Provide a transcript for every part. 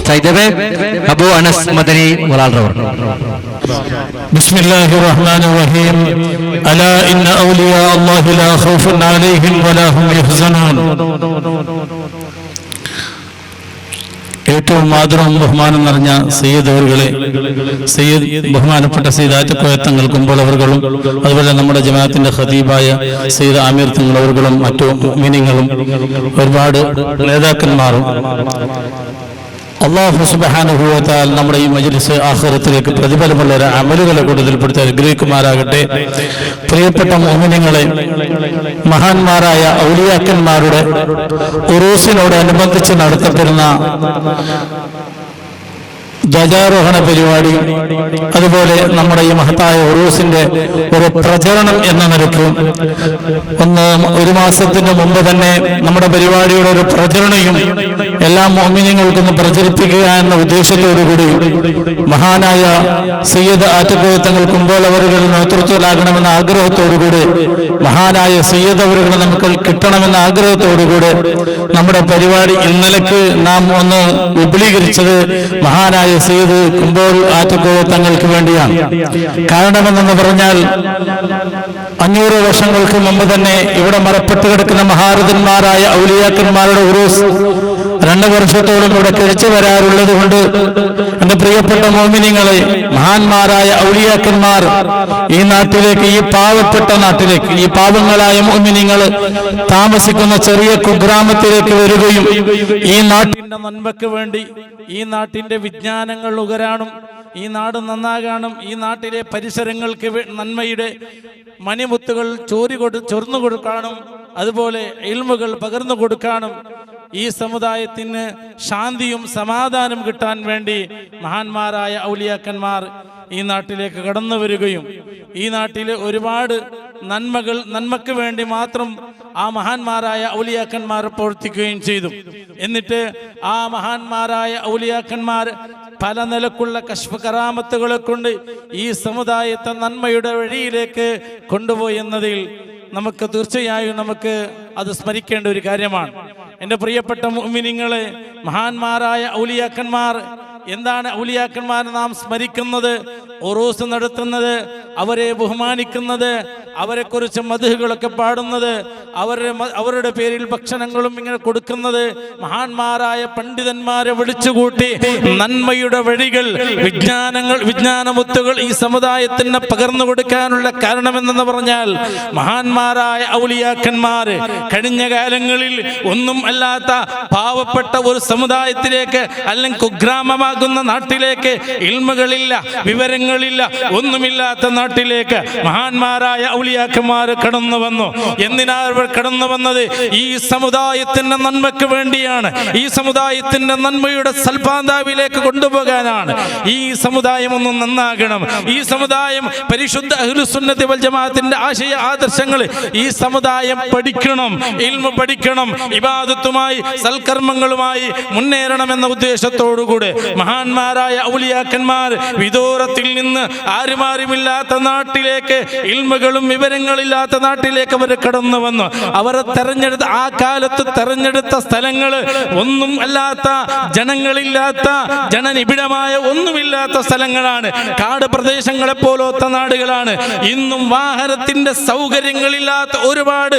চাইদেবে আবু আনাস মাদানী ওয়ালালরাও। বিসমিল্লাহির রহমানির রহিম। আলা ইন্না আউলিয়া আল্লাহি লা খাউফুন আলাইহিম ওয়া লা হুম ইয়াহজানুন। ഏറ്റവും ആദരവും ബഹുമാനം നിറഞ്ഞ സയ്യിദ് അവറുകളെ, സയ്യിദ് ബഹുമാനപ്പെട്ട സയ്യിദ് ആറ്റക്കോയ തങ്ങൾ കുമ്പോൾ അവറുകളും, അതുപോലെ നമ്മുടെ ജമാഅത്തിന്റെ ഖതീബായ സയ്യിദ് ആമീർ തങ്ങൾ അവറുകളും മറ്റു മുഅ്മിനീങ്ങളും ഒരുപാട് നേതാക്കന്മാരും അല്ലാഹു സുബ്ഹാനഹു വ തആല നമ്മുടെ ഈ മജ്ലിസ് ആഖിറത്തിലേക്ക് പ്രതിഫലമുള്ള അമലുകളെ കൂടുതൽപ്പെടുത്തി അനുഗ്രഹിക്കുമാറാകട്ടെ. പ്രിയപ്പെട്ട മുഅ്മിനീങ്ങളെ, മഹാന്മാരായ ഔലിയാക്കന്മാരുടെ ഉറൂസിനോടനുബന്ധിച്ച് നടത്തപ്പെടുന്ന ധ്വജാരോഹണ പരിപാടി, അതുപോലെ നമ്മുടെ ഈ മഹത്തായ ഉറൂസിന്റെ ഒരു പ്രചരണം എന്ന നിലയ്ക്ക് ഒരു മാസത്തിന് മുമ്പ് തന്നെ നമ്മുടെ പരിപാടിയുടെ ഒരു പ്രചരണയും എല്ലാ മുഅ്മിനീങ്ങൾക്കും പ്രചരിപ്പിക്കുക എന്ന ഉദ്ദേശത്തോടുകൂടി മഹാനായ സയ്യിദ് ആറ്റക്കോയ തങ്ങൾ കുമ്പോൾ അവരുടെ നേതൃത്വത്തിലാകണമെന്ന ആഗ്രഹത്തോടുകൂടി, മഹാനായ സയ്യിദ് അവരുകൾ നമുക്ക് കിട്ടണമെന്ന ആഗ്രഹത്തോടുകൂടി നമ്മുടെ പരിപാടി ഇന്നലേക്ക് നാം ഒന്ന് വിപുലീകരിച്ചത് മഹാനായ സയ്യിദ് കുമ്പോൾ ആറ്റക്കോയ തങ്ങൾക്ക് വേണ്ടിയാണ്. കാരണമെന്ന് പറഞ്ഞാൽ 500 വർഷങ്ങൾക്ക് മുമ്പ് തന്നെ ഇവിടെ മറപ്പെട്ട് കിടക്കുന്ന മഹാരഥന്മാരായ ഔലിയാക്കന്മാരുടെ ഉറൂസ് 2 വർഷത്തോളം ഇവിടെ കഴിച്ചു വരാറുള്ളത് കൊണ്ട് എന്റെ പ്രിയപ്പെട്ട മുഅ്മിനീങ്ങളെ, മഹാന്മാരായ ഔലിയാക്കന്മാർ ഈ നാട്ടിലേക്ക്, ഈ പാവപ്പെട്ട നാട്ടിലേക്ക്, ഈ പാവങ്ങളായ മുഅ്മിനീങ്ങൾ താമസിക്കുന്ന ചെറിയ കുഗ്രാമത്തിലേക്ക് വരികയും ഈ നാട്ടിന്റെ നന്മയ്ക്ക് വേണ്ടി, ഈ നാട്ടിന്റെ വിജ്ഞാനങ്ങൾ ഉയരാനും, ഈ നാട് നന്നാകാനും, ഈ നാട്ടിലെ പരിസരങ്ങൾക്ക് നന്മയുടെ മണിമുത്തുകൾ ചൊരിഞ്ഞു കൊടുക്കാനും, അതുപോലെ ഇൽമുകൾ പകർന്നു കൊടുക്കാനും, ഈ സമുദായത്തിന് ശാന്തിയും സമാധാനം കിട്ടാൻ വേണ്ടി മഹാന്മാരായ ഔലിയാക്കന്മാർ ഈ നാട്ടിലേക്ക് കടന്നു വരികയും ഈ നാട്ടിലെ ഒരുപാട് നന്മക്ക് വേണ്ടി മാത്രം ആ മഹാന്മാരായ ഔലിയാക്കന്മാർ പ്രവർത്തിക്കുകയും ചെയ്തു. എന്നിട്ട് ആ മഹാന്മാരായ ഔലിയാക്കന്മാർ പല നിലക്കുള്ള കശ്ഫ് കറാമത്തുകളെ കൊണ്ട് ഈ സമുദായത്തെ നന്മയുടെ വഴിയിലേക്ക് കൊണ്ടുപോയി എന്നതിൽ നമുക്ക് തീർച്ചയായും നമുക്ക് അത് സ്മരിക്കേണ്ട ഒരു കാര്യമാണ്. എൻ്റെ പ്രിയപ്പെട്ട മുഅ്മിനീങ്ങളെ, മഹാന്മാരായ ഔലിയാക്കന്മാർ എന്താണ്? ഔലിയാക്കന്മാർ നാം സ്മരിക്കുന്നത്, ഉറൂസ് നടത്തുന്നത്, അവരെ ബഹുമാനിക്കുന്നത്, അവരെക്കുറിച്ച് മദ്ഹുകളൊക്കെ പാടുന്നത്, അവരുടെ പേരിൽ ഭക്ഷണങ്ങളും ഇങ്ങനെ കൊടുക്കുന്നത്, മഹാന്മാരായ പണ്ഡിതന്മാരെ വിളിച്ചുകൂട്ടി നന്മയുടെ വഴികൾ, വിജ്ഞാനമുത്തുകൾ ഈ സമുദായത്തിന് പകർന്നു കൊടുക്കാനുള്ള കാരണമെന്ന് പറഞ്ഞാൽ മഹാന്മാരായ ഔലിയാക്കന്മാർ കഴിഞ്ഞ കാലങ്ങളിൽ ഒന്നും അല്ലാത്ത പാവപ്പെട്ട ഒരു സമുദായത്തിലേക്ക്, അല്ലെങ്കിൽ കുഗ്രാമമാകുന്ന നാട്ടിലേക്ക്, ഇൽമുകളില്ല, വിവരങ്ങളില്ല, ഒന്നുമില്ലാത്ത നാട്ടിലേക്ക് മഹാന്മാരായ ഔലിയാക്കന്മാർ കടന്നു വന്നു. എന്തിനാ അവർ കടന്നു വന്നത്? ഈ സമുദായത്തിന്റെ നന്മയ്ക്ക് വേണ്ടിയാണ്. ഈ സമുദായത്തിന്റെ നന്മയുടെ സൽപാന്താവിലേക്ക് കൊണ്ടുപോകാനാണ്. ഈ സമുദായം ഒന്ന് നന്നാകണം. ഈ സമുദായം പരിശുദ്ധ അഹ്ലുസുന്നത്തി വൽ ജമാഅത്തിന്റെ ആശയ ആദർശങ്ങൾ ഈ സമുദായം പഠിക്കണം, ഇൽമു പഠിക്കണം, ഇബാദത്തുമായി സൽക്കർമ്മങ്ങളുമായി മുന്നേറണമെന്ന ഉദ്ദേശത്തോടുകൂടെ മഹാന്മാരായ ഔലിയാക്കന്മാർ വിദൂരത്തിൽ നിന്ന് ആരുമാരുമില്ലാത്ത നാട്ടിലേക്ക്, ഇൽമുകളും വിവരങ്ങളില്ലാത്ത നാട്ടിലേക്ക് അവർ കടന്നു വന്നു. അവർ തെരഞ്ഞെടുത്ത, ആ കാലത്ത് തെരഞ്ഞെടുത്ത സ്ഥലങ്ങൾ ഒന്നും അല്ലാത്ത, ജനങ്ങളില്ലാത്ത, ജനനിബിഡമായ ഒന്നുമില്ലാത്ത സ്ഥലങ്ങളാണ്. കാട് പ്രദേശങ്ങളെ പോലത്തെ നാടുകളാണ്. ഇന്നും വാഹനത്തിന്റെ സൗകര്യങ്ങളില്ലാത്ത ഒരുപാട്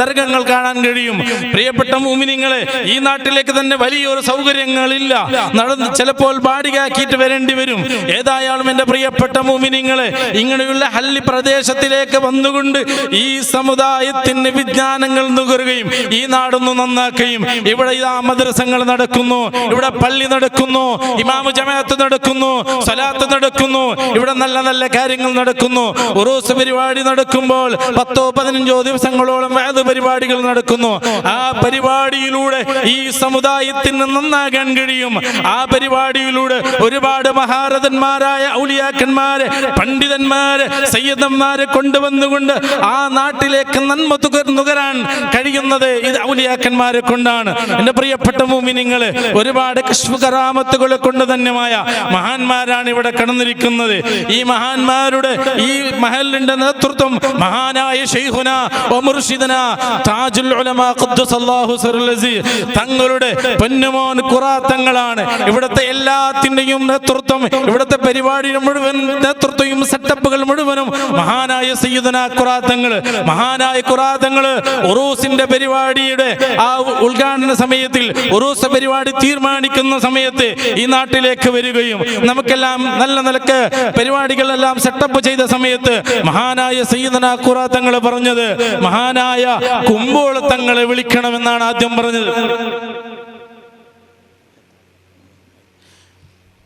ദർഗങ്ങൾ കാണാൻ കഴിയും. പ്രിയപ്പെട്ട മുഅ്മിനീങ്ങളെ, ഈ നാട്ടിലേക്ക് തന്നെ വലിയൊരു സൗകര്യങ്ങളില്ല. നടന്ന് ചിലപ്പോൾ ബാടികാക്കിയിട്ട് വരേണ്ടി വരും. ഏതായാലും എൻ്റെ പ്രിയപ്പെട്ട മുഅ്മിനീങ്ങളെ, ഇങ്ങനെയുള്ള ഹല്ലി പ്രദേശത്തിലേക്ക് വന്നുകൊണ്ട് ഈ സമുദായത്തിന് വിജ്ഞാനങ്ങൾ നുകരുകയും ഈ നാടൊന്ന് നന്നാക്കുകയും, ഇവിടെ ഇതാ മദ്രസകൾ നടക്കുന്നു, ഇവിടെ പള്ളി നടക്കുന്നു, ഇമാമു ജമാഅത്ത് നടക്കുന്നു, സ്വലാത്ത് നടക്കുന്നു, ഇവിടെ നല്ല നല്ല കാര്യങ്ങൾ നടക്കുന്നു. ഉറൂസ് പരിപാടി നടക്കുമ്പോൾ 10-15 ദിവസങ്ങളോളം വഅദ് പരിപാടികൾ നടക്കുന്നു. ആ പരിപാടിയിലൂടെ ഈ സമുദായത്തിന് നന്നാകാൻ കഴിയും. ആ പരിപാടിയിലൂടെ ഒരുപാട് മഹാരഥന്മാരായ ഔലിയാക്കന്മാര്, പണ്ഡിതന്മാര്, സയ്യിദന്മാര് മഹാന്മാരെ കൊണ്ടുവന്നുകൊണ്ട് ആ നാട്ടിലേക്ക് നന്മ നുകരാൻ കഴിയുന്നത് ഇത് ഔലിയാക്കന്മാരെ കൊണ്ടാണ്. എന്റെ പ്രിയപ്പെട്ട മുഅ്മിനീങ്ങളെ, ഒരുപാട് കശ്ഫ് കറാമത്തുകളെ കൊണ്ട് തന്നെമായ മഹാന്മാരാണ് ഇവിടെ കടന്നിരിക്കുന്നത്. ഈ മഹാന്മാരുടെ ഈ മഹലിന്റെ നേതൃത്വം മഹാനായ ശൈഖുനാ വ മുർഷിദനാ താജുൽ ഉലമാ ഖദ്ദസല്ലാഹു സിറൽ അസീസ് തങ്ങളുടെ പൊന്നുമോൻ ഖുറാത്തങ്ങളാണ്. ഇവിടുത്തെ എല്ലാത്തിന്റെയും നേതൃത്വം, ഇവിടുത്തെ പരിപാടിയുടെ മുഴുവൻ നേതൃത്വവും സെറ്റപ്പുകൾ മുഴുവനും മഹാനായ സയ്യിദുനാ ഖുറാത്തങ്ങൾ. മഹാനായ ഖുറാത്തങ്ങൾ ഉറൂസിന്റെ പരിപാടിയുടെ ആ ഉദ്ഘാടന സമയത്തിൽ, ഉറൂസ് പരിപാടി തീരുമാനിക്കുന്ന സമയത്ത് ഈ നാട്ടിലേക്ക് വരികയും നമുക്കെല്ലാം നല്ല നിലക്ക് പരിപാടികളെല്ലാം സെറ്റപ്പ് ചെയ്ത സമയത്ത് മഹാനായ സയ്യിദുനാ ഖുറാത്തങ്ങൾ പറഞ്ഞത് മഹാനായ കുമ്പോളത്തങ്ങളെ വിളിക്കണമെന്നാണ് ആദ്യം പറഞ്ഞത്.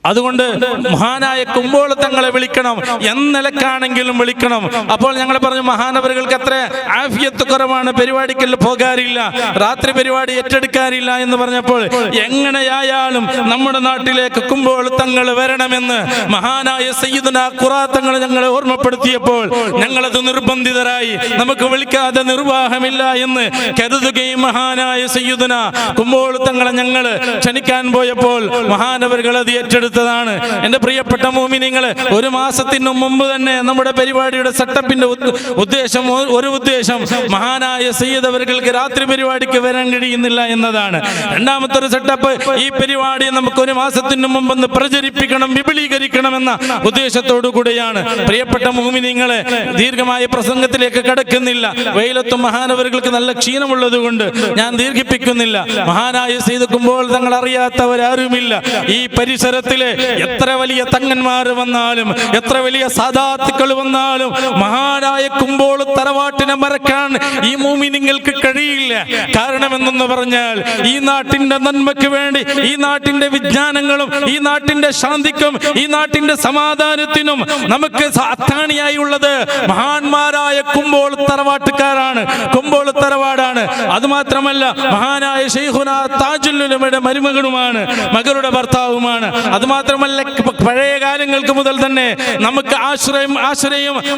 അതുകൊണ്ട് മഹാനായ കുമ്പോളത്തങ്ങളെ വിളിക്കണം, എന്നിലക്കാണെങ്കിലും വിളിക്കണം. അപ്പോൾ ഞങ്ങൾ പറഞ്ഞു മഹാനവറുകൾക്ക് അത്ര ആഫിയത്ത് കുറവാണ്, പരിപാടിക്കെല്ലാം പോകാറില്ല, രാത്രി പരിപാടി ഏറ്റെടുക്കാറില്ല എന്ന് പറഞ്ഞപ്പോൾ എങ്ങനെയായാലും നമ്മുടെ നാട്ടിലേക്ക് കുമ്പോളത്തങ്ങൾ വരണമെന്ന് മഹാനായ സയ്യിദുനാ ഖുറാത്തങ്ങൾ ഞങ്ങളെ ഓർമ്മപ്പെടുത്തിയപ്പോൾ ഞങ്ങളത് നിർബന്ധിതരായി. നമുക്ക് വിളിക്കാതെ നിർവാഹമില്ല എന്ന് കരുതുകയും മഹാനായ സയ്യിദുനാ കുമ്പോളത്തങ്ങളെ ഞങ്ങൾ ക്ഷണിക്കാൻ പോയപ്പോൾ മഹാനവറുകൾ അത് ഏറ്റെടുത്തു. എന്റെ പ്രിയപ്പെട്ട മുഅ്മിനീങ്ങളെ, ഒരു മാസത്തിനു മുമ്പ് തന്നെ നമ്മുടെ പരിപാടിയുടെ സെറ്റപ്പിന്റെ ഉദ്ദേശം മഹാനായ സയ്യിദ് അവർക്ക് രാത്രി പരിപാടിക്ക് വരാൻ കഴിയുന്നില്ല എന്നതാണ്. രണ്ടാമത്തെ ഒരു സെറ്റപ്പ്, ഈ പരിപാടി നമുക്ക് ഒരു മാസത്തിനു മുമ്പ് പ്രചരിപ്പിക്കണം, വിപുലീകരിക്കണം എന്ന ഉദ്ദേശത്തോടു കൂടെയാണ്. പ്രിയപ്പെട്ട മുഅ്മിനീങ്ങളെ, ദീർഘമായ പ്രസംഗത്തിലേക്ക് കടക്കുന്നില്ല. വെയിലത്തും മഹാനവറുകൾക്ക് നല്ല ക്ഷീണമുള്ളത് കൊണ്ട് ഞാൻ ദീർഘിപ്പിക്കുന്നില്ല. മഹാനായ സയ്യിദ് കുമ്പോൾ തങ്ങൾ അറിയാത്തവരാരുമില്ല. ഈ പരിസരത്തിലെ എത്ര വലിയ തങ്ങന്മാർ വന്നാലും, എത്ര വലിയ സാദാത്തുക്കൾ വന്നാലും മഹാനായ കുമ്പോൾ തറവാട്ടിനെ മറക്കാൻ ഈ മുഅ്മിനീങ്ങൾക്ക് കഴിയില്ല. കാരണം എന്തെന്ന് പറഞ്ഞാൽ ഈ നാട്ടിന്റെ നന്മയ്ക്ക് വേണ്ടി, ഈ നാട്ടിന്റെ വിജ്ഞാനങ്ങളും ഈ നാട്ടിന്റെ ശാന്തിക്കും ഈ നാട്ടിന്റെ സമാധാനത്തിനും നമുക്ക് അത്താണിയായി ഉള്ളത് മഹാന്മാരായ കുമ്പോൾ തറവാട്ടുകാരാണ്, കുമ്പോൾ തറവാടാണ്. അതുമാത്രമല്ല മഹാനായ ശൈഖുനാ താജുൽ ഉലമയുടെ മരുമകനുമാണ്, മകളുടെ ഭർത്താവുമാണ്. അതുമാത്രമല്ല പഴയ കാലങ്ങൾക്ക് മുതൽ തന്നെ നമുക്ക് ആശ്രയം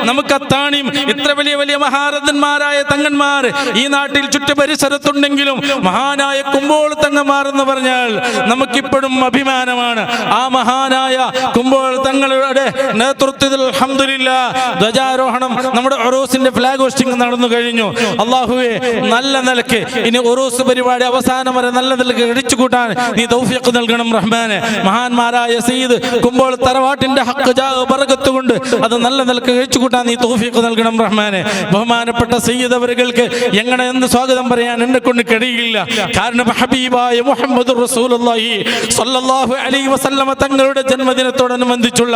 നമുക്ക് അത്താണിയും ഇത്ര വലിയ വലിയ മഹാരഥന്മാരായ തങ്ങന്മാർ ഈ നാട്ടിൽ ചുറ്റുപരിസരത്തുണ്ടെങ്കിലും മഹാനായ കുമ്പോൾ തങ്ങന്മാർ എന്ന് പറഞ്ഞാൽ നമുക്കിപ്പോഴും അഭിമാനമാണ്. ആ മഹാനായ കുമ്പോൾ തങ്ങളുടെ നേതൃത്വത്തിൽ അൽഹംദുലില്ലാഹ് ധ്വജാരോഹണം, നമ്മുടെ ഉറൂസിന്റെ ഫ്ലാഗ് ഹോസ്റ്റിംഗ് നടന്നു കഴിഞ്ഞു. അല്ലാഹുവേ, നല്ല നിലയ്ക്ക് ഇനി ഉറൂസ് പരിപാടി അവസാനം വരെ നല്ല നിലയ്ക്ക് കഴിച്ചുകൂട്ടാൻ നീ തൗഫീഖ് നൽകണം റഹ്മാനെ. മഹാന്മാരായ സയ്യിദ് കുമ്പോൾ തറവാട്ടിന്റെ ഹഖ് ജാഹ് ബറകത്ത് കൊണ്ട് അത് നല്ല നിലക്ക് കഴിച്ചുകൂട്ടാൻ നീ തൗഫീഖ് നൽകണം റഹ്മാനെ. ബഹുമാനപ്പെട്ട സയ്യിദ് അവർക്ക് എങ്ങനെ എന്ത് സ്വാഗതം പറയാൻ എന്നെ കൊണ്ട് കഴിയില്ല. കാരണം ഹബീബായ മുഹമ്മദ് റസൂലുള്ളാഹി സ്വല്ലല്ലാഹു അലൈഹി വസല്ലമ തങ്ങളുടെ ജന്മദിനത്തോടനുബന്ധിച്ചുള്ള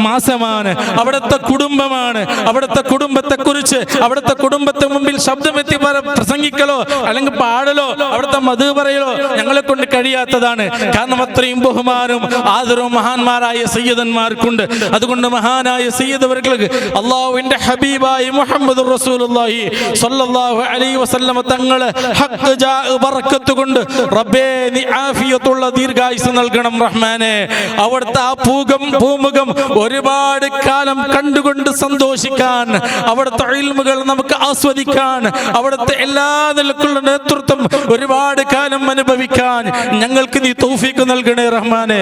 മാസമാണ്, അവിടുത്തെ കുടുംബമാണ്. അവിടുത്തെ കുടുംബത്തെ കുറിച്ച്, അവിടുത്തെ കുടുംബത്തെ മുമ്പിൽ ശബ്ദമെത്തി പ്രസംഗിക്കലോ അല്ലെങ്കിൽ പാടലോ അവിടുത്തെ മധു പറയലോ ഞങ്ങളെ കൊണ്ട് കഴിയാത്തതാണ്. കാരണം അത്രയും ബഹുമാനവും ആദരവും മഹാന്മാരായ സയ്യിദന്മാർക്കുണ്ട്. അതുകൊണ്ട് മഹാനായ സയ്യിദ് അവർക്ക് അല്ലാഹുവിന്റെ ഹബീബായ മുഹമ്മദ് റസൂലുള്ളാഹി സ്വല്ലല്ലാഹു അലൈഹി വസല്ലമ തങ്ങളെ ഹഖ് ജാഹ് ബറക്കത്ത് കൊണ്ട് റബ്ബേ നീ ആഫിയത്തുള്ള ദീർഘായുസ് നൽകണം റഹ്മാനെ. അവിടുത്തെ ആ പൂമുഖം ഒരുപാട് കാലം കണ്ടുകൊണ്ട് സന്തോഷിക്കാൻ, അവിടുത്തെ ഇൽമുകൾ നമുക്ക് ആസ്വദിക്കാൻ, അവിടുത്തെ എല്ലാ നിലക്കുള്ള നേതൃത്വം ഒരുപാട് കാലം അനുഭവിക്കാൻ ഞങ്ങൾക്ക് നീ തൗഫീഖ് നൽകണേ റഹ്മാനെ.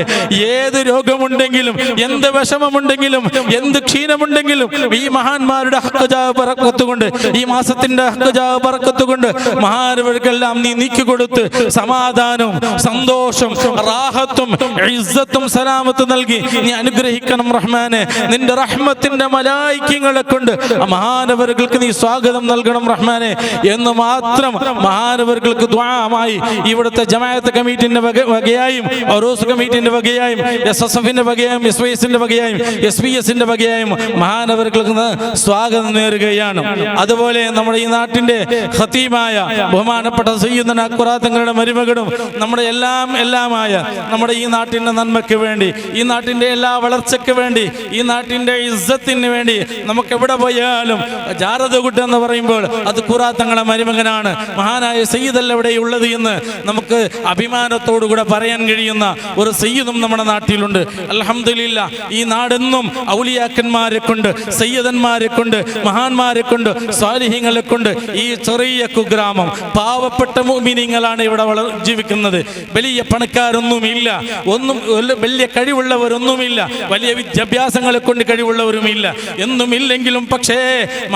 ഏത് രോഗമുണ്ടെങ്കിലും, എന്ത് വിഷമമുണ്ടെങ്കിലും, എന്ത് ക്ഷീണമുണ്ടെങ്കിലും ഈ മഹാന്മാരുടെ ഹഖ് ജാഹ് ബറക്കത്ത് കൊണ്ട്, ഈ മാസത്തിന്റെ ഹഖ് ജാഹ് ബറക്കത്ത് കൊണ്ട് മഹാന്മാർക്കെല്ലാം നീ നീക്കിക്കൊടുത്ത് സമാധാനവും സന്തോഷം റാഹത്തും ഇസ്സത്തും സലാമത്തും നൽകി നീ അനുഗ്രഹിക്കണം റഹ്മാനെ. നിന്റെ റഹ്മത്തിന്റെ മലായികകളെ കൊണ്ട് മഹാനവറുകൾക്ക് നീ സ്വാഗതം നൽകണം റഹ്മാനെ എന്ന് മാത്രം മഹാനവറുകൾക്ക് ദുആമായി ഇവിടുത്തെ ജമാഅത്ത് കമ്മിറ്റിന്റെ വകയായും ഉറൂസ് കമ്മിറ്റിന്റെ വകയായും SSFന്റെ വകയായും SYSന്റെ വകയായും SPSന്റെ വകയായും മഹാനവറുകൾക്ക് സ്വാഗതം നേരുകയാണ്. അതുപോലെ നമ്മുടെ ഈ നാട്ടിന്റെ ഖതീബായ ബഹുമാനപ്പെട്ട സയ്യിദുനാ ഖുറാത്തങ്ങളുടെ മരുമകനും നമ്മുടെ എല്ലാമായ നമ്മുടെ ഈ നാട്ടിന്റെ നന്മയ്ക്ക് വേണ്ടി, ഈ നാട്ടിന്റെ എല്ലാ വളർച്ചയ്ക്ക് വേണ്ടി, ഈ നാട്ടിന്റെ ഇസ്സത്തിന് വേണ്ടി നമുക്ക് എവിടെ പോയാലും ജാറത് കുട്ട് എന്ന് പറയുമ്പോൾ അത് ഖുറാത്തങ്ങളുടെ മരുമകനാണ്, മഹാനായ സയ്യിദ് അല്ല എവിടെയുള്ളത് എന്ന് നമുക്ക് അഭിമാനത്തോടുകൂടെ പറയാൻ കഴിയുന്ന ഒരു സയ്യിദും നമ്മുടെ നാട്ടിലുണ്ട്. അൽഹംദുലില്ലാ, ഈ നാടെന്നും ഔലിയാക്കന്മാരെ കൊണ്ട്, സയ്യിദന്മാരെ കൊണ്ട്, മഹാന്മാരെ കൊണ്ട്, സാലിഹ്യങ്ങളെ കൊണ്ട് ഈ ചെറിയ കുഗ്രാമം പാവപ്പെട്ട മുഅ്മിനീങ്ങളാണ് ഇവിടെ ജീവിക്കുന്നത്. വലിയ പണക്കാരൊന്നുമില്ല, വലിയ കഴിവുള്ളവരൊന്നുമില്ല, വലിയ വിദ്യാഭ്യാസങ്ങളെ കൊണ്ട് കഴിവുള്ളവരുമില്ല, എന്നുമില്ലെങ്കിലും പക്ഷേ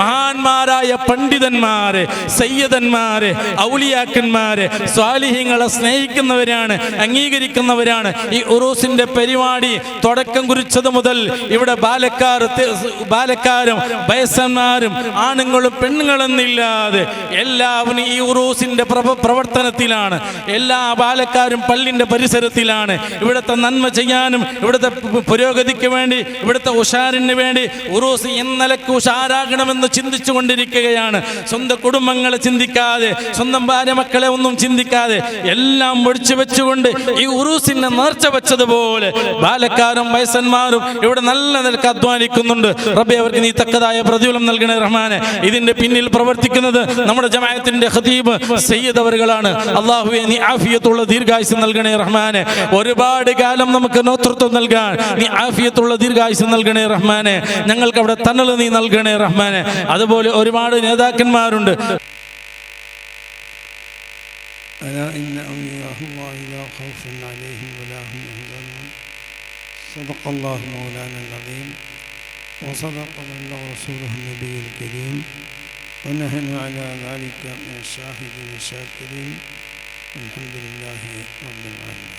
മഹാന്മാരായ പണ്ഡിതന്മാരെ, സയ്യിദന്മാരെ, ഔലിയാക്കന്മാരെ, സ്വാലിഹീങ്ങളെ സ്നേഹിക്കുന്നവരാണ്, അംഗീകരിക്കുന്നവരാണ്. ഈ ഉറൂസിന്റെ പരിപാടി തുടക്കം കുറിച്ചത് മുതൽ ഇവിടെ ബാലക്കാരും വയസ്സന്മാരും ആണുങ്ങളും പെണ്ണുങ്ങളെന്നില്ലാതെ എല്ലാവരും ഈ ഉറൂസിന്റെ പ്രവർത്തനത്തിലാണ്. എല്ലാ ബാലക്കാരും പള്ളിന്റെ പരിസരത്തിലാണ്. ഇവിടുത്തെ നന്മ ചെയ്യാനും ഇവിടുത്തെ പുരോഗതിക്ക് വേണ്ടി, ഇവിടുത്തെ ഉഷാറിന് വേണ്ടി ഉറൂസ് എന്നലക്ക് ഉഷാറാകണമെന്ന് ചിന്തിച്ചു കൊണ്ടിരിക്കുകയാണ്. സ്വന്തം കുടുംബങ്ങളെ ചിന്തിക്കാതെ, സ്വന്തം ഭാര്യ മക്കളെ ഒന്നും ചിന്തിക്കാതെ എല്ലാം ഒഴിച്ചു വെച്ചുകൊണ്ട് ഈ ഉറൂസിനെ നേർച്ച വെച്ചതുപോലെ ബാലക്കാരും വയസ്സന്മാരും ഇവിടെ നല്ല നിലക്ക് അധ്വാനിക്കുന്നുണ്ട്. റബ്ബേ, അവർക്ക് നീ തക്കതായ പ്രതിഫലം നൽകണേ റഹ്മാനെ. ഇതിന്റെ പിന്നിൽ പ്രവർത്തിക്കുന്നത് നമ്മുടെ ജമാഅത്തിന്റെ ഖതീബ് സയ്യിദ് അവറുകളാണ്. അല്ലാഹുവേ, നീ ആഫിയത്തുള്ള ദീർഘായുസ്സ് നൽകണേ റഹ്മാനെ. ഒരുപാട് കാലം നമുക്ക് നേതൃത്വം നൽകാൻ നീ ആഫിയത്തുള്ള ദീർഘായുസ്സ് നൽകണേ റഹ്മാനെ. ഞങ്ങൾക്ക് അവിടെ തണൽ നീ നൽകണേ റഹ്മാനെ. അതുപോലെ ഒരുപാട് നേതാക്കന്മാരുണ്ട്. صدق الله مولانا العظيم وصدق الله رسوله النبي الكريم ونحن على ذلك من الشاهدين الشاكرين الحمد لله رب العالمين.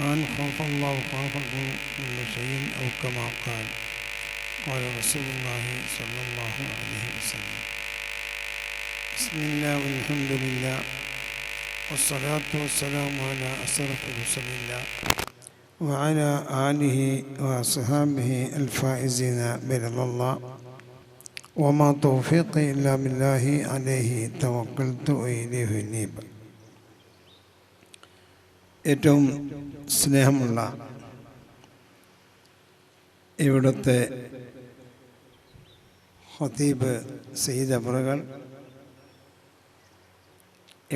من خاف الله خافه كل شيء أو كما قال رسول الله صلى الله عليه وسلم. بسم الله والحمد لله والصلاة والسلام على أشرف رسل الله وعلى آله وصحبه الفائزين برضا الله وما توفيقي إلا بالله عليه توكلت وإليه أنيب. ഏറ്റവും സ്നേഹമുള്ള ഇവിടുത്തെ ഖതീബ് സയ്യിദ് അവറുകൾ,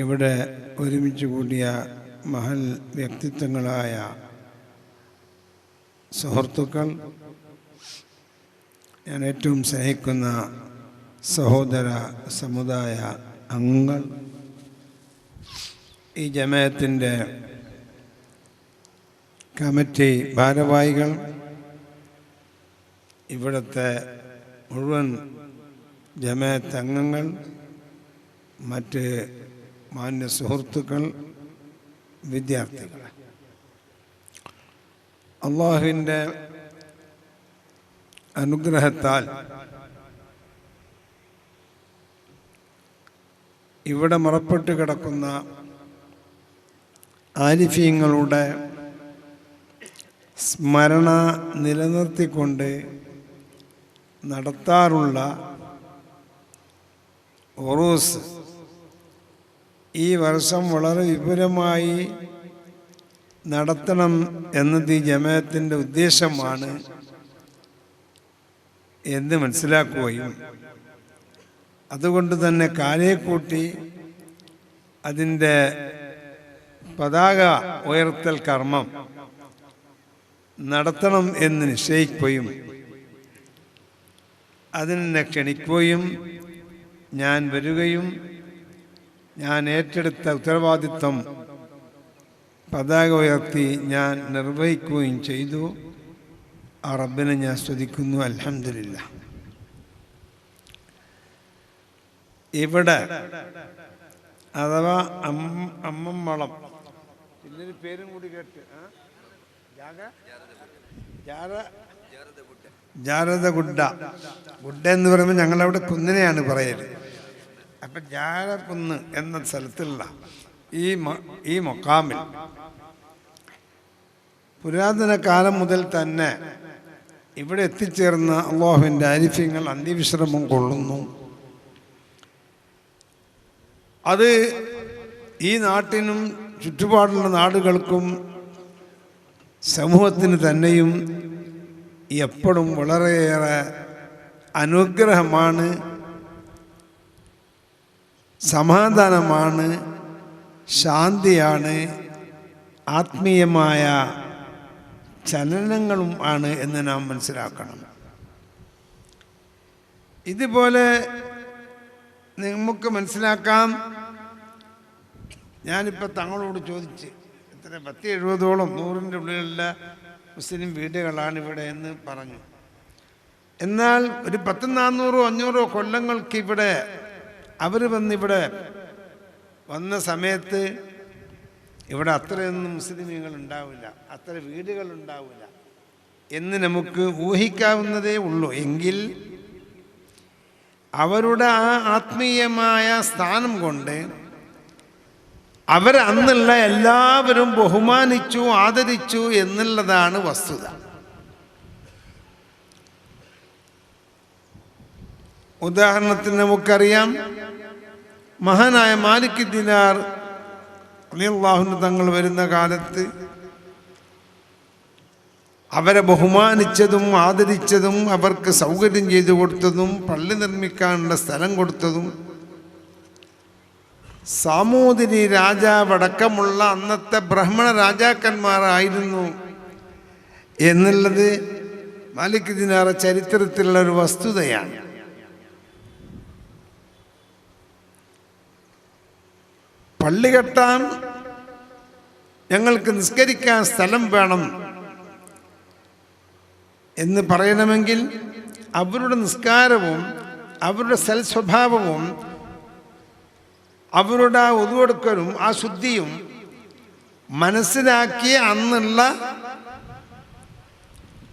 ഇവിടെ ഒരുമിച്ച് കൂടിയ മഹൽ വ്യക്തിത്വങ്ങളായ സുഹൃത്തുക്കൾ, ഞാൻ ഏറ്റവും സ്നേഹിക്കുന്ന സഹോദര സമുദായ അംഗങ്ങൾ, ഈ ജമാഅത്തിൻ്റെ കമ്മിറ്റി ഭാരവാഹികൾ, ഇവിടുത്തെ മുഴുവൻ ജമാഅത്ത് അംഗങ്ങൾ, മറ്റ് മാന്യ സുഹൃത്തുക്കൾ, വിദ്യാർത്ഥികൾ, അള്ളാഹുവിൻ്റെ അനുഗ്രഹത്താൽ ഇവിടെ മറപ്പെട്ട് കിടക്കുന്ന ആരിഫീങ്ങളുടെ സ്മരണ നിലനിർത്തിക്കൊണ്ട് നടത്താറുള്ള ഉറൂസ് ഈ വർഷം വളരെ വിപുലമായി നടത്തണം എന്നത് ഈ ജമാഅത്തിൻ്റെ ഉദ്ദേശമാണ് എന്ന് മനസ്സിലാക്കുകയും അതുകൊണ്ട് തന്നെ കാലേക്കൂട്ടി അതിൻ്റെ പതാക ഉയർത്തൽ കർമ്മം നടത്തണം എന്ന് നിശ്ചയിക്കുകയും അതിനെ ക്ഷണിക്കുകയും ഞാൻ വരികയും ഞാൻ ഏറ്റെടുത്ത ഉത്തരവാദിത്വം പതാക ഉയർത്തി ഞാൻ നിർവഹിക്കുകയും ചെയ്തു. ആ റബ്ബിനെ ഞാൻ സ്തുതിക്കുന്നു. അൽഹംദുലില്ലാഹ്. ഇവിടെ അഥവാ അമ്മമ്മളം ഇതിന് പേരും കൂടി കേട്ട് ജാരദഗുഡ ഗുഡ എന്ന് പറയുമ്പോൾ ഞങ്ങളവിടെ കുന്നിനെയാണ് പറയല്. അപ്പം ജാരകുന്ന് എന്ന സ്ഥലത്തുള്ള ഈ മൊക്കാമിൽ പുരാതന കാലം മുതൽ തന്നെ ഇവിടെ എത്തിച്ചേർന്ന അല്ലാഹുവിൻ്റെ ആരിഫ്യങ്ങൾ അന്ത്യവിശ്രമം കൊള്ളുന്നു. അത് ഈ നാട്ടിനും ചുറ്റുപാടുള്ള നാടുകൾക്കും സമൂഹത്തിന് തന്നെയും എപ്പോഴും വളരെയേറെ അനുഗ്രഹമാണ്, സമാധാനമാണ്, ശാന്തിയാണ്, ആത്മീയമായ ചലനങ്ങളും ആണ് എന്ന് നാം മനസ്സിലാക്കണം. ഇതുപോലെ നമുക്ക് മനസ്സിലാക്കാം. ഞാനിപ്പോൾ തങ്ങളോട് ചോദിച്ച് എത്ര 70-ഓളം 100-ൻ്റെ ഉള്ളിലുള്ള മുസ്ലിം വീടുകളാണ് ഇവിടെ എന്ന് പറഞ്ഞു. എന്നാൽ ഒരു 400-500 കൊല്ലങ്ങൾക്ക് ഇവിടെ അവർ വന്നിവിടെ വന്ന സമയത്ത് ഇവിടെ അത്രയൊന്നും മുസ്ലിമീങ്ങൾ ഉണ്ടാവില്ല, അത്ര വീടുകൾ ഉണ്ടാവില്ല എന്ന് നമുക്ക് ഊഹിക്കാവുന്നതേ ഉള്ളൂ. എങ്കിൽ അവരുടെ ആ ആത്മീയമായ സ്ഥാനം കൊണ്ട് അന്നുള്ള എല്ലാവരും ബഹുമാനിച്ചു, ആദരിച്ചു എന്നുള്ളതാണ് വസ്തുത. ഉദാഹരണത്തിന് നമുക്കറിയാം, മഹാനായ മാലിക് ദിനാർ റളിയല്ലാഹു അൻഹു തങ്ങൾ വരുന്ന കാലത്ത് അവരെ ബഹുമാനിച്ചതും ആദരിച്ചതും അവർക്ക് സൗകര്യം ചെയ്തു കൊടുത്തതും പള്ളി നിർമ്മിക്കാനുള്ള സ്ഥലം കൊടുത്തതും സാമൂതിരി രാജാവടക്കമുള്ള അന്നത്തെ ബ്രാഹ്മണ രാജാക്കന്മാരായിരുന്നു എന്നുള്ളത് മാലിക് ദിനാർ ചരിത്രത്തിലുള്ള ഒരു വസ്തുതയാണ്. പള്ളി കെട്ടാൻ ഞങ്ങൾക്ക് നിസ്കരിക്കാൻ സ്ഥലം വേണം എന്ന് പറയണമെങ്കിൽ അവരുടെ നിസ്കാരവും അവരുടെ സൽസ്വഭാവവും അവരുടെ ആ ഒതുവെടുക്കലും ആ ശുദ്ധിയും മനസ്സിലാക്കിയ അന്നുള്ള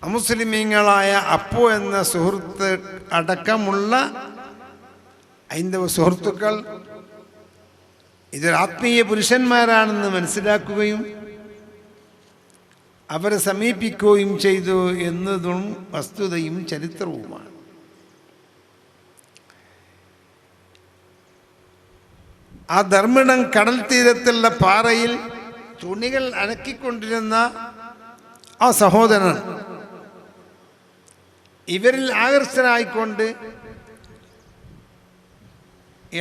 അമുസ്ലിമീങ്ങളായ അപ്പു എന്ന സുഹൃത്ത് അടക്കമുള്ള ഹൈന്ദവ സുഹൃത്തുക്കൾ ഇതൊരു ആത്മീയ പുരുഷന്മാരാണെന്ന് മനസ്സിലാക്കുകയും അവരെ സമീപിക്കുകയും ചെയ്തു എന്നതും വസ്തുതയും ചരിത്രവുമാണ്. ആ ധർമ്മിടം കടൽ തീരത്തുള്ള പാറയിൽ തുണികൾ അനക്കിക്കൊണ്ടിരുന്ന ആ സഹോദരൻ ഇവരിൽ ആകർഷകനായിക്കൊണ്ട്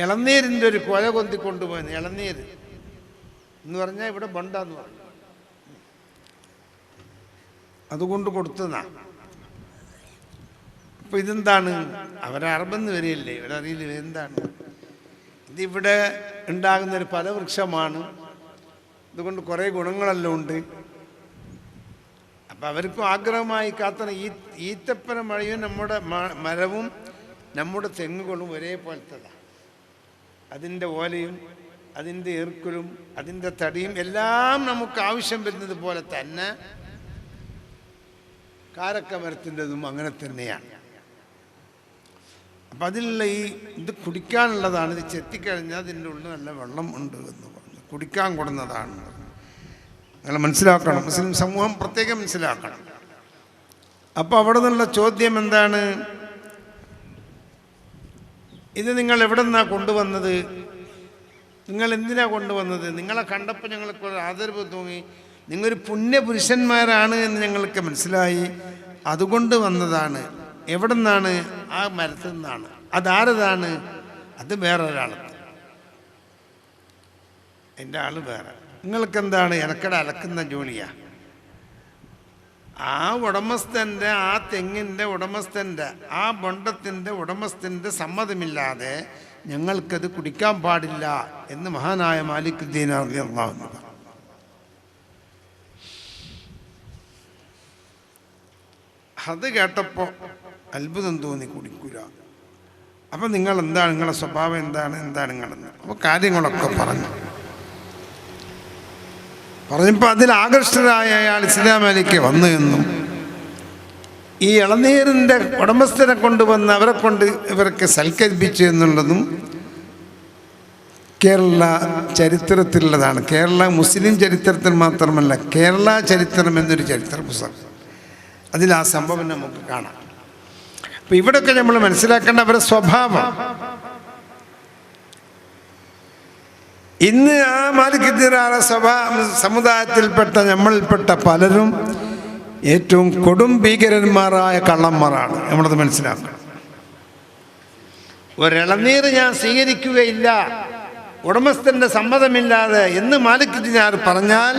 ഇളനീരിൻ്റെ ഒരു കൊല കൊണ്ടിക്കൊണ്ടുപോയത്. ഇളനീര് എന്ന് പറഞ്ഞാൽ ഇവിടെ ബണ്ടാന്ന് പറഞ്ഞു, അതുകൊണ്ട് കൊടുത്തതാണ്. അപ്പോൾ ഇതെന്താണ്? അവരെ അറബെന്ന് വരികയല്ലേ, ഇവിടെ അറിയില്ല എന്താണ് ഇതിവിടെ ഉണ്ടാകുന്നൊരു ഫലവൃക്ഷമാണ്. അതുകൊണ്ട് കുറേ ഗുണങ്ങളെല്ലാം ഉണ്ട്. അപ്പം അവർക്കും ആഗ്രഹമായി കാത്തണ ഈത്തപ്പന മഴയും നമ്മുടെ മരവും നമ്മുടെ തെങ്ങുകളും ഒരേപോലത്തതാണ്. അതിൻ്റെ ഓലയും അതിൻ്റെ ഈർക്കലും അതിൻ്റെ തടിയും എല്ലാം നമുക്ക് ആവശ്യം വരുന്നത് പോലെ തന്നെ കാരക്ക മരത്തിൻ്റെതും അങ്ങനെ തന്നെയാണ്. അപ്പം അതിലുള്ള ഇത് കുടിക്കാനുള്ളതാണ്. ഇത് ചെത്തിക്കഴിഞ്ഞാൽ അതിൻ്റെ ഉള്ളിൽ നല്ല വെള്ളം ഉണ്ട് എന്ന് പറഞ്ഞു, കുടിക്കാൻ കൊടുന്നതാണ്. നിങ്ങൾ മനസ്സിലാക്കണം, മുസ്ലിം സമൂഹം പ്രത്യേകം മനസ്സിലാക്കണം. അപ്പോൾ അവിടെ നിന്നുള്ള ചോദ്യം എന്താണ്? ഇത് നിങ്ങൾ എവിടെ നിന്നാണ് കൊണ്ടുവന്നത്? നിങ്ങൾ എന്തിനാണ് കൊണ്ടുവന്നത്? നിങ്ങളെ കണ്ടപ്പോൾ ഞങ്ങൾക്ക് ഒരു ആദരവ് തോന്നി, നിങ്ങളൊരു പുണ്യപുരുഷന്മാരാണ് എന്ന് ഞങ്ങൾക്ക് മനസ്സിലായി, അതുകൊണ്ട് വന്നതാണ്. എവിടെ നിന്നാണ്? ആ മരത്തിൽ നിന്നാണ്. അതാരതാണ്? അത് വേറൊരാൾ, എൻ്റെ ആൾ വേറെ. നിങ്ങൾക്കെന്താണ്? എനക്കട അലക്കുന്ന ജോലിയാ. ആ ഉടമസ്ഥൻ്റെ, ആ തെങ്ങിൻ്റെ ഉടമസ്ഥൻ്റെ, ആ ബൊണ്ടത്തിൻ്റെ ഉടമസ്ഥൻ്റെ സമ്മതമില്ലാതെ ഞങ്ങൾക്കത് കുടിക്കാൻ പാടില്ല എന്ന് മഹാനായ മാലിക് ദിനാർ റളിയല്ലാഹു അൻഹു പറഞ്ഞു. അത് കേട്ടപ്പോൾ അത്ഭുതം തോന്നി, കുടിക്കൂല. അപ്പം നിങ്ങൾ എന്താണ്, നിങ്ങളുടെ സ്വഭാവം എന്താണ് നിങ്ങളെന്ന്? അപ്പോൾ കാര്യങ്ങളൊക്കെ പറഞ്ഞപ്പോൾ അതിൽ ആകർഷകരായ അയാൾ ഇസ്ലാമിലേക്ക് വന്നു എന്നും ഈ ഇളനീരിൻ്റെ ഉടമസ്ഥനെ കൊണ്ടുവന്ന് അവരെ കൊണ്ട് ഇവർക്ക് സൽക്കരിപ്പിച്ചു എന്നുള്ളതും കേരള ചരിത്രത്തിലുള്ളതാണ്. കേരള മുസ്ലിം ചരിത്രത്തിൽ മാത്രമല്ല, കേരള ചരിത്രം എന്നൊരു ചരിത്ര പുസ്തകം, അതിൽ ആ സംഭവം നമുക്ക് കാണാം. അപ്പം ഇവിടെയൊക്കെ നമ്മൾ മനസ്സിലാക്കേണ്ട അവരുടെ സ്വഭാവം. ഇന്ന് ആ മാലിക് ദിനാർ സമുദായത്തിൽപ്പെട്ട നമ്മളിൽപ്പെട്ട പലരും ഏറ്റവും കൊടും ഭീകരന്മാരായ കള്ളന്മാരാണ്. നമ്മളത് മനസ്സിലാക്കണം. ഒരിളനീർ ഞാൻ സ്വീകരിക്കുകയില്ല ഉടമസ്ഥൻ്റെ സമ്മതമില്ലാതെ എന്ന് മാലിക് ദിനാർ പറഞ്ഞാൽ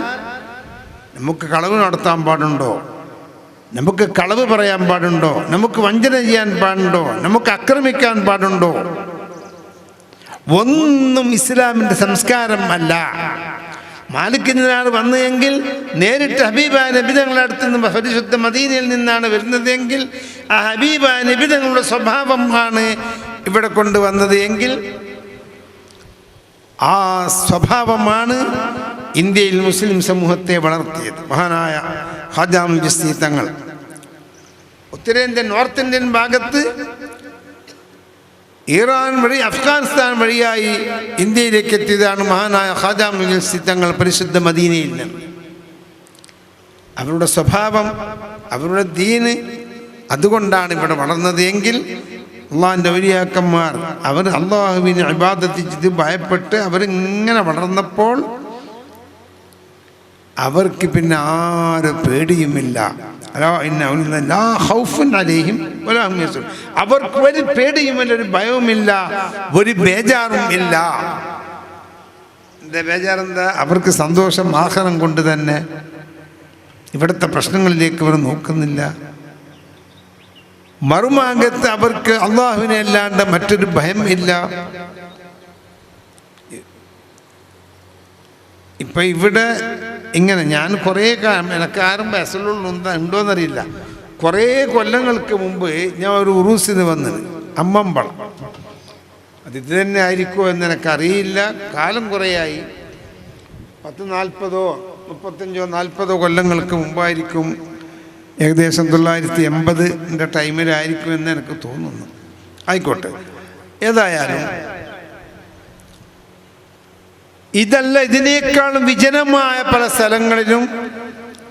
നമുക്ക് കളവ് നടത്താൻ പാടുണ്ടോ? നമുക്ക് കളവ് പറയാൻ പാടുണ്ടോ? നമുക്ക് വഞ്ചന ചെയ്യാൻ പാടുണ്ടോ? നമുക്ക് ആക്രമിക്കാൻ പാടുണ്ടോ? ഒന്നും ഇസ്ലാമിൻ്റെ സംസ്കാരം അല്ല. മാലിക്കിനാൾ വന്നതെങ്കിൽ നേരിട്ട് ഹബീബായ നബി തങ്ങളുടെ അടുത്ത് നിന്ന് പരിശുദ്ധ മദീനയിൽ നിന്നാണ് വരുന്നതെങ്കിൽ ആ ഹബീബായ നബി തങ്ങളുടെ സ്വഭാവമാണ് ഇവിടെ കൊണ്ടുവന്നത് എങ്കിൽ ആ സ്വഭാവമാണ് ഇന്ത്യയിൽ മുസ്ലിം സമൂഹത്തെ വളർത്തിയത്. മഹാനായ ഖാജ ചിശ്തി തങ്ങൾ ഉത്തരേന്ത്യൻ നോർത്ത് ഇന്ത്യൻ ഭാഗത്ത് ഇറാൻ വഴി അഫ്ഗാനിസ്ഥാൻ വഴിയായി ഇന്ത്യയിലേക്ക് എത്തിയതാണ് മഹാനായ ഖാജ ചിശ്തി തങ്ങൾ പരിശുദ്ധ മദീനയിൽ നിന്ന്. അവരുടെ സ്വഭാവം, അവരുടെ ദീന് അതുകൊണ്ടാണ് ഇവിടെ വളർന്നത് എങ്കിൽ അള്ളാഹിൻ്റെ ഔലിയാക്കന്മാർ അവർ അള്ളാഹുവിനെ ഇബാദത്ത് ചെയ്ത് ഭയപ്പെട്ട് അവരിങ്ങനെ വളർന്നപ്പോൾ അവർക്ക് പിന്നെ ആരും പേടിയുമില്ല. അവർക്ക് ഒരു പേടിയുമില്ല, ഒരു ഭയവുമില്ല, ഒരു ബേജാറും ഇല്ല. എന്താ ബേജാറെന്താ? അവർക്ക് സന്തോഷം ആഹ്റം കൊണ്ട് തന്നെ. ഇവിടുത്തെ പ്രശ്നങ്ങളിലേക്ക് അവർ നോക്കുന്നില്ല. മറുമാർഗത്ത് അവർക്ക് അള്ളാഹുവിനെ അല്ലാണ്ട് മറ്റൊരു ഭയം ഇല്ല. ഇപ്പൊ ഇവിടെ ഇങ്ങനെ ഞാൻ കുറേ കാലം, എനിക്ക് ആരും വയസ്സുള്ള ഉണ്ടോയെന്നറിയില്ല, കുറേ കൊല്ലങ്ങൾക്ക് മുമ്പ് ഞാൻ ഒരു ഉറൂസിന് വന്നത് അമ്മമ്പളം. അത് ഇത് തന്നെ ആയിരിക്കുമോ എന്ന് എനിക്കറിയില്ല. കാലം കുറേയായി, 40 35 40 കൊല്ലങ്ങൾക്ക് മുമ്പായിരിക്കും. ഏകദേശം 1980 ടൈമിലായിരിക്കും എന്ന് എനിക്ക് തോന്നുന്നു. ആയിക്കോട്ടെ, ഏതായാലും ഇതല്ല, ഇതിനേക്കാളും വിജനമായ പല സ്ഥലങ്ങളിലും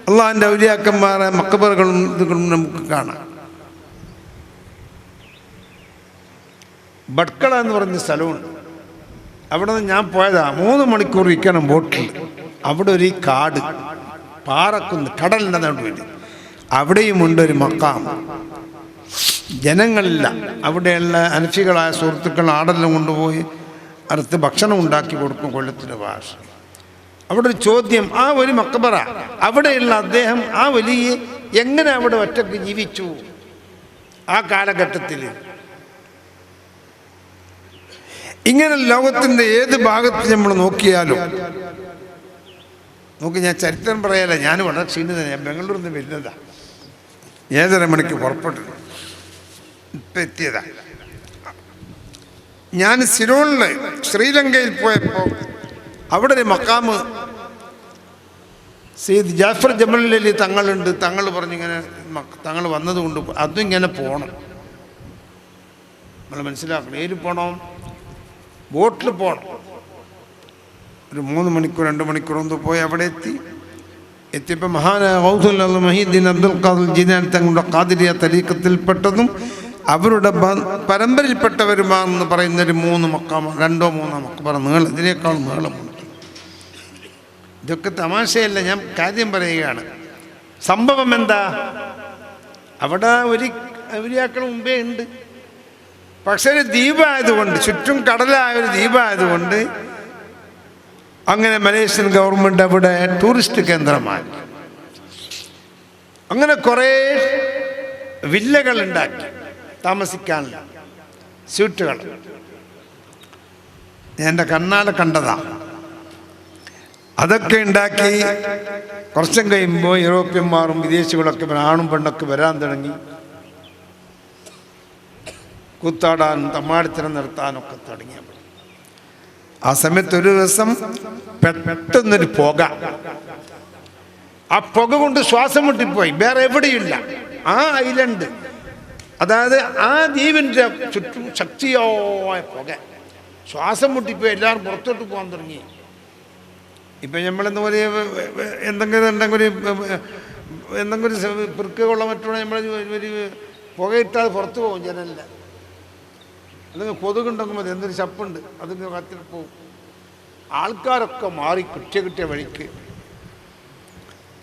അള്ളാഹിൻ്റെ ഔലിയാക്കന്മാരെ മഖബറുകളും ഇതുകളും നമുക്ക് കാണാം. ഭട്കള എന്ന് പറഞ്ഞ സ്ഥലമുണ്ട്. അവിടെ നിന്ന് ഞാൻ പോയതാ, 3 മണിക്കൂർ ഇരിക്കണം ബോട്ടിൽ. അവിടെ ഒരു കാട്, പാറക്കുന്ന്, കടലിൻ്റെ നടുവിൽ. അവിടെയുമുണ്ട് ഒരു മക്കാം. ജനങ്ങളില്ല. അവിടെയുള്ള അനഫികളായ സുഹൃത്തുക്കൾ ആടെല്ലാം കൊണ്ടുപോയി അടുത്ത് ഭക്ഷണം ഉണ്ടാക്കി കൊടുക്കും, കൊല്ലത്തിൻ്റെ ഭാഷ. അവിടെ ഒരു ചോദ്യം, ആ ഒരു മക്കബറ, അവിടെയുള്ള അദ്ദേഹം ആ വലിയ എങ്ങനെ അവിടെ ഒറ്റക്ക് ജീവിച്ചു ആ കാലഘട്ടത്തിൽ? ഇങ്ങനെ ലോകത്തിൻ്റെ ഏത് ഭാഗത്ത് നമ്മൾ നോക്കിയാലും ഞാൻ ചരിത്രം പറയാല, ഞാൻ വളരെ ക്ഷീണിതനാണ്. ഞാൻ ബാംഗ്ലൂരിൽ നിന്ന് വരുന്നതാണ്, 7:30 മണിക്ക് പുറപ്പെട്ടു, ഇപ്പം എത്തിയതാ. ഞാൻ സിലോണിൽ ശ്രീലങ്കയിൽ പോയപ്പോൾ അവിടെ ഒരു മക്കാമ് സെയ്ദ് ജാഫർ ജമലി തങ്ങളുണ്ട്. തങ്ങൾ പറഞ്ഞിങ്ങനെ തങ്ങൾ വന്നതുകൊണ്ട് അതും ഇങ്ങനെ പോകണം. നമ്മൾ മനസ്സിലാക്കണം, ഏത് പോകണം? ബോട്ടിൽ പോകണം. ഒരു 3 മണിക്കൂർ 2 മണിക്കൂർ ഒന്ന് പോയി അവിടെ എത്തിയപ്പോൾ മഹാനായ ഗൗസുൽ ആലം മഹീദ്ദീൻ അബ്ദുൽ ഖാദിർ ജീലാനി തങ്ങളുടെ ഖാദിരിയ തരീഖത്തിൽപ്പെട്ടതും അവരുടെ പരമ്പരയിൽപ്പെട്ടവരുമാണെന്ന് പറയുന്നൊരു 3 മക്കാം, 2 3 മക്കബറ നീളം, ഇതിനേക്കാൾ നീളമുണ്ട്. ഇതൊക്കെ തമാശയല്ല, ഞാൻ കാര്യം പറയുകയാണ്. സംഭവം എന്താ? അവിടെ ഒരു ഔലിയാക്കൾ മുമ്പേ ഉണ്ട്. പക്ഷെ ഒരു ദ്വീപായതുകൊണ്ട്, ചുറ്റും കടലായ ഒരു ദ്വീപായതുകൊണ്ട് അങ്ങനെ മലേഷ്യൻ ഗവൺമെൻറ് അവിടെ ടൂറിസ്റ്റ് കേന്ദ്രമായി. അങ്ങനെ കുറേ വില്ലകൾ ഉണ്ടാക്കി താമസിക്കാനുള്ള സ്യൂട്ടുകൾ. ഞാൻ എൻ്റെ കണ്ണാലെ കണ്ടതാണ്. അതൊക്കെ ഉണ്ടാക്കി കുറച്ചും കഴിയുമ്പോൾ യൂറോപ്യന്മാരും വിദേശികളൊക്കെ ആണും പെണ്ണൊക്കെ വരാൻ തുടങ്ങി. കൂത്താടാനും തമ്മാടിത്തരം നിർത്താനൊക്കെ തുടങ്ങിയപ്പോൾ ആ സമയത്ത് ഒരു ദിവസം പെട്ടെന്നൊരു പുക, ആ പുക കൊണ്ട് ശ്വാസം മുട്ടിപ്പോയി. വേറെ എവിടെയില്ല. ആ ഐലൻഡ്, അതായത് ആ ദ്വീപിൻ്റെ ചുറ്റും ശക്തിയായ പുക, ശ്വാസം മുട്ടിപ്പോയി. എല്ലാവരും പുറത്തോട്ട് പോകാൻ തുടങ്ങി. ഇപ്പം നമ്മളെന്താ പറയുക, എന്തെങ്കിലും പെറുക്കുള്ള മറ്റുള്ള നമ്മൾ ഒരു പുകയിട്ടാൽ പുറത്തു പോകും ജനലിൽ. അല്ലെങ്കിൽ കൊതുകുണ്ടെങ്കിൽ മതി, എന്തൊരു ചപ്പുണ്ട്, അതിന് കത്തിൽ പോവും. ആൾക്കാരൊക്കെ മാറി കിട്ടിയ വഴിക്ക്.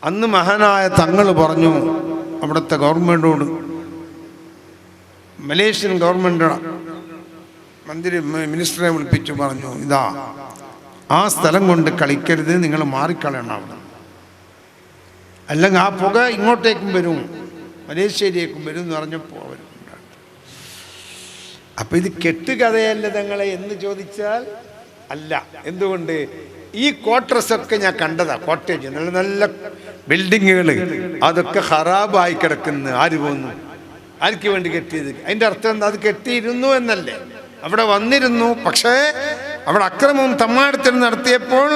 അന്ന് മഹാനായ തങ്ങൾ പറഞ്ഞു അവിടുത്തെ ഗവൺമെൻറ്റോട്, മലേഷ്യൻ ഗവൺമെൻറ് മിനിസ്റ്ററെ വിളിപ്പിച്ചു പറഞ്ഞു, ഇതാ ആ സ്ഥലം കൊണ്ട് കളിക്കരുത്, നിങ്ങൾ മാറിക്കളയണം അവിടെ, അല്ലെങ്കിൽ ആ പുക ഇങ്ങോട്ടേക്കും വരും, മലേഷ്യയിലേക്കും വരും എന്ന് പറഞ്ഞപ്പോൾ അവർ അപ്പം ഇത് കെട്ടുകഥയല്ല തങ്ങളെ എന്ന് ചോദിച്ചാൽ അല്ല. എന്തുകൊണ്ട്? ഈ ക്വാർട്ടേഴ്സൊക്കെ ഞാൻ കണ്ടതാ. കോട്ടേജ് നല്ല നല്ല ബിൽഡിങ്ങുകൾ അതൊക്കെ ഖറാബായി കിടക്കുന്നു. ആര് പോന്നു? ആർക്ക് വേണ്ടി കെട്ടിയത്? അതിൻ്റെ അർത്ഥം എന്താ? അത് കെട്ടിയിരുന്നു എന്നല്ലേ? അവിടെ വന്നിരുന്നു, പക്ഷേ അവിടെ അക്രമവും തമ്മാടത്തിനും നടത്തിയപ്പോൾ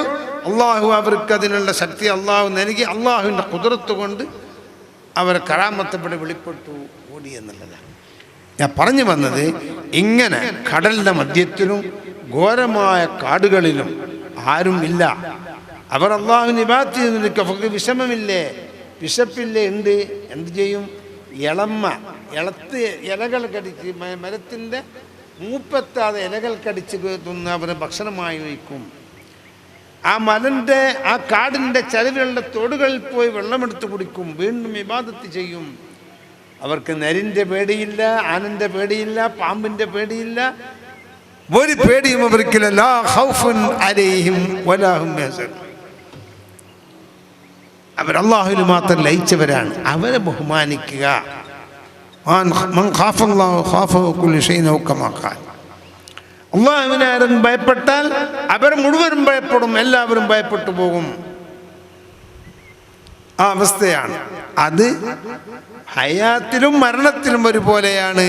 അള്ളാഹു അവർക്ക് അതിനുള്ള ശക്തി അള്ളാഹു നൽകി. അള്ളാഹുവിൻ്റെ കുതിരത്ത് കൊണ്ട് അവർ കറാമത്തപ്പെടെ വെളിപ്പെട്ടു ഓടി എന്നുള്ളതാണ് ഞാൻ പറഞ്ഞു വന്നത്. ഇങ്ങനെ കടലിൻ്റെ മധ്യത്തിലും ഘോരമായ കാടുകളിലും ആരും ഇല്ല. അവർ അള്ളാഹുവിനെ ഇബാദത്ത് ചെയ്യുന്നവർക്ക് അവർക്ക് വിഷമമില്ലേ? വിശപ്പില്ലേ? ഉണ്ട്. എന്ത് ചെയ്യും? ഇളത്ത് ഇലകൾ കടിച്ച്, മരത്തിൻ്റെ മൂപ്പെത്താതെ ഇലകൾ കടിച്ച് തിന്ന് അവർ ഭക്ഷണമായി വയ്ക്കും. ആ മലൻ്റെ ആ കാടിൻ്റെ ചരിവുകളുടെ തോടുകളിൽ പോയി വെള്ളമെടുത്ത് കുടിക്കും. വീണ്ടും ഇബാദത്ത് ചെയ്യും. അവർക്ക് നരിൻ്റെ പേടിയില്ല, ആനൻ്റെ പേടിയില്ല, പാമ്പിൻ്റെ പേടിയില്ല, ഒരു പേടിയും അവർക്കില്ല. ലാ ഖൗഫുൻ അലൈഹിം വലാ ഹും യഹ്സനൂൻ. അവർ അല്ലാഹുവിൽ മാത്രം ലയിച്ചവരാണ്. അവരെ ബഹുമാനിക്കുക. മൻ ഖാഫല്ലാഹു ഖാഫഹു കുല്ലു ഷൈഇൻ കമാ ഖാൽ. അല്ലാഹുവിനെ ആരും ഭയപ്പെട്ടാൽ അവർ മുഴുവനും ഭയപ്പെടും, എല്ലാവരും ഭയപ്പെട്ടു പോകും. ആ അവസ്ഥയാണ്. അത് ഹയാത്തിലും മരണത്തിലും ഒരുപോലെയാണ്.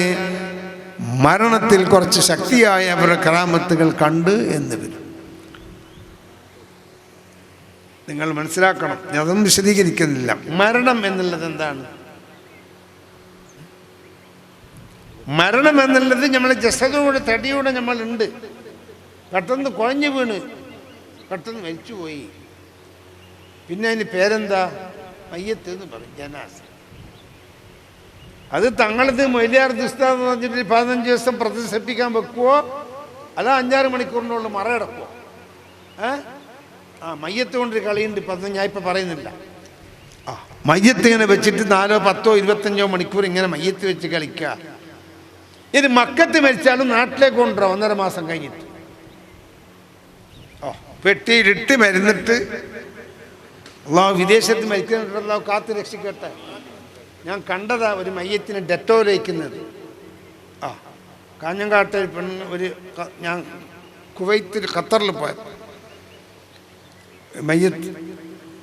മരണത്തിൽ കുറച്ച് ശക്തിയായ അവരുടെ കറാമത്തുകൾ കണ്ട് എന്ന് വരും. നിങ്ങൾ മനസ്സിലാക്കണം. അതൊന്നും വിശദീകരിക്കുന്നില്ല. മരണം എന്നുള്ളത് എന്താണ്? മരണം എന്നുള്ളത് നമ്മളെ ജസദോടെ തടിയോടെ നമ്മളുണ്ട്. പെട്ടെന്ന് കുഴഞ്ഞു വീണ് പെട്ടെന്ന് മരിച്ചുപോയി. പിന്നെ അതിന് പേരെന്താ? മയ്യത്ത് എന്ന് പറയും, ജനാസ. അത് തങ്ങളത് മൊയ്ലിയാർ ദുസ്താദ് എന്ന് പറഞ്ഞിട്ട് 15 ദിവസം പ്രദർശിപ്പിക്കാൻ വെക്കുവോ അല്ല 5-6 മണിക്കൂറിനുള്ള മറയടക്കുവോ? മയ്യത്ത് കൊണ്ടൊരു കളിയുണ്ട്. ഞാൻ ഇപ്പം പറയുന്നില്ല. മയ്യത്ത് ഇങ്ങനെ വെച്ചിട്ട് 4, 10, 25 മണിക്കൂർ ഇങ്ങനെ മയ്യത്ത് വെച്ച് കളിക്കുക. ഇത് മക്കത്ത് മരിച്ചാലും നാട്ടിലേക്ക് കൊണ്ടുവരാം 1.5 മാസം കഴിഞ്ഞിട്ട്. പെട്ടിയിലിട്ട് മരുന്നിട്ട് അള്ളാഹു വിദേശത്ത് മരിക്കുന്നുണ്ട്. അള്ളാഹു കാത്ത് രക്ഷിക്കട്ടെ. ഞാൻ കണ്ടതാ ഒരു മയ്യത്തിന് ഡെറ്റോൽ വയ്ക്കുന്നത്. കാഞ്ഞങ്കാട്ട് പെണ്ണ് ഞാൻ കുവൈത്തിൽ ഖത്തറിൽ പോയപ്പോൾ മയ്യത്ത്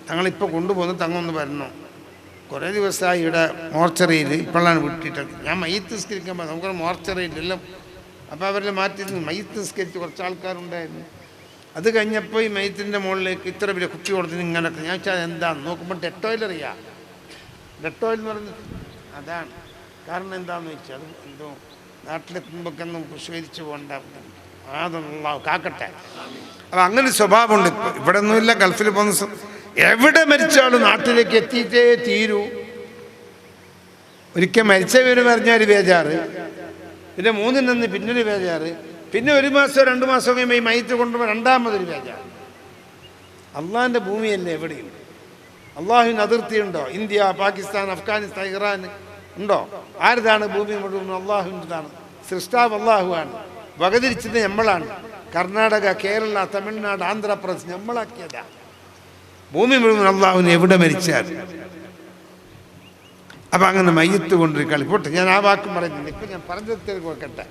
തങ്ങളിപ്പോൾ കൊണ്ടുപോകുന്നു. തങ്ങൊന്ന് വരണം. കുറേ ദിവസമായി ഇവിടെ മോർച്ചറിയിൽ ഇപ്പോഴാണ് വിട്ടിട്ടത്. ഞാൻ മയ്യത്ത് നിസ്കരിക്കാൻ പോയി. നമുക്കൊരു മോർച്ചറിയിലെല്ലാം അപ്പോൾ അവരെല്ലാം മാറ്റി മയ്യത്ത് നിസ്കരിച്ച് കുറച്ച് ആൾക്കാരുണ്ടായിരുന്നു. അത് കഴിഞ്ഞപ്പോൾ ഈ മയ്യത്തിൻ്റെ മുകളിലേക്ക് ഇത്ര വലിയ കുപ്പി കൊടുത്തിന് ഇങ്ങനൊക്കെ. ഞാൻ വെച്ചാൽ എന്താണെന്ന് നോക്കുമ്പോൾ ഡെറ്റോയിൽ അറിയാം. ഡെറ്റോയിൽ എന്ന് പറഞ്ഞ് അതാണ്. കാരണം എന്താണെന്ന് വെച്ചാൽ അത് എന്തോ നാട്ടിലെത്തുമ്പോഴൊന്നും കുശീകരിച്ച് പോകണ്ട. അതൊന്നും കാക്കട്ടെ. അപ്പം അങ്ങനെ സ്വഭാവമുണ്ട്. ഇവിടെ ഒന്നുമില്ല. ഗൾഫിൽ പോകുന്ന എവിടെ മരിച്ചാലും നാട്ടിലേക്ക് എത്തിയിട്ടേ തീരൂ. ഒരിക്കൽ മരിച്ച വിവരം പറഞ്ഞാൽ ഒരു ബേജാറ്, പിന്നെ 3 നിന്ന് പിന്നൊരു ബേജാറ്, പിന്നെ 1 മാസമോ 2 മാസമോ കഴിയുമ്പോൾ ഈ മയ്യത്ത് കൊണ്ടുപോകുമ്പോൾ 2ാമതൊരു ബേജാറ്. അള്ളാഹിൻ്റെ ഭൂമിയല്ലേ എവിടെയും. അള്ളാഹുവിന് അതിർത്തിയുണ്ടോ? ഇന്ത്യ, പാകിസ്ഥാൻ, അഫ്ഗാനിസ്ഥാൻ, ഇറാൻ ഉണ്ടോ? ആരുതാണ് ഭൂമി മുഴുവൻ? അള്ളാഹുവിൻ്റെതാണ്. സൃഷ്ടാവ് അള്ളാഹുവാണ്. വകതിരിച്ചത് നമ്മളാണ്. കർണാടക, കേരള, തമിഴ്നാട്, ആന്ധ്രാപ്രദേശ് നമ്മളാക്കിയതാണ്. ഭൂമി മുഴുവൻ അള്ളാഹുവിന് എവിടെ മരിച്ചാൽ. അപ്പം അങ്ങനെ മയ്യത്ത് കൊണ്ടൊരു കളി പോട്ടെ. ഞാൻ ആ വാക്കും പറയുന്നില്ല. ഇപ്പം ഞാൻ പറഞ്ഞത്തേക്ക് വെക്കട്ടെ.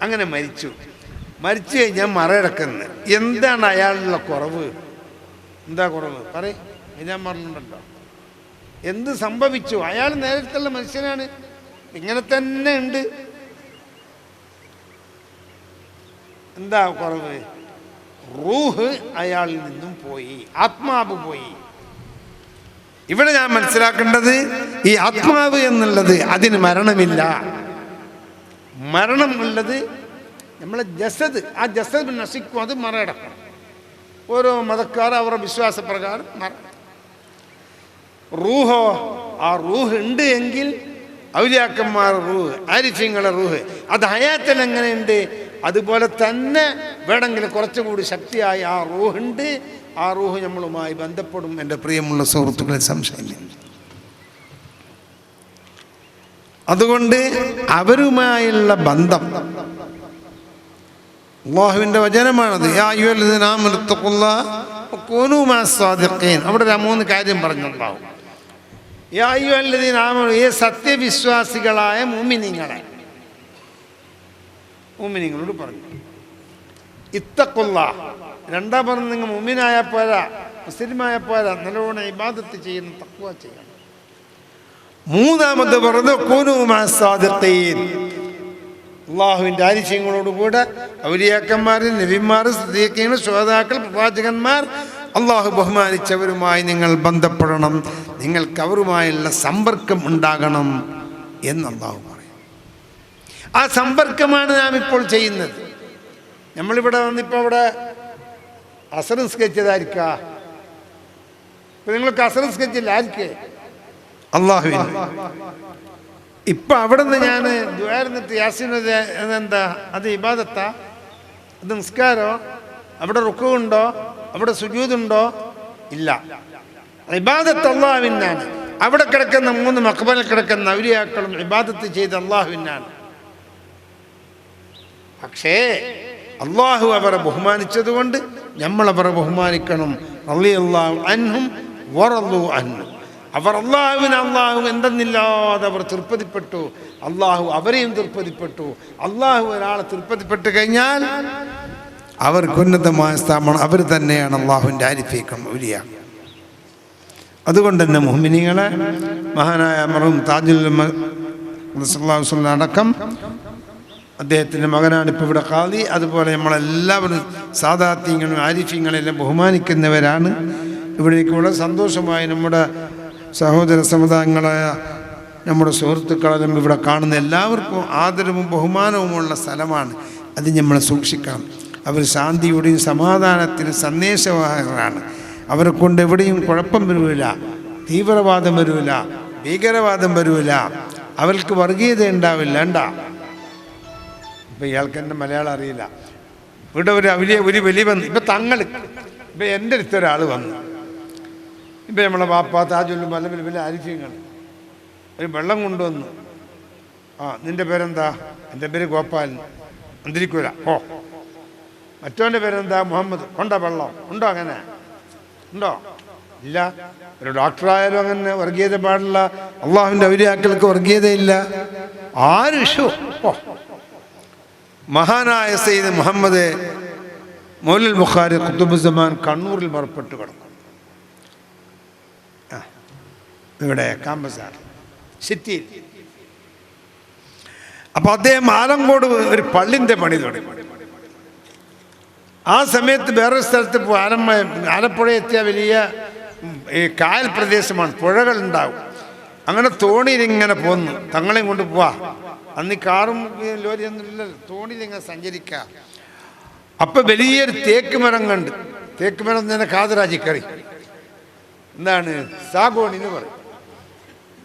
അങ്ങനെ മരിച്ചു കഴിഞ്ഞാൽ മറയടക്കുന്നത്. എന്താണ് അയാളുള്ള കുറവ്? എന്താ കുറവ്? പറയും. ഞാൻ പറഞ്ഞിട്ടുണ്ടോ? എന്ത് സംഭവിച്ചു? അയാൾ നേരത്തുള്ള മനുഷ്യനാണ്. ഇങ്ങനെ തന്നെ ഉണ്ട്. എന്താ കുറവ്? റൂഹ് അയാളിൽ നിന്നും പോയി, ആത്മാവ് പോയി. ഇവിടെ ഞാൻ മനസ്സിലാക്കേണ്ടത് ഈ ആത്മാവ് എന്നുള്ളത് അതിന് മരണമില്ല. മരണം ഉള്ളത് നമ്മളെ ജസദ്. ആ ജസദ് നശിക്കും, അത് മറയടക്കണം. ഓരോ മതക്കാർ അവരുടെ വിശ്വാസപ്രകാരം റൂഹോ, ആ റൂഹ് ഉണ്ട് എങ്കിൽ ഔലിയാക്കന്മാർ റൂഹ്, ആരിഫ്യങ്ങളെ റൂഹ് അത് ഹയാത്തിൽ എങ്ങനെയുണ്ട് അതുപോലെ തന്നെ വേണമെങ്കിൽ കുറച്ചുകൂടി ശക്തിയായി ആ റൂഹുണ്ട്. ആ റൂഹ് നമ്മളുമായി ബന്ധപ്പെടും. എൻ്റെ പ്രിയമുള്ള സുഹൃത്തുക്കളെ, സംശയമില്ല. അതുകൊണ്ട് അവരുമായുള്ള ബന്ധം അല്ലാഹുവിൻ്റെ വചനമാണത്. യാ അയ്യുഹല്ലദീന ആമനൂ തഖുല്ലാഹ വകൂനൂ മഅസ് സാദിഖീൻ. അവിടെ 3 കാര്യം പറഞ്ഞുണ്ടാവും. യാ അയ്യുഹല്ലദീന ആമനൂ, ഈ സത്യവിശ്വാസികളായ മുഅ്മിനീങ്ങളോട് പറഞ്ഞു. ഇത്തഖുല്ലാഹ്, രണ്ടാം പറഞ്ഞു നിങ്ങൾ മുഅ്മിനായ പോരാ, മുസ്ലിമായ പോരാ, നല്ലോണം ഇബാദത്ത് ചെയ്യുന്ന തഖ്വ ചെയ്യണം. മൂന്നാമത് പറഞ്ഞു കൂനൂ മഅസ്സാദിഖീൻ, അള്ളാഹുവിൻ്റെ ആരിശ്യങ്ങളോടുകൂടെ ഔലിയാക്കന്മാർ, നബിമാർ, സിദ്ദീഖീൻ, ശുഹദാക്കൾ, പ്രവാചകന്മാർ, അള്ളാഹു ബഹുമാനിച്ചവരുമായി നിങ്ങൾ ബന്ധപ്പെടണം, നിങ്ങൾക്ക് അവരുമായുള്ള സമ്പർക്കം ഉണ്ടാകണം എന്ന് അള്ളാഹു പറയും. ആ സമ്പർക്കമാണ് നാം ഇപ്പോൾ ചെയ്യുന്നത്. നമ്മളിവിടെ വന്നിപ്പോൾ ഇവിടെ അസർ നിസ്കരിച്ചതായിരിക്ക, ഇപ്പം നിങ്ങൾക്ക് അസർ നിസ്കരിച്ചില്ല ആയിരിക്കേ? അള്ളാഹുവിന്. ഇപ്പം അവിടെ നിന്ന് ഞാൻ ദ്വാരുന്നിട്ട് യാസീനത് എന്താ, അത് ഇബാദത്താ? അത് നിസ്കാരോ? അവിടെ റുക്കുണ്ടോ? അവിടെ സുജൂദുണ്ടോ? ഇല്ല. ഇബാദത്ത് അള്ളാഹുവിനാണ്. അവിടെ കിടക്കുന്ന 3 മഖബറിൽ കിടക്കുന്ന ഔലിയാക്കളും ഇബാദത്ത് ചെയ്ത് അള്ളാഹുവിനാണ്. പക്ഷേ അള്ളാഹു അവരെ ബഹുമാനിച്ചതുകൊണ്ട് നമ്മൾ അവരെ ബഹുമാനിക്കണം. റളിയല്ലാഹു അൻഹും വറളു അൻഹു. അവർ അള്ളാഹു എന്തെന്നില്ലാതെ അവർ തൃപ്തിപ്പെട്ടു, അള്ളാഹു അവരെയും തൃപ്തിപ്പെട്ടു. അള്ളാഹു ഒരാളെ തൃപ്തിപ്പെട്ട് കഴിഞ്ഞാൽ അവർക്ക് ഉന്നതമായ സ്ഥാപനം അവർ തന്നെയാണ് അള്ളാഹുവിൻ്റെ ആരിഫീക്കം ഔലിയ. അതുകൊണ്ട് തന്നെ മുഅ്മിനീങ്ങളെ, മഹാനായ മർഹൂം താജുൽ അടക്കം അദ്ദേഹത്തിൻ്റെ മകനാണ് ഇപ്പോൾ ഇവിടെ ഖാദി. അതുപോലെ നമ്മളെല്ലാവരും സാദാത്യങ്ങളും ആരിഫീങ്ങളെല്ലാം ബഹുമാനിക്കുന്നവരാണ്. ഇവിടേക്ക് വളരെ സന്തോഷമായി നമ്മുടെ സഹോദര സമുദായങ്ങളായ നമ്മുടെ സുഹൃത്തുക്കളെല്ലാം ഇവിടെ കാണുന്ന എല്ലാവർക്കും ആദരവും ബഹുമാനവുമുള്ള സ്ഥലമാണ്. അത് നമ്മൾ സൂക്ഷിക്കണം. അവർ ശാന്തിയുടെയും സമാധാനത്തിനും സന്ദേശവാഹകരാണ്. അവരെ കൊണ്ട് എവിടെയും കുഴപ്പം വരില്ല, തീവ്രവാദം വരില്ല, ഭീകരവാദം വരില്ല, അവർക്ക് വർഗീയത ഉണ്ടാവില്ല. ഇപ്പം ഇയാൾക്ക് എൻ്റെ മലയാളം അറിയില്ല. ഇവിടെ ഒരു വലിയ വന്ന് ഇപ്പം ഇപ്പം എൻ്റെ അടുത്തൊരാൾ വന്നു. ഇപ്പം നമ്മളെ വാപ്പ താജുല്ലും പല വലിയ ആരിഫ്യങ്ങൾ ഒരു വെള്ളം കൊണ്ടുവന്നു. നിൻ്റെ പേരെന്താ? എൻ്റെ പേര് ഗോപാലൻ. അന്തിരിക്കൂല. മറ്റവൻ്റെ പേരെന്താ? മുഹമ്മദ്. കൊണ്ടോ വെള്ളം? ഉണ്ടോ? അങ്ങനെ ഉണ്ടോ? ഇല്ല. ഒരു ഡോക്ടറായാലും അങ്ങനെ വർഗീയത പാടില്ല. അള്ളാഹുവിൻ്റെ ഔലിയാക്കൾക്ക് വർഗീയതയില്ല. ആരും ഇഷു. മഹാനായ സയ്യിദ് മുഹമ്മദ് മൗലൽ ബുഖാരി ഖുതുബുസ്സമാൻ കണ്ണൂരിൽ മറപ്പെട്ട് കിടന്നു. ഇവിടെ കാമ്പസാണ് സിറ്റിയിൽ. അപ്പോൾ അദ്ദേഹം ആലങ്കോട് ഒരു പള്ളിൻ്റെ പണി തുടങ്ങി. ആ സമയത്ത് വേറൊരു സ്ഥലത്ത് ആലപ്പുഴ എത്തിയ വലിയ ഈ കായൽ പ്രദേശമാണ്, പുഴകളുണ്ടാവും. അങ്ങനെ തോണിയിലിങ്ങനെ പോന്നു, തങ്ങളെയും കൊണ്ട് പോവാ. അന്ന് ഈ കാറും ലോറിയൊന്നും ഇല്ലല്ലോ, തോണിയിലിങ്ങനെ സഞ്ചരിക്കുക. അപ്പം വലിയൊരു തേക്ക് മരം കണ്ട്. തേക്ക് മരം തന്നെ കാതറാജിക്കറി എന്താണ് സാഗോണിന്ന് പറയും.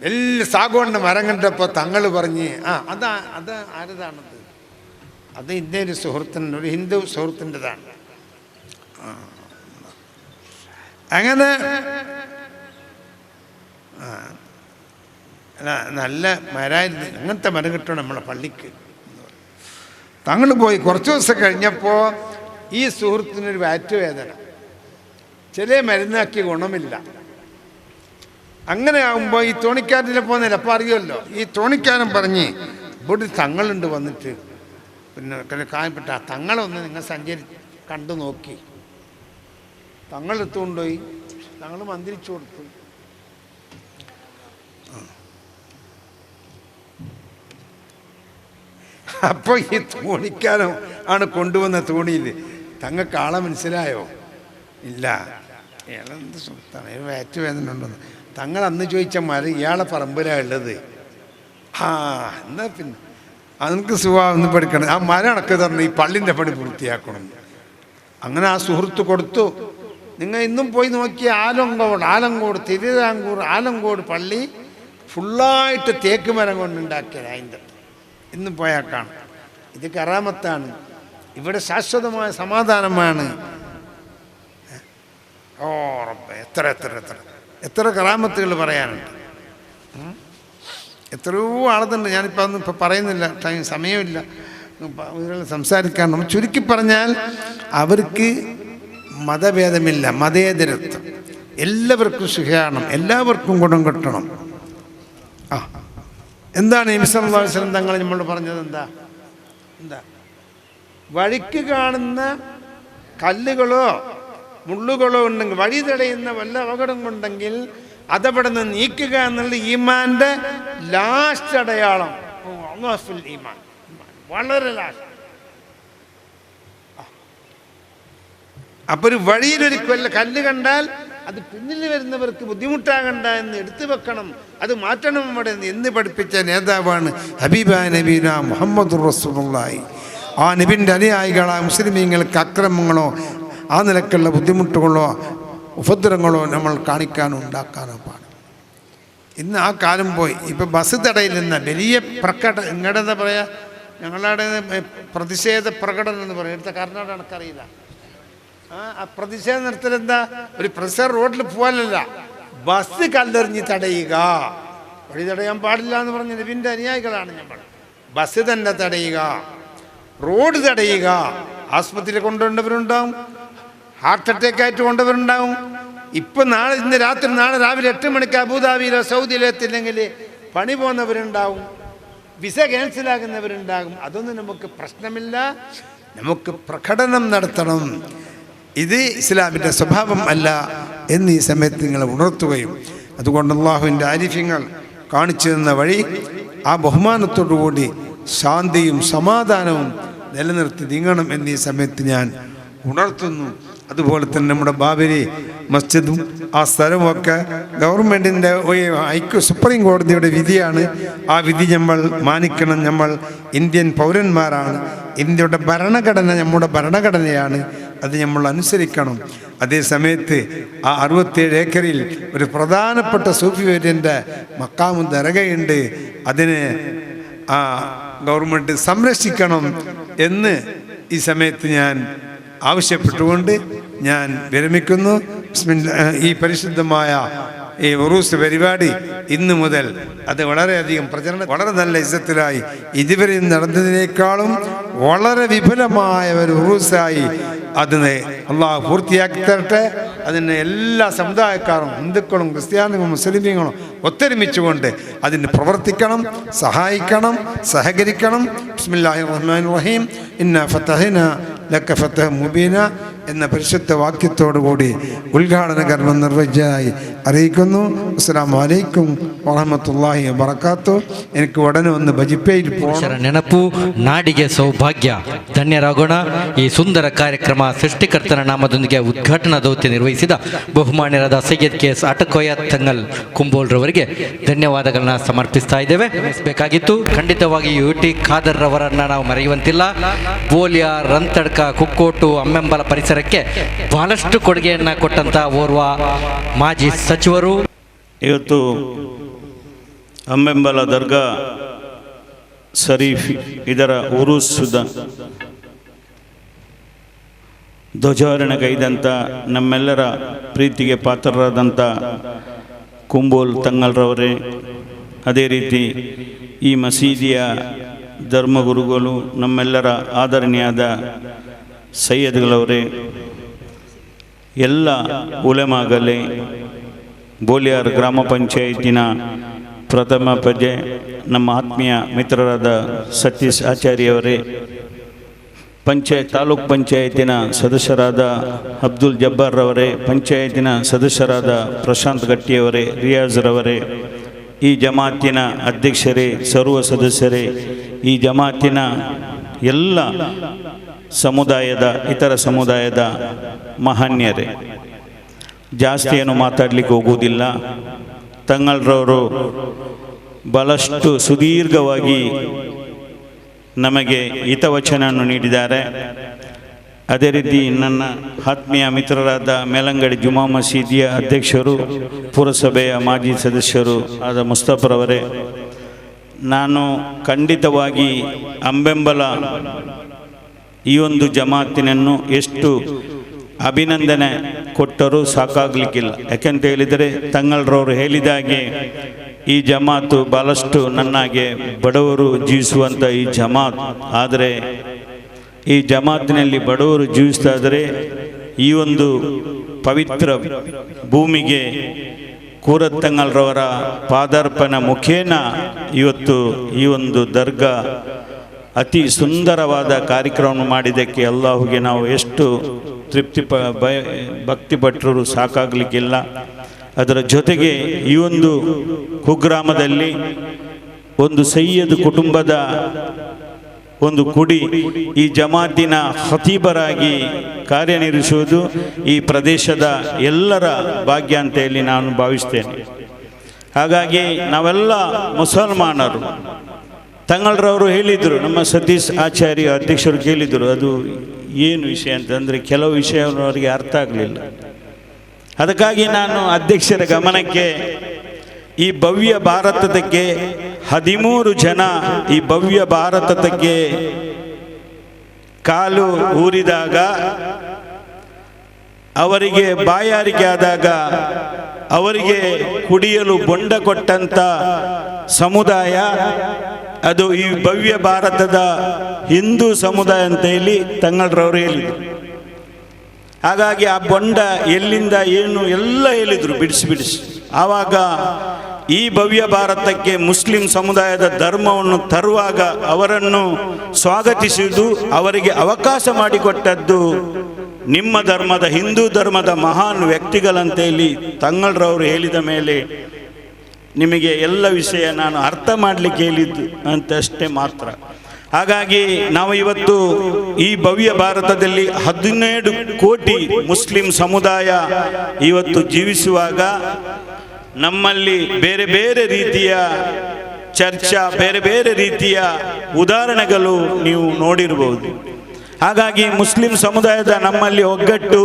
വലിയ സാഗോണിൻ്റെ മരം കണ്ടപ്പോൾ തങ്ങൾ പറഞ്ഞ് അത് ആരതാണത്? അത് ഇന്നേ ഒരു സുഹൃത്തിൻ്റെ, ഒരു ഹിന്ദു സുഹൃത്തിൻ്റെതാണ്. അങ്ങനെ നല്ല മരമായിരുന്നു. അങ്ങനത്തെ മരം കിട്ടണം നമ്മളെ പള്ളിക്ക്. തങ്ങൾ പോയി കുറച്ച് ദിവസം കഴിഞ്ഞപ്പോൾ ഈ സുഹൃത്തിനൊരു വാറ്റുവേദന, ചില മരുന്നാക്കിയ ഗുണമില്ല. അങ്ങനെ ആകുമ്പോൾ ഈ തോണിക്കാരനെ പോകുന്നില്ല. അപ്പം അറിയുമല്ലോ, ഈ തോണിക്കാരൻ പറഞ്ഞ് ഇവിടെ തങ്ങളുണ്ട് വന്നിട്ട്, പിന്നെ കാര്യപ്പെട്ട തങ്ങളൊന്ന് നിങ്ങൾ കണ്ടു നോക്കി. തങ്ങളെടുത്തുകൊണ്ടുപോയി. തങ്ങൾ മന്ത്രിച്ചു കൊടുത്തു. അപ്പോൾ ഈ തോണിക്കാരൻ ആണ് കൊണ്ടുവന്ന തോണിയിൽ. തങ്ങൾക്ക് ആളെ മനസ്സിലായോ? ഇല്ല. ഇയാളെന്ത് സുഹൃത്താണ്, വേറ്റ് വേദന ഉണ്ടെന്ന്. തങ്ങൾ അന്ന് ചോദിച്ച മരം ഇയാളെ പറമ്പിലാണ് ഉള്ളത്. എന്നാൽ പിന്നെ അതെനിക്ക് സുഖമാണെന്ന് പഠിക്കണം. ആ മരം അടക്കം തരണം, ഈ പള്ളിൻ്റെ പണി പൂർത്തിയാക്കണം. അങ്ങനെ ആ സുഹൃത്ത് കൊടുത്തു. നിങ്ങൾ ഇന്നും പോയി നോക്കിയ ആലങ്കോട് തിരുവിതാംകൂർ ആലങ്കോട് പള്ളി ഫുള്ളായിട്ട് തേക്ക് മരം കൊണ്ടുണ്ടാക്കിയത്. അതിൻ്റെ ഇന്നും പോയാൽ കാണും. ഇത് കറാമത്താണ്. ഇവിടെ ശാശ്വതമായ സമാധാനമാണ്. എത്ര എത്ര എത്ര എത്ര കറാമത്തുകൾ പറയാനുണ്ട്. എത്രയോ ആളുന്നുണ്ട്. ഞാനിപ്പോൾ അതൊന്നും ഇപ്പോൾ പറയുന്നില്ല, സമയമില്ല സംസാരിക്കാൻ. നമ്മൾ ചുരുക്കി പറഞ്ഞാൽ അവർക്ക് മതഭേദമില്ല, മതേതരത്വം. എല്ലാവർക്കും സുഖമാണ്, എല്ലാവർക്കും ഗുണം കിട്ടണം. എന്താണ് നബി സല്ലല്ലാഹു അലൈഹി വസല്ലം തങ്ങൾ നമ്മളോട് പറഞ്ഞത്? എന്താ വഴിക്ക് കാണുന്ന കല്ലുകളോ മുള്ളുകളോ ഉണ്ടെങ്കിൽ, വഴി തടയുന്ന വല്ല അപകടം ഉണ്ടെങ്കിൽ അതവിടെ നിന്ന് നീക്കുക എന്നുള്ള ഈമാൻ്റെ ലാസ്റ്റ് അടയാളം. ഈമാൻ വളരെ ലാസ്റ്റ്. അപ്പോൾ ഒരു വഴിയിലൊരു കല്ല് കണ്ടാൽ അത് പിന്നിൽ വരുന്നവർക്ക് ബുദ്ധിമുട്ടാകണ്ട എന്ന് എടുത്തു വെക്കണം, അത് മാറ്റണം അവിടെ എന്ന് പഠിപ്പിച്ച നേതാവാണ് ഹബീബായ നബീന മുഹമ്മദുർ റസൂലുള്ളാഹി. ആ നബിൻ്റെ അനുയായികളായ മുസ്ലിമീങ്ങൾക്ക് അക്രമങ്ങളോ ആ നിലക്കുള്ള ബുദ്ധിമുട്ടുകളോ ഉപദ്രവങ്ങളോ നമ്മൾ കാണിക്കാനോ ഉണ്ടാക്കാനോ പാടില്ല. ഇന്ന് ആ കാലം പോയി. ഇപ്പം ബസ് തടയിൽ നിന്ന് വലിയ ഇങ്ങടെ എന്താ പറയുക, ഞങ്ങളുടെ പ്രതിഷേധ പ്രകടനം എന്ന് പറയും. എടുത്ത കർണാടക എനിക്കറിയില്ല. ആ പ്രതിഷേധം നടത്തലെന്താ, ഒരു പ്രഷർ റോഡിൽ പോകാനല്ല, ബസ് കല്ലെറിഞ്ഞ് തടയുക. വഴി തടയാൻ പാടില്ല എന്ന് പറഞ്ഞ നബിൻ്റെ അനുയായികളാണ് നമ്മൾ. ബസ് തന്നെ തടയുക, റോഡ് തടയുക. ആസ്പത്രിയിൽ കൊണ്ടുവന്നവരുണ്ടാവും, ഹാർട്ട് അറ്റാക്ക് ആയിട്ട് കൊണ്ടവരുണ്ടാവും. ഇപ്പം ഇന്ന് രാത്രി നാളെ രാവിലെ 8 മണിക്ക് അബുദാബിയിലോ സൗദിയിലോ എത്തില്ലെങ്കിൽ പണി പോകുന്നവരുണ്ടാവും, വിസ ക്യാൻസലാകുന്നവരുണ്ടാകും. അതൊന്നും നമുക്ക് പ്രശ്നമില്ല. നമുക്ക് പ്രകടനം നടത്തണം. ഇത് ഇസ്ലാമിൻ്റെ സ്വഭാവം അല്ല എന്ന് ഈ സമയത്ത് നിങ്ങൾ ഉണർത്തുകയും, അതുകൊണ്ട് അള്ളാഹുവിൻ്റെ ആരിഫ്യങ്ങൾ കാണിച്ചു തന്ന വഴി ആ ബഹുമാനത്തോടുകൂടി ശാന്തിയും സമാധാനവും നിലനിർത്തി നീങ്ങണം എന്നീ സമയത്ത് ഞാൻ ഉണർത്തുന്നു. അതുപോലെ തന്നെ നമ്മുടെ ബാബരി മസ്ജിദും ആ സ്ഥലവുമൊക്കെ ഗവൺമെൻറ്റിൻ്റെ സുപ്രീം കോടതിയുടെ വിധിയാണ്. ആ വിധി നമ്മൾ മാനിക്കണം. നമ്മൾ ഇന്ത്യൻ പൗരന്മാരാണ്. ഇന്ത്യയുടെ ഭരണഘടന നമ്മുടെ ഭരണഘടനയാണ്, അത് നമ്മൾ അനുസരിക്കണം. അതേ സമയത്ത് ആ 67 ഏക്കറിൽ ഒരു പ്രധാനപ്പെട്ട സൂഫി വര്യൻ്റെ മക്കാമും ദർഗയുണ്ട്. അതിനെ ആ ഗവൺമെൻറ് സംരക്ഷിക്കണം എന്ന് ഈ സമയത്ത് ഞാൻ ആവശ്യപ്പെട്ടുകൊണ്ട് ഞാൻ വിരമിക്കുന്നു. ഈ പരിശുദ്ധമായ ഈ ഉറൂസ് പരിപാടി ഇന്നു മുതൽ അത് വളരെയധികം പ്രചരണം, വളരെ നല്ല ഇസ്സത്തിലായി ഇതുവരെ നടന്നതിനേക്കാളും വളരെ വിപുലമായ ഒരു ഉറൂസായി അതിനെ അള്ളാഹു പൂർത്തിയാക്കി തരട്ടെ. അതിന് എല്ലാ സമുദായക്കാരും, ഹിന്ദുക്കളും ക്രിസ്ത്യാനികളും മുസ്ലിമീങ്ങളും ഒത്തൊരുമിച്ചുകൊണ്ട് അതിന് പ്രവർത്തിക്കണം, സഹായിക്കണം, സഹകരിക്കണം. ബിസ്മില്ലാഹിർ റഹ്മാനിർ റഹീം. ഇന്നാ ഫതഹ്നാ ലക ഫതഹൻ മുബീന എന്ന പരിശുദ്ധ വാക്യത്തോടുകൂടി ഉദ്ഘാടന കർമ്മം നിർവഹിച്ചതായി അറിയിക്കുന്നു. അസ്സലാമു അലൈക്കും വറഹ്മത്തുള്ളാഹി വബറകാതുഹു. എനിക്ക് ഉടനെ ഒന്ന് ಬಜಿಪೇയിൽ പോകണം. ನೆನಪು ನಾಡಿಗೆ ಸೌಭಾಗ್ಯ. ಧನ್ಯರಾಗೋಣ. ಈ ಸುಂದರ ಕಾರ್ಯಕ್ರಮ ಸೃಷ್ಟಿಕರ್ತನ ನಾಮದೊಂದಿಗೆ ಉದ್ಘಾಟನಾ ದೌತ್ಯ ನಿರ್ವಹಿಸಿದ ಬಹುಮಾನ್ಯರಾದ ಸೈಯದ್ ಕೆ ಎಸ್ ಆಟಕೋಯ ತಂಗಲ್ ಕುಂಬೋಲ್ರವರಿಗೆ ಧನ್ಯವಾದಗಳನ್ನ ಸಮರ್ಪಿಸ್ತಾ ಇದ್ದೇವೆ. ಬೇಕಾಗಿತ್ತು ಖಂಡಿತವಾಗಿ UT ಖಾದರ್ ರವರನ್ನ ನಾವು ಮರೆಯುವಂತಿಲ್ಲ. ಬೋಲಿಯಾ, ರಂತಡ್ಕ, ಕುಕ್ಕೋಟು, ಅಮ್ಮೆಂಬಲ ಪರಿಸರಕ್ಕೆ ಬಹಳಷ್ಟು ಕೊಡುಗೆಯನ್ನ ಕೊಟ್ಟಂತ ಓರ್ವ ಮಾಜಿ ಸಚಿವರು. ಇವತ್ತು ಅಮ್ಮೆಂಬಲ ದರ್ಗಾ ಶರೀಫ್ ಇದರ ಉರುಸುದ ಧ್ವಜಾರೋಹಣಗೈದಂಥ ನಮ್ಮೆಲ್ಲರ ಪ್ರೀತಿಗೆ ಪಾತ್ರರಾದಂಥ ಕುಂಬೋಲ್ ತಂಗಲ್ರವರೇ, ಅದೇ ರೀತಿ ಈ ಮಸೀದಿಯ ಧರ್ಮಗುರುಗಳು ನಮ್ಮೆಲ್ಲರ ಆದರಣೀಯಾದ ಸೈಯದ್ಗಳವರೇ, ಎಲ್ಲ ಉಲೆಮಾಗಲೇ, ಬೋಲಿಯಾರ್ ಗ್ರಾಮ ಪಂಚಾಯತಿನ ಪ್ರಥಮ ಪ್ರಜೆ ನಮ್ಮ ಆತ್ಮೀಯ ಮಿತ್ರರಾದ ಸತೀಶ್ ಆಚಾರ್ಯವರೇ, ತಾಲೂಕ್ ಪಂಚಾಯತಿನ ಸದಸ್ಯರಾದ ಅಬ್ದುಲ್ ಜಬ್ಬಾರ್ರವರೇ, ಪಂಚಾಯತಿನ ಸದಸ್ಯರಾದ ಪ್ರಶಾಂತ್ ಗಟ್ಟಿಯವರೇ, ರಿಯಾಜ್ರವರೇ, ಈ ಜಮಾತಿನ ಅಧ್ಯಕ್ಷರೇ, ಸರ್ವ ಸದಸ್ಯರೇ, ಈ ಜಮಾತಿನ ಎಲ್ಲ ಸಮುದಾಯದ ಇತರ ಸಮುದಾಯದ ಮಹಾನ್ಯರೇ, ಜಾಸ್ತಿ ಏನು ಮಾತಾಡಲಿಕ್ಕೆ ಹೋಗುವುದಿಲ್ಲ. ತಂಗಳ್ರವರು ಬಹಳಷ್ಟು ಸುದೀರ್ಘವಾಗಿ ನಮಗೆ ಹಿತವಚನವನ್ನು ನೀಡಿದ್ದಾರೆ. ಅದೇ ರೀತಿ ನನ್ನ ಆತ್ಮೀಯ ಮಿತ್ರರಾದ ಮೇಲಂಗಡಿ ಜುಮಾ ಮಸೀದಿಯ ಅಧ್ಯಕ್ಷರು, ಪುರಸಭೆಯ ಮಾಜಿ ಸದಸ್ಯರು ಆದ ಮುಸ್ತಫರವರೇ, ನಾನು ಖಂಡಿತವಾಗಿ ಅಂಬೆಂಬಲ ಈ ಒಂದು ಜಮಾತಿನನ್ನು ಎಷ್ಟು ಅಭಿನಂದನೆ ಕೊಟ್ಟರೂ ಸಾಕಾಗಲಿಕ್ಕಿಲ್ಲ. ಯಾಕೆಂತ ಹೇಳಿದರೆ ತಂಗಳ್ರವರು ಹೇಳಿದಾಗೆ ಈ ಜಮಾತು ಭಾಳಷ್ಟು ನನ್ನಾಗೆ ಬಡವರು ಜೀವಿಸುವಂಥ ಈ ಜಮಾತ್. ಆದರೆ ಈ ಜಮಾತಿನಲ್ಲಿ ಬಡವರು ಜೀವಿಸ್ತಾ ಇದ್ದರೆ ಈ ಒಂದು ಪವಿತ್ರ ಭೂಮಿಗೆ ಕೂರತ್ತಂಗಲ್ರವರ ಪಾದಾರ್ಪಣೆ ಮುಖೇನ ಇವತ್ತು ಈ ಒಂದು ದರ್ಗಾ ಅತಿ ಸುಂದರವಾದ ಕಾರ್ಯಕ್ರಮ ಮಾಡಿದ್ದಕ್ಕೆ ಅಲ್ಲಾಹುಗೆ ನಾವು ಎಷ್ಟು ಭಕ್ತಿಪಟ್ಟರೂ ಸಾಕಾಗಲಿಕ್ಕಿಲ್ಲ. ಅದರ ಜೊತೆಗೆ ಈ ಒಂದು ಕುಗ್ರಾಮದಲ್ಲಿ ಒಂದು ಸೈಯದ್ ಕುಟುಂಬದ ಒಂದು ಕುಡಿ ಈ ಜಮಾತಿನ ಖತೀಬರಾಗಿ ಕಾರ್ಯನಿರ್ವಹಿಸುವುದು ಈ ಪ್ರದೇಶದ ಎಲ್ಲರ ಭಾಗ್ಯ ಅಂತ ಹೇಳಿ ನಾನು ಭಾವಿಸ್ತೇನೆ. ಹಾಗಾಗಿ ನಾವೆಲ್ಲ ಮುಸಲ್ಮಾನರು. ತಂಗಳ್ರವರು ಹೇಳಿದರು, ನಮ್ಮ ಸತೀಶ್ ಆಚಾರ್ಯ ಅಧ್ಯಕ್ಷರು ಕೇಳಿದರು, ಅದು ಏನು ವಿಷಯ ಅಂತಂದರೆ ಕೆಲವು ವಿಷಯ ಅವರಿಗೆ ಅರ್ಥ ಆಗಲಿಲ್ಲ. ಅದಕ್ಕಾಗಿ ನಾನು ಅಧ್ಯಕ್ಷರ ಗಮನಕ್ಕೆ ಈ ಭವ್ಯ ಭಾರತಕ್ಕೆ 13 ಜನ ಈ ಭವ್ಯ ಭಾರತಕ್ಕೆ ಕಾಲು ಊರಿದಾಗ, ಅವರಿಗೆ ಬಾಯಾರಿಕೆ ಆದಾಗ, ಅವರಿಗೆ ಕುಡಿಯಲು ಬೊಂಡ ಕೊಟ್ಟಂತ ಸಮುದಾಯ ಅದು ಈ ಭವ್ಯ ಭಾರತದ ಹಿಂದೂ ಸಮುದಾಯ ಅಂತ ಹೇಳಿ ತಂಗಳ್ರವರು ಹೇಳಿದರು. ಹಾಗಾಗಿ ಆ ಬೊಂಡ ಎಲ್ಲಿಂದ ಏನು ಎಲ್ಲ ಹೇಳಿದರು ಬಿಡಿಸಿ. ಆವಾಗ ಈ ಭವ್ಯ ಭಾರತಕ್ಕೆ ಮುಸ್ಲಿಂ ಸಮುದಾಯದ ಧರ್ಮವನ್ನು ತರುವಾಗ ಅವರನ್ನು ಸ್ವಾಗತಿಸುವುದು, ಅವರಿಗೆ ಅವಕಾಶ ಮಾಡಿಕೊಟ್ಟದ್ದು ನಿಮ್ಮ ಧರ್ಮದ ಹಿಂದೂ ಧರ್ಮದ ಮಹಾನ್ ವ್ಯಕ್ತಿಗಳಂತೇಳಿ ತಂಗಳ್ರವರು ಹೇಳಿದ ಮೇಲೆ ನಿಮಗೆ ಎಲ್ಲ ವಿಷಯ ನಾನು ಅರ್ಥ ಮಾಡಲಿಕ್ಕೆ ಹೇಳಿದ್ದು ಅಂತಷ್ಟೇ ಮಾತ್ರ. ಹಾಗಾಗಿ ನಾವು ಇವತ್ತು ಈ ಭವ್ಯ ಭಾರತದಲ್ಲಿ 17 ಕೋಟಿ ಮುಸ್ಲಿಂ ಸಮುದಾಯ ಇವತ್ತು ಜೀವಿಸುವಾಗ ನಮ್ಮಲ್ಲಿ ಬೇರೆ ಬೇರೆ ರೀತಿಯ ಚರ್ಚಾ, ಬೇರೆ ಬೇರೆ ರೀತಿಯ ಉದಾಹರಣೆಗಳು ನೀವು ನೋಡಿರಬಹುದು. ಹಾಗಾಗಿ ಮುಸ್ಲಿಂ ಸಮುದಾಯದ ನಮ್ಮಲ್ಲಿ ಒಗ್ಗಟ್ಟು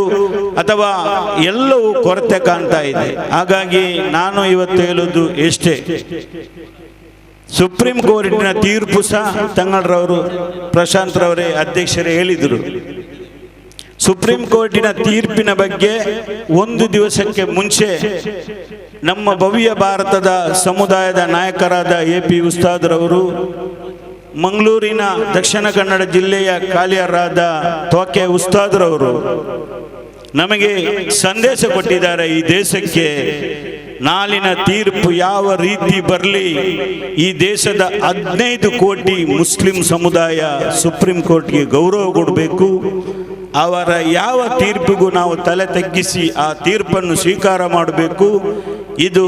ಅಥವಾ ಎಲ್ಲವೂ ಕೊರತೆ ಕಾಣ್ತಾ ಇದೆ. ಹಾಗಾಗಿ ನಾನು ಇವತ್ತು ಹೇಳುವುದು ಎಷ್ಟೇ, ಸುಪ್ರೀಂ ಕೋರ್ಟಿನ ತೀರ್ಪು ಸಹ ತಂಗಳ್ರವರು ಪ್ರಶಾಂತ್ರವರೇ ಅಧ್ಯಕ್ಷರೇ ಹೇಳಿದರು. ಸುಪ್ರೀಂ ಕೋರ್ಟಿನ ತೀರ್ಪಿನ ಬಗ್ಗೆ ಒಂದು ದಿವಸಕ್ಕೆ ಮುಂಚೆ ನಮ್ಮ ಭವ್ಯ ಭಾರತದ ಸಮುದಾಯದ ನಾಯಕರಾದ AP ಉಸ್ತಾದ್ರವರು, ಮಂಗಳೂರಿನ ದಕ್ಷಿಣ ಕನ್ನಡ ಜಿಲ್ಲೆಯ ಕಾಲಿಯರಾದ ತೋಕೆ ಉಸ್ತಾದ್ರವರು ನಮಗೆ ಸಂದೇಶ ಕೊಟ್ಟಿದ್ದಾರೆ. ಈ ದೇಶಕ್ಕೆ ನಾಳಿನ ತೀರ್ಪು ಯಾವ ರೀತಿ ಬರಲಿ, ಈ ದೇಶದ 15 ಕೋಟಿ ಮುಸ್ಲಿಂ ಸಮುದಾಯ ಸುಪ್ರೀಂ ಕೋರ್ಟ್ಗೆ ಗೌರವ ಕೊಡಬೇಕು. ಅವರ ಯಾವ ತೀರ್ಪಿಗೂ ನಾವು ತಲೆ ತಗ್ಗಿಸಿ ಆ ತೀರ್ಪನ್ನು ಸ್ವೀಕಾರ ಮಾಡಬೇಕು. ಇದು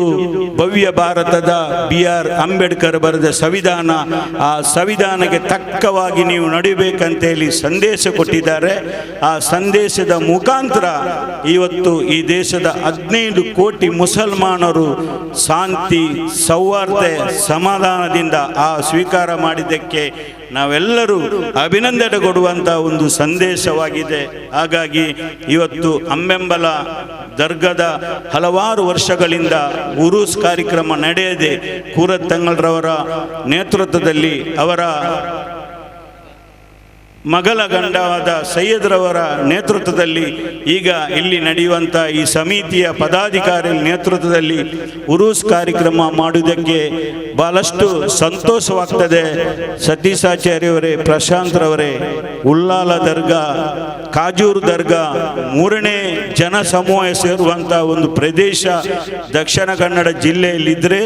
ಭವ್ಯ ಭಾರತದ BR ಅಂಬೇಡ್ಕರ್ ಬರೆದ ಸಂವಿಧಾನ. ಆ ಸಂವಿಧಾನಕ್ಕೆ ತಕ್ಕವಾಗಿ ನೀವು ನಡಿಬೇಕಂತೇಳಿ ಸಂದೇಶ ಕೊಟ್ಟಿದ್ದಾರೆ. ಆ ಸಂದೇಶದ ಮುಖಾಂತರ ಇವತ್ತು ಈ ದೇಶದ 15 ಕೋಟಿ ಮುಸಲ್ಮಾನರು ಶಾಂತಿ, ಸೌಹಾರ್ದ, ಸಮಾಧಾನದಿಂದ ಆ ಸ್ವೀಕಾರ ಮಾಡಿದ್ದಕ್ಕೆ ನಾವೆಲ್ಲರೂ ಅಭಿನಂದನೆ ಕೊಡುವಂಥ ಒಂದು ಸಂದೇಶವಾಗಿದೆ. ಹಾಗಾಗಿ ಇವತ್ತು ಅಂಬೆಂಬಲ ದರ್ಗಾದ ಹಲವಾರು ವರ್ಷಗಳಿಂದ ಉರೂಸ್ ಕಾರ್ಯಕ್ರಮ ನಡೆಯದೆ ಕೂರತ್ತಂಗಳ್ರವರ ನೇತೃತ್ವದಲ್ಲಿ, ಅವರ ಮಗಳ ಗಂಡವಾದ ಸೈಯದ್ರವರ ನೇತೃತ್ವದಲ್ಲಿ ಈಗ ಇಲ್ಲಿ ನಡೆಯುವಂಥ ಈ ಸಮಿತಿಯ ಪದಾಧಿಕಾರಿ ನೇತೃತ್ವದಲ್ಲಿ ಉರೂಸ್ ಕಾರ್ಯಕ್ರಮ ಮಾಡುವುದಕ್ಕೆ ಬಹಳಷ್ಟು ಸಂತೋಷವಾಗ್ತದೆ. ಸತೀಶಾಚಾರ್ಯವರೇ, ಪ್ರಶಾಂತ್ರವರೇ, ಉಳ್ಳಾಲ ದರ್ಗಾ, ಕಾಜೂರು ದರ್ಗಾ 3ನೇ ಜನಸಮೂಹ ಸೇರುವಂಥ ಒಂದು ಪ್ರದೇಶ ದಕ್ಷಿಣ ಕನ್ನಡ ಜಿಲ್ಲೆಯಲ್ಲಿದ್ದರೆ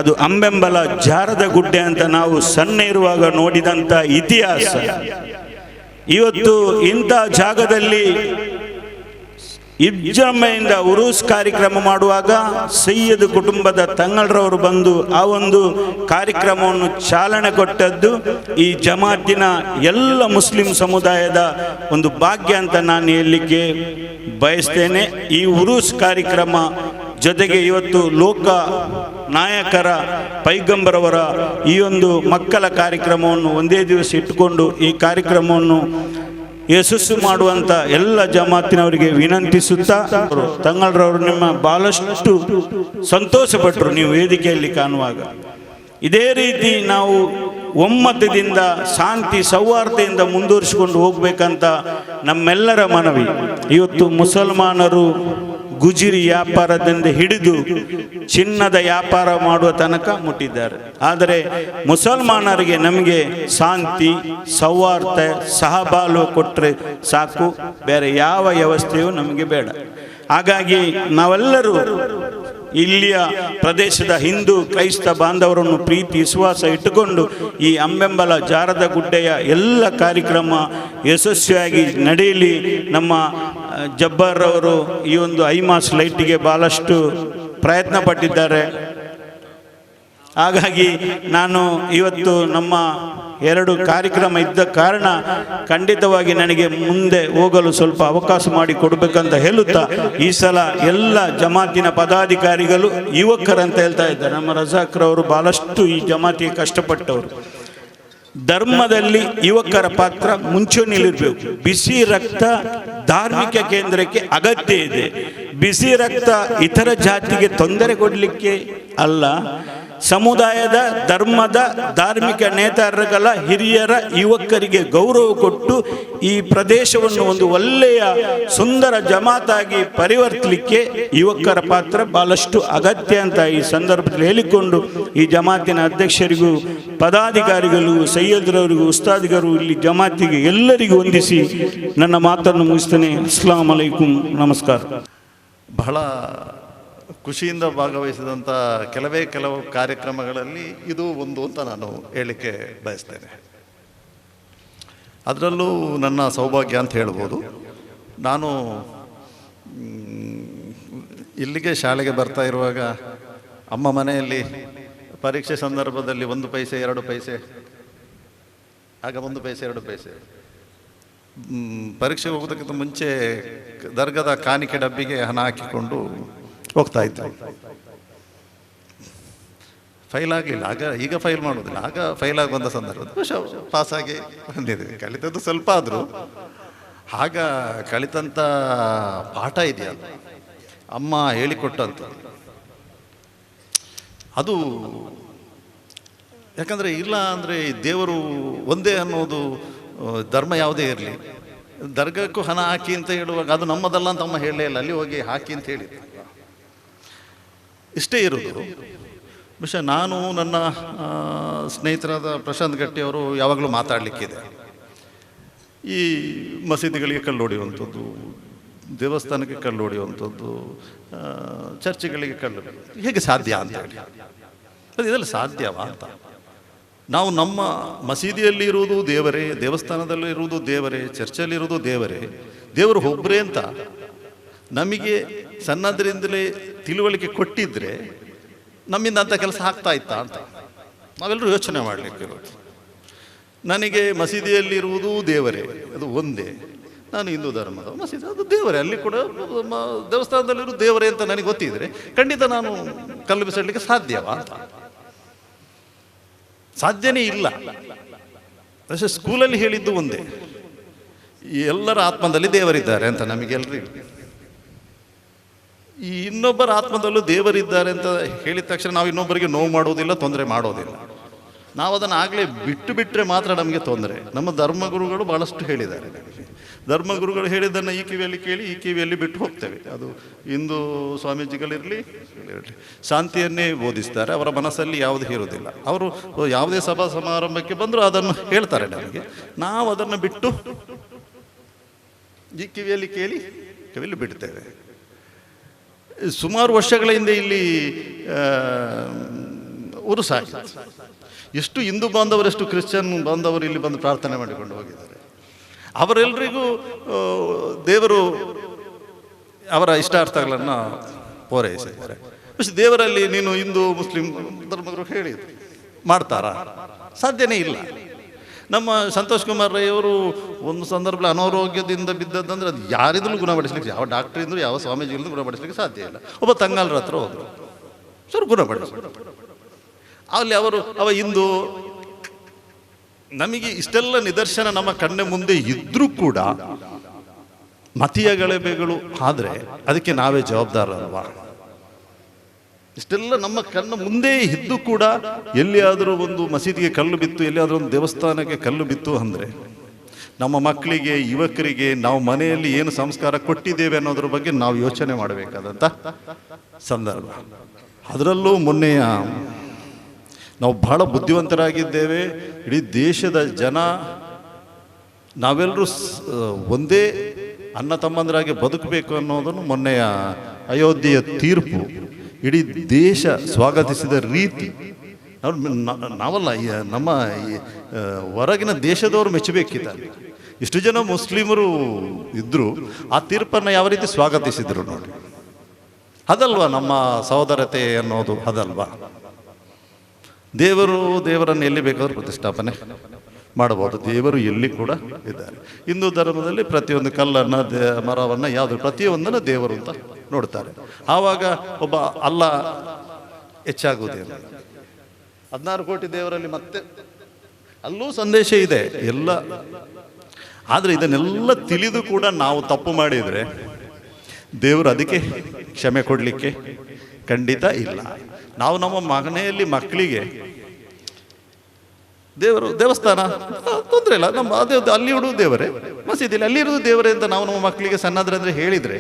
ಅದು ಅಂಬೆಂಬಲ ಜಾರದ ಗುಡ್ಡೆ ಅಂತ ನಾವು ಸಣ್ಣ ಇರುವಾಗ ನೋಡಿದಂಥ ಇತಿಹಾಸ. ಇವತ್ತು ಇಂಥ ಜಾಗದಲ್ಲಿ ಇಜ್ಜಮ್ಮೆಯಿಂದ ಉರೂಸ್ ಕಾರ್ಯಕ್ರಮ ಮಾಡುವಾಗ ಸೈಯದ್ ಕುಟುಂಬದ ತಂಗಳ್ರವರು ಬಂದು ಆ ಒಂದು ಕಾರ್ಯಕ್ರಮವನ್ನು ಚಾಲನೆ ಕೊಟ್ಟದ್ದು ಈ ಜಮಾತಿನ ಎಲ್ಲ ಮುಸ್ಲಿಂ ಸಮುದಾಯದ ಒಂದು ಭಾಗ್ಯ ಅಂತ ನಾನು ಹೇಳಲಿಕ್ಕೆ ಬಯಸ್ತೇನೆ. ಈ ಉರೂಸ್ ಕಾರ್ಯಕ್ರಮ ಜೊತೆಗೆ ಇವತ್ತು ಲೋಕ ನಾಯಕರ ಪೈಗಂಬರವರ ಈ ಒಂದು ಮಕ್ಕಳ ಕಾರ್ಯಕ್ರಮವನ್ನು ಒಂದೇ ದಿವಸ ಇಟ್ಟುಕೊಂಡು ಈ ಕಾರ್ಯಕ್ರಮವನ್ನು ಯಶಸ್ಸು ಮಾಡುವಂಥ ಎಲ್ಲ ಜಮಾತಿನವರಿಗೆ ವಿನಂತಿಸುತ್ತಾ, ತಂಗಳ್ರವರು ನಿಮ್ಮ ಬಹಳಷ್ಟು ಸಂತೋಷಪಟ್ಟರು ನೀವು ವೇದಿಕೆಯಲ್ಲಿ ಕಾಣುವಾಗ. ಇದೇ ರೀತಿ ನಾವು ಒಮ್ಮತದಿಂದ, ಶಾಂತಿ, ಸೌಹಾರ್ದತೆಯಿಂದ ಮುಂದುವರಿಸಿಕೊಂಡು ಹೋಗ್ಬೇಕಂತ ನಮ್ಮೆಲ್ಲರ ಮನವಿ. ಇವತ್ತು ಮುಸಲ್ಮಾನರು ಗುಜಿರಿ ವ್ಯಾಪಾರದಿಂದ ಹಿಡಿದು ಚಿನ್ನದ ವ್ಯಾಪಾರ ಮಾಡುವ ತನಕ ಮುಟ್ಟಿದ್ದಾರೆ. ಆದರೆ ಮುಸಲ್ಮಾನರಿಗೆ ನಮಗೆ ಶಾಂತಿ, ಸೌಹಾರ್ದ, ಸಹಬಾಳ್ವೆ ಕೊಟ್ಟರೆ ಸಾಕು, ಬೇರೆ ಯಾವ ವ್ಯವಸ್ಥೆಯೂ ನಮಗೆ ಬೇಡ. ಹಾಗಾಗಿ ನಾವೆಲ್ಲರೂ ಇಲ್ಲಿಯ ಪ್ರದೇಶದ ಹಿಂದೂ ಕ್ರೈಸ್ತ ಬಾಂಧವರನ್ನು ಪ್ರೀತಿ ವಿಶ್ವಾಸ ಇಟ್ಟುಕೊಂಡು ಈ ಅಂಬೆಂಬಲ ಜಾರದ ಗುಡ್ಡೆಯ ಎಲ್ಲ ಕಾರ್ಯಕ್ರಮ ಯಶಸ್ವಿಯಾಗಿ ನಡೆಯಲಿ. ನಮ್ಮ ಜಬ್ಬಾರ್ ಅವರು ಈ ಒಂದು ಐಮಾಸ್ ಲೈಟಿಗೆ ಭಾಳಷ್ಟು ಪ್ರಯತ್ನ ಪಟ್ಟಿದ್ದಾರೆ. ಹಾಗಾಗಿ ನಾನು ಇವತ್ತು ನಮ್ಮ 2 ಕಾರ್ಯಕ್ರಮ ಇದ್ದ ಕಾರಣ ಖಂಡಿತವಾಗಿ ನನಗೆ ಮುಂದೆ ಹೋಗಲು ಸ್ವಲ್ಪ ಅವಕಾಶ ಮಾಡಿ ಕೊಡಬೇಕಂತ ಹೇಳುತ್ತಾ, ಈ ಸಲ ಎಲ್ಲ ಜಮಾತಿನ ಪದಾಧಿಕಾರಿಗಳು ಯುವಕರಂತ ಹೇಳ್ತಾ ಇದ್ದಾರೆ. ನಮ್ಮ ರಜಾಕ್ರವರು ಭಾಳಷ್ಟು ಈ ಜಮಾತಿಗೆ ಕಷ್ಟಪಟ್ಟವರು. ಧರ್ಮದಲ್ಲಿ ಯುವಕರ ಪಾತ್ರ ಮುಂಚೂಣಿಯಲ್ಲಿರಬೇಕು. ಬಿಸಿ ರಕ್ತ ಧಾರ್ಮಿಕ ಕೇಂದ್ರಕ್ಕೆ ಅಗತ್ಯ ಇದೆ. ಬಿಸಿ ರಕ್ತ ಇತರ ಜಾತಿಗೆ ತೊಂದರೆ ಕೊಡಲಿಕ್ಕೆ ಅಲ್ಲ, ಸಮುದಾಯದ ಧರ್ಮದ ಧಾರ್ಮಿಕ ನೇತಾರಗಳ ಹಿರಿಯರ ಯುವಕರಿಗೆ ಗೌರವ ಕೊಟ್ಟು ಈ ಪ್ರದೇಶವನ್ನು ಒಂದು ಒಳ್ಳೆಯ ಸುಂದರ ಜಮಾತಾಗಿ ಪರಿವರ್ತಿಸಲಿಕ್ಕೆ ಯುವಕರ ಪಾತ್ರ ಬಹಳಷ್ಟು ಅಗತ್ಯ ಅಂತ ಈ ಸಂದರ್ಭದಲ್ಲಿ ಹೇಳಿಕೊಂಡು, ಈ ಜಮಾತಿನ ಅಧ್ಯಕ್ಷರಿಗೂ ಪದಾಧಿಕಾರಿಗಳಿಗೂ ಸೈಯದ್ರವರಿಗೂ ಉಸ್ತಾದಿಗರು ಇಲ್ಲಿ ಜಮಾತಿಗೆ ಎಲ್ಲರಿಗೂ ವಂದಿಸಿ ನನ್ನ ಮಾತನ್ನು ಮುಗಿಸ್ತೇನೆ. ಅಸ್ಸಲಾಂ ಅಲೈಕುಂ, ನಮಸ್ಕಾರ. ಬಹಳ ಖುಷಿಯಿಂದ ಭಾಗವಹಿಸಿದಂಥ ಕೆಲವು ಕಾರ್ಯಕ್ರಮಗಳಲ್ಲಿ ಇದು ಒಂದು ಅಂತ ನಾನು ಹೇಳಲಿಕ್ಕೆ ಬಯಸ್ತೇನೆ. ಅದರಲ್ಲೂ ನನ್ನ ಸೌಭಾಗ್ಯ ಅಂತ ಹೇಳ್ಬೋದು. ನಾನು ಇಲ್ಲಿಗೆ ಶಾಲೆಗೆ ಬರ್ತಾ ಇರುವಾಗ ಅಮ್ಮ ಮನೆಯಲ್ಲಿ ಪರೀಕ್ಷೆ ಸಂದರ್ಭದಲ್ಲಿ 1 ಪೈಸೆ 2 ಪೈಸೆ, ಆಗ 1 ಪೈಸೆ 2 ಪೈಸೆ ಪರೀಕ್ಷೆಗೆ ಹೋಗೋದಕ್ಕಿಂತ ಮುಂಚೆ ದರ್ಗದ ಕಾಣಿಕೆ ಡಬ್ಬಿಗೆ ಹಣ ಹಾಕಿಕೊಂಡು ಹೋಗ್ತಾ ಇತ್ತು. ಫೈಲ್ ಆಗಲಿಲ್ಲ ಆಗ, ಈಗ ಫೈಲ್ ಮಾಡೋದಿಲ್ಲ, ಆಗ ಫೈಲ್ ಆಗಿ ಬಂದ ಸಂದರ್ಭ ಪಾಸಾಗಿ ಬಂದಿದೆ. ಕಲಿತದ್ದು ಸ್ವಲ್ಪ ಆದರೂ ಆಗ ಕಲಿತಂಥ ಪಾಠ ಇದೆಯಲ್ಲ, ಅಮ್ಮ ಹೇಳಿಕೊಟ್ಟಂಥ ಅದು. ಯಾಕಂದರೆ ಇಲ್ಲ ಅಂದರೆ ದೇವರು ಒಂದೇ ಅನ್ನೋದು, ಧರ್ಮ ಯಾವುದೇ ಇರಲಿ, ದರ್ಗಕ್ಕೂ ಹಣ ಹಾಕಿ ಅಂತ ಹೇಳುವಾಗ ಅದು ನಮ್ಮದಲ್ಲ ಅಂತ ಅಮ್ಮ ಹೇಳಲೇ ಇಲ್ಲ, ಅಲ್ಲಿ ಹೋಗಿ ಹಾಕಿ ಅಂತ ಹೇಳಿ ಇಷ್ಟೇ ಇರೋದು. ಬಹುಶಃ ನಾನು ನನ್ನ ಸ್ನೇಹಿತರಾದ ಪ್ರಶಾಂತ್ ಗಟ್ಟಿಯವರು ಯಾವಾಗಲೂ ಮಾತಾಡಲಿಕ್ಕಿದೆ, ಈ ಮಸೀದಿಗಳಿಗೆ ಕಲ್ಲೊಡೆಯುವಂಥದ್ದು, ದೇವಸ್ಥಾನಕ್ಕೆ ಕಲ್ಲೊಡೆಯುವಂಥದ್ದು, ಚರ್ಚ್ಗಳಿಗೆ ಕಲ್ಲು ಹೇಗೆ ಸಾಧ್ಯ ಅಂತ ಹೇಳಿ, ಅದು ಇದೆಲ್ಲ ಸಾಧ್ಯವಾ ಅಂತ. ನಾವು ನಮ್ಮ ಮಸೀದಿಯಲ್ಲಿ ಇರುವುದು ದೇವರೇ, ದೇವಸ್ಥಾನದಲ್ಲಿ ಇರುವುದು ದೇವರೇ, ಚರ್ಚಲ್ಲಿರುವುದು ದೇವರೇ, ದೇವರು ಒಬ್ಬರೇ ಅಂತ ನಮಗೆ ಸಣ್ಣದರಿಂದಲೇ ತಿಳುವಳಿಕೆ ಕೊಟ್ಟಿದ್ರೆ ನಮ್ಮಿಂದ ಅಂಥ ಕೆಲಸ ಆಗ್ತಾ ಇತ್ತಾ ಅಂತ ನಾವೆಲ್ಲರೂ ಯೋಚನೆ ಮಾಡಲಿಕ್ಕಿರೋದು. ನನಗೆ ಮಸೀದಿಯಲ್ಲಿರುವುದು ದೇವರೇ, ಅದು ಒಂದೇ. ನಾನು ಹಿಂದೂ ಧರ್ಮದ ಮಸೀದಿ, ಅದು ದೇವರೇ, ಅಲ್ಲಿ ಕೂಡ ದೇವಸ್ಥಾನದಲ್ಲಿರುವುದು ದೇವರೇ ಅಂತ ನನಗೆ ಗೊತ್ತಿದ್ರೆ ಖಂಡಿತ ನಾನು ಕಲ್ಲು ಬಿಸಾಡಲಿಕ್ಕೆ ಸಾಧ್ಯವಾ ಅಂತ. ಸಾಧ್ಯನೇ ಇಲ್ಲ. ಅಷ್ಟೇ ಸ್ಕೂಲಲ್ಲಿ ಹೇಳಿದ್ದು ಒಂದೇ, ಎಲ್ಲರ ಆತ್ಮದಲ್ಲಿ ದೇವರಿದ್ದಾರೆ ಅಂತ ನಮಗೆಲ್ಲರಿಗೂ. ಈ ಇನ್ನೊಬ್ಬರ ಆತ್ಮದಲ್ಲೂ ದೇವರಿದ್ದಾರೆ ಅಂತ ಹೇಳಿದ ತಕ್ಷಣ ನಾವು ಇನ್ನೊಬ್ಬರಿಗೆ ನೋವು ಮಾಡೋದಿಲ್ಲ, ತೊಂದರೆ ಮಾಡೋದಿಲ್ಲ. ನಾವು ಅದನ್ನು ಆಗಲೇ ಬಿಟ್ಟರೆ ಮಾತ್ರ ನಮಗೆ ತೊಂದರೆ. ನಮ್ಮ ಧರ್ಮಗುರುಗಳು ಭಾಳಷ್ಟು ಹೇಳಿದ್ದಾರೆ. ಧರ್ಮಗುರುಗಳು ಹೇಳಿದ್ದನ್ನು ಈ ಕಿವಿಯಲ್ಲಿ ಕೇಳಿ ಈ ಕಿವಿಯಲ್ಲಿ ಬಿಟ್ಟು ಹೋಗ್ತೇವೆ. ಅದು ಹಿಂದೂ ಸ್ವಾಮೀಜಿಗಳಿರಲಿ ಶಾಂತಿಯನ್ನೇ ಬೋಧಿಸ್ತಾರೆ, ಅವರ ಮನಸ್ಸಲ್ಲಿ ಯಾವುದು ಇರೋದಿಲ್ಲ. ಅವರು ಯಾವುದೇ ಸಭಾ ಸಮಾರಂಭಕ್ಕೆ ಬಂದರೂ ಅದನ್ನು ಹೇಳ್ತಾರೆ ನಮಗೆ, ನಾವು ಅದನ್ನು ಬಿಟ್ಟು ಈ ಕಿವಿಯಲ್ಲಿ ಕೇಳಿ ಕಿವಿಯಲ್ಲಿ ಬಿಡ್ತೇವೆ. ಸುಮಾರು ವರ್ಷಗಳ ಹಿಂದೆ ಇಲ್ಲಿ ಉರುಸಾಗಿತ್ತು. ಎಷ್ಟು ಹಿಂದೂ ಬಾಂಧವರು, ಎಷ್ಟು ಕ್ರಿಶ್ಚಿಯನ್ ಬಾಂಧವರು ಇಲ್ಲಿ ಬಂದು ಪ್ರಾರ್ಥನೆ ಮಾಡಿಕೊಂಡು ಹೋಗಿದ್ದಾರೆ. ಅವರೆಲ್ಲರಿಗೂ ದೇವರು ಅವರ ಇಷ್ಟಾರ್ಥಗಳನ್ನು ಪೂರೈಸಿದ್ದಾರೆ. പക്ഷെ ದೇವರಲ್ಲಿ ನೀನು ಹಿಂದೂ ಮುಸ್ಲಿಂ ಧರ್ಮಗಳು ಹೇಳಿದ್ರು ಮಾಡ್ತಾರಾ? ಸಾಧ್ಯನೇ ಇಲ್ಲ. ನಮ್ಮ ಸಂತೋಷ್ ಕುಮಾರ್ ರೈ ಅವರು ಒಂದು ಸಂದರ್ಭದಲ್ಲಿ ಅನಾರೋಗ್ಯದಿಂದ ಬಿದ್ದದ್ದಂದ್ರೆ ಅದು ಯಾರಿಂದಲೂ ಗುಣಪಡಿಸ್ಲಿಕ್ಕೆ, ಯಾವ ಡಾಕ್ಟ್ರಿಂದಲೂ ಯಾವ ಸ್ವಾಮೀಜಿಗಳಿಂದ ಗುಣಪಡಿಸ್ಲಿಕ್ಕೆ ಸಾಧ್ಯ ಇಲ್ಲ. ಒಬ್ಬ ತಂಗಾಲರ ಹತ್ರ ಹೋದರು, ಸರ್ ಗುಣಪಡಿಸ್ತಾರೆ. ಅಲ್ಲಿ ಅವ ಹಿಂದೂ. ನಮಗೆ ಇಷ್ಟೆಲ್ಲ ನಿದರ್ಶನ ನಮ್ಮ ಕಣ್ಣ ಮುಂದೆ ಇದ್ರೂ ಕೂಡ ಮತೀಯ ಗಲಭೆಗಳು ಆದರೆ ಅದಕ್ಕೆ ನಾವೇ ಜವಾಬ್ದಾರರಲ್ವಾ? ಇಷ್ಟೆಲ್ಲ ನಮ್ಮ ಕಣ್ಣ ಮುಂದೆ ಇದ್ದು ಕೂಡ ಎಲ್ಲಿಯಾದರೂ ಒಂದು ಮಸೀದಿಗೆ ಕಲ್ಲು ಬಿತ್ತು, ಎಲ್ಲಿಯಾದರೂ ಒಂದು ದೇವಸ್ಥಾನಕ್ಕೆ ಕಲ್ಲು ಬಿತ್ತು ಅಂದರೆ ನಮ್ಮ ಮಕ್ಕಳಿಗೆ, ಯುವಕರಿಗೆ ನಾವು ಮನೆಯಲ್ಲಿ ಏನು ಸಂಸ್ಕಾರ ಕೊಟ್ಟಿದ್ದೇವೆ ಅನ್ನೋದ್ರ ಬಗ್ಗೆ ನಾವು ಯೋಚನೆ ಮಾಡಬೇಕಾದಂಥ ಸಂದರ್ಭ. ಅದರಲ್ಲೂ ಮೊನ್ನೆಯ ನಾವು ಬಹಳ ಬುದ್ಧಿವಂತರಾಗಿದ್ದೇವೆ. ಇಡೀ ದೇಶದ ಜನ ನಾವೆಲ್ಲರೂ ಒಂದೇ ಅಣ್ಣ ತಮ್ಮಂದರಾಗಿ ಬದುಕಬೇಕು ಅನ್ನೋದನ್ನು ಮೊನ್ನೆಯ ಅಯೋಧ್ಯೆಯ ತೀರ್ಪು ಇಡೀ ದೇಶ ಸ್ವಾಗತಿಸಿದ ರೀತಿ ನಾವಲ್ಲ, ನಮ್ಮ ಹೊರಗಿನ ದೇಶದವರು ಮೆಚ್ಚಬೇಕಿದ್ದಾರೆ. ಇಷ್ಟು ಜನ ಮುಸ್ಲಿಮರು ಇದ್ದರು, ಆ ತೀರ್ಪನ್ನು ಯಾವ ರೀತಿ ಸ್ವಾಗತಿಸಿದ್ರು ನೋಡಿ. ಅದಲ್ವಾ ನಮ್ಮ ಸಹೋದರತೆ ಅನ್ನೋದು, ಅದಲ್ವಾ? ದೇವರನ್ನು ಎಲ್ಲಿ ಬೇಕಾದ್ರೂ ಪ್ರತಿಷ್ಠಾಪನೆ ಮಾಡಬಹುದು. ದೇವರು ಎಲ್ಲಿ ಕೂಡ ಇದ್ದಾರೆ. ಹಿಂದೂ ಧರ್ಮದಲ್ಲಿ ಪ್ರತಿಯೊಂದು ಕಲ್ಲನ್ನು, ಮರವನ್ನು, ಯಾವುದು ಪ್ರತಿಯೊಂದನ್ನು ದೇವರು ಅಂತ ನೋಡ್ತಾರೆ. ಆವಾಗ ಒಬ್ಬ ಅಲ್ಲ ಹೆಚ್ಚಾಗುವುದೇನು? 16 ಕೋಟಿ ದೇವರಲ್ಲಿ ಮತ್ತೆ ಅಲ್ಲೂ ಸಂದೇಶ ಇದೆ ಎಲ್ಲ. ಆದರೆ ಇದನ್ನೆಲ್ಲ ತಿಳಿದು ಕೂಡ ನಾವು ತಪ್ಪು ಮಾಡಿದರೆ ದೇವರು ಅದಕ್ಕೆ ಕ್ಷಮೆ ಕೊಡಲಿಕ್ಕೆ ಖಂಡಿತ ಇಲ್ಲ. ನಾವು ನಮ್ಮ ಮನೆಯಲ್ಲಿ ಮಕ್ಕಳಿಗೆ ದೇವಸ್ಥಾನ ತೊಂದರೆ ಇಲ್ಲ, ನಮ್ಮ ಅದೇ ಅಲ್ಲಿ ಇಡುವುದು ದೇವರೇ, ಮಸೀದಿಲಿ ಅಲ್ಲಿ ಇರುವುದು ದೇವರೇ ಅಂತ ನಾವು ನಮ್ಮ ಮಕ್ಕಳಿಗೆ ಸಣ್ಣದ್ರಂದ್ರೆ ಹೇಳಿದರೆ,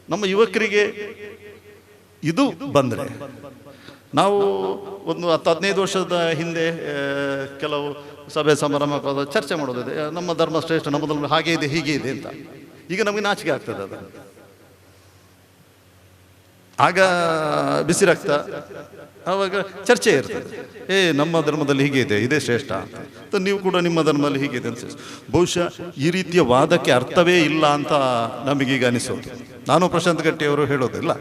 ನಮ್ಮ ಯುವಕರಿಗೆ ಇದು ಬಂದರೆ, ನಾವು ಒಂದು 10-15 ವರ್ಷದ ಹಿಂದೆ ಕೆಲವು ಸಭೆ ಸಮಾರಂಭ ಚರ್ಚೆ ಮಾಡೋದಿದೆ, ನಮ್ಮ ಧರ್ಮ ಶ್ರೇಷ್ಠ, ನಮ್ಮ ಧರ್ಮ ಹಾಗೆ ಇದೆ ಹೀಗೆ ಇದೆ ಅಂತ. ಈಗ ನಮಗೆ ನಾಚಿಕೆ ಆಗ್ತದೆ ಅದು. ಆಗ ಬಿಸಿ ರಕ್ತ, ಆವಾಗ ಚರ್ಚೆ ಇರ್ತದೆ, ನಮ್ಮ ಧರ್ಮದಲ್ಲಿ ಹೀಗೆ ಇದೆ, ಇದೇ ಶ್ರೇಷ್ಠ ಅಂತ, ನೀವು ಕೂಡ ನಿಮ್ಮ ಧರ್ಮದಲ್ಲಿ ಹೀಗೆ ಇದೆ ಅಂತ. ಬಹುಶಃ ಈ ರೀತಿಯ ವಾದಕ್ಕೆ ಅರ್ಥವೇ ಇಲ್ಲ ಅಂತ ನಮಗೀಗ ಅನಿಸೋದು. ನಾನು ಪ್ರಶಾಂತ್ ಗಟ್ಟಿ ಅವರು ಹೇಳೋದಿಲ್ಲ,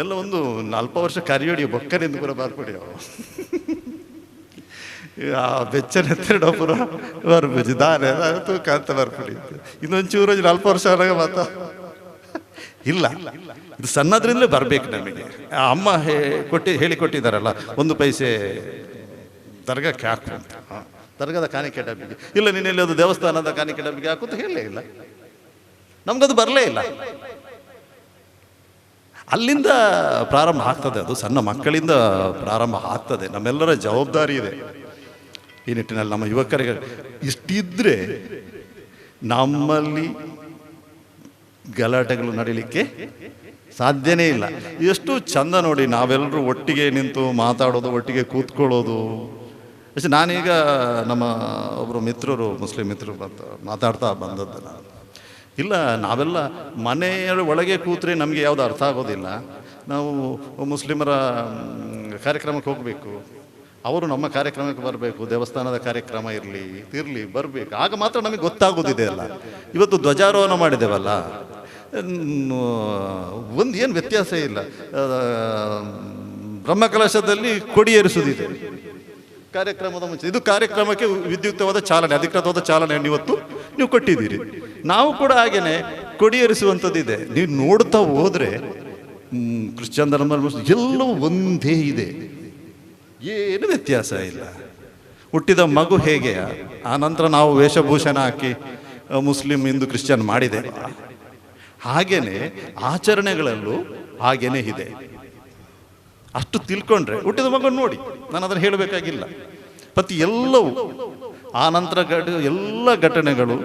ಎಲ್ಲ ಒಂದು ಅಲ್ಪ ವರ್ಷ ಕರಿಯೋಡಿ ಬೊಕ್ಕನೆಂದು ಕೂಡ ಬಾರ್ಪಡಿ ಅವರು ಆ ಬೆಚ್ಚನೆತ್ತರ ಪುರ ಬರ್ಬೇಜಿ ದಾರೆ ತೂಕ ಅಂತ ಬರ್ಪಡಿ. ಇನ್ನೊಂಚೂರು ಅಲ್ಪ ವರ್ಷ ಆದಾಗ ಮಾತಾ ಇಲ್ಲ, ಇದು ಸಣ್ಣದ್ರಿಂದಲೇ ಬರಬೇಕು ನಮಗೆ. ಅಮ್ಮ ಹೇಳಿಕೊಟ್ಟಿದ್ದಾರಲ್ಲ, 1 ಪೈಸೆ ದರ್ಗಕ್ಕೆ ಹಾಕು ಅಂತ, ದರ್ಗದ ಕಾಣಿಕೆ ಡಬ್ಬಿಗೆ. ಇಲ್ಲ, ನೀನೆಲ್ಲಿ ಅದು ದೇವಸ್ಥಾನದ ಕಾಣಿಕೆ ಡಬ್ಬಿಗೆ ಹಾಕು ಅಂತ ಹೇಳಲೇ ಇಲ್ಲ, ನಮ್ಗದು ಬರಲೇ ಇಲ್ಲ. ಅಲ್ಲಿಂದ ಪ್ರಾರಂಭ ಆಗ್ತದೆ, ಅದು ಸಣ್ಣ ಮಕ್ಕಳಿಂದ ಪ್ರಾರಂಭ ಆಗ್ತದೆ. ನಮ್ಮೆಲ್ಲರ ಜವಾಬ್ದಾರಿ ಇದೆ ಈ ನಿಟ್ಟಿನಲ್ಲಿ. ನಮ್ಮ ಯುವಕರಿಗೆ ಇಷ್ಟಿದ್ರೆ ನಮ್ಮಲ್ಲಿ ಗಲಾಟೆಗಳು ನಡೀಲಿಕ್ಕೆ ಸಾಧ್ಯನೇ ಇಲ್ಲ. ಎಷ್ಟು ಚಂದ ನೋಡಿ, ನಾವೆಲ್ಲರೂ ಒಟ್ಟಿಗೆ ನಿಂತು ಮಾತಾಡೋದು, ಒಟ್ಟಿಗೆ ಕೂತ್ಕೊಳ್ಳೋದು. ಅಷ್ಟೇ. ನಾನೀಗ ನಮ್ಮ ಒಬ್ಬರು ಮಿತ್ರರು, ಮುಸ್ಲಿಂ ಮಿತ್ರರು ಮಾತಾಡ್ತಾ ಬಂದದ್ದು ನಾನು. ಇಲ್ಲ, ನಾವೆಲ್ಲ ಮನೆಯ ಒಳಗೆ ಕೂತ್ರೆ ನಮಗೆ ಯಾವುದು ಅರ್ಥ ಆಗೋದಿಲ್ಲ. ನಾವು ಮುಸ್ಲಿಮರ ಕಾರ್ಯಕ್ರಮಕ್ಕೆ ಹೋಗಬೇಕು, ಅವರು ನಮ್ಮ ಕಾರ್ಯಕ್ರಮಕ್ಕೆ ಬರಬೇಕು, ದೇವಸ್ಥಾನದ ಕಾರ್ಯಕ್ರಮ ಇರಲಿ ಬರಬೇಕು, ಆಗ ಮಾತ್ರ ನಮಗೆ ಗೊತ್ತಾಗೋದಿದೆ ಅಲ್ಲ. ಇವತ್ತು ಧ್ವಜಾರೋಹಣ ಮಾಡಿದ್ದೇವಲ್ಲ, ಒಂದು ಏನು ವ್ಯತ್ಯಾಸ ಇಲ್ಲ. ಬ್ರಹ್ಮಕಲಶದಲ್ಲಿ ಕೊಡಿ ಏರಿಸುವುದಿದೆ ಕಾರ್ಯಕ್ರಮದ ಮುಂಚೆ. ಇದು ಕಾರ್ಯಕ್ರಮಕ್ಕೆ ವಿದ್ಯುಕ್ತವಾದ ಚಾಲನೆ, ಅಧಿಕೃತವಾದ ಚಾಲನೆಯನ್ನು ಇವತ್ತು ನೀವು ಕೊಟ್ಟಿದ್ದೀರಿ. ನಾವು ಕೂಡ ಹಾಗೇನೆ ಕೊಡಿ ಏರಿಸುವಂಥದ್ದಿದೆ. ನೀವು ನೋಡ್ತಾ ಹೋದರೆ ಕ್ರಿಶ್ಚಿಯನ್ ಧರ್ಮ ಎಲ್ಲವೂ ಒಂದೇ ಇದೆ, ಏನು ವ್ಯತ್ಯಾಸ ಇಲ್ಲ. ಹುಟ್ಟಿದ ಮಗು ಹೇಗೆ, ಆ ನಂತರ ನಾವು ವೇಷಭೂಷಣ ಹಾಕಿ ಮುಸ್ಲಿಂ, ಹಿಂದೂ, ಕ್ರಿಶ್ಚಿಯನ್ ಮಾಡಿದೆ, ಹಾಗೇನೆ ಆಚರಣೆಗಳಲ್ಲೂ ಹಾಗೇನೆ ಇದೆ. ಅಷ್ಟು ತಿಳ್ಕೊಂಡ್ರೆ ಹುಟ್ಟಿದ ಮಗು ನೋಡಿ, ನಾನು ಅದನ್ನು ಹೇಳಬೇಕಾಗಿಲ್ಲ. ಪ್ರತಿ ಎಲ್ಲವೂ ಆ ನಂತರ ಎಲ್ಲ ಘಟನೆಗಳು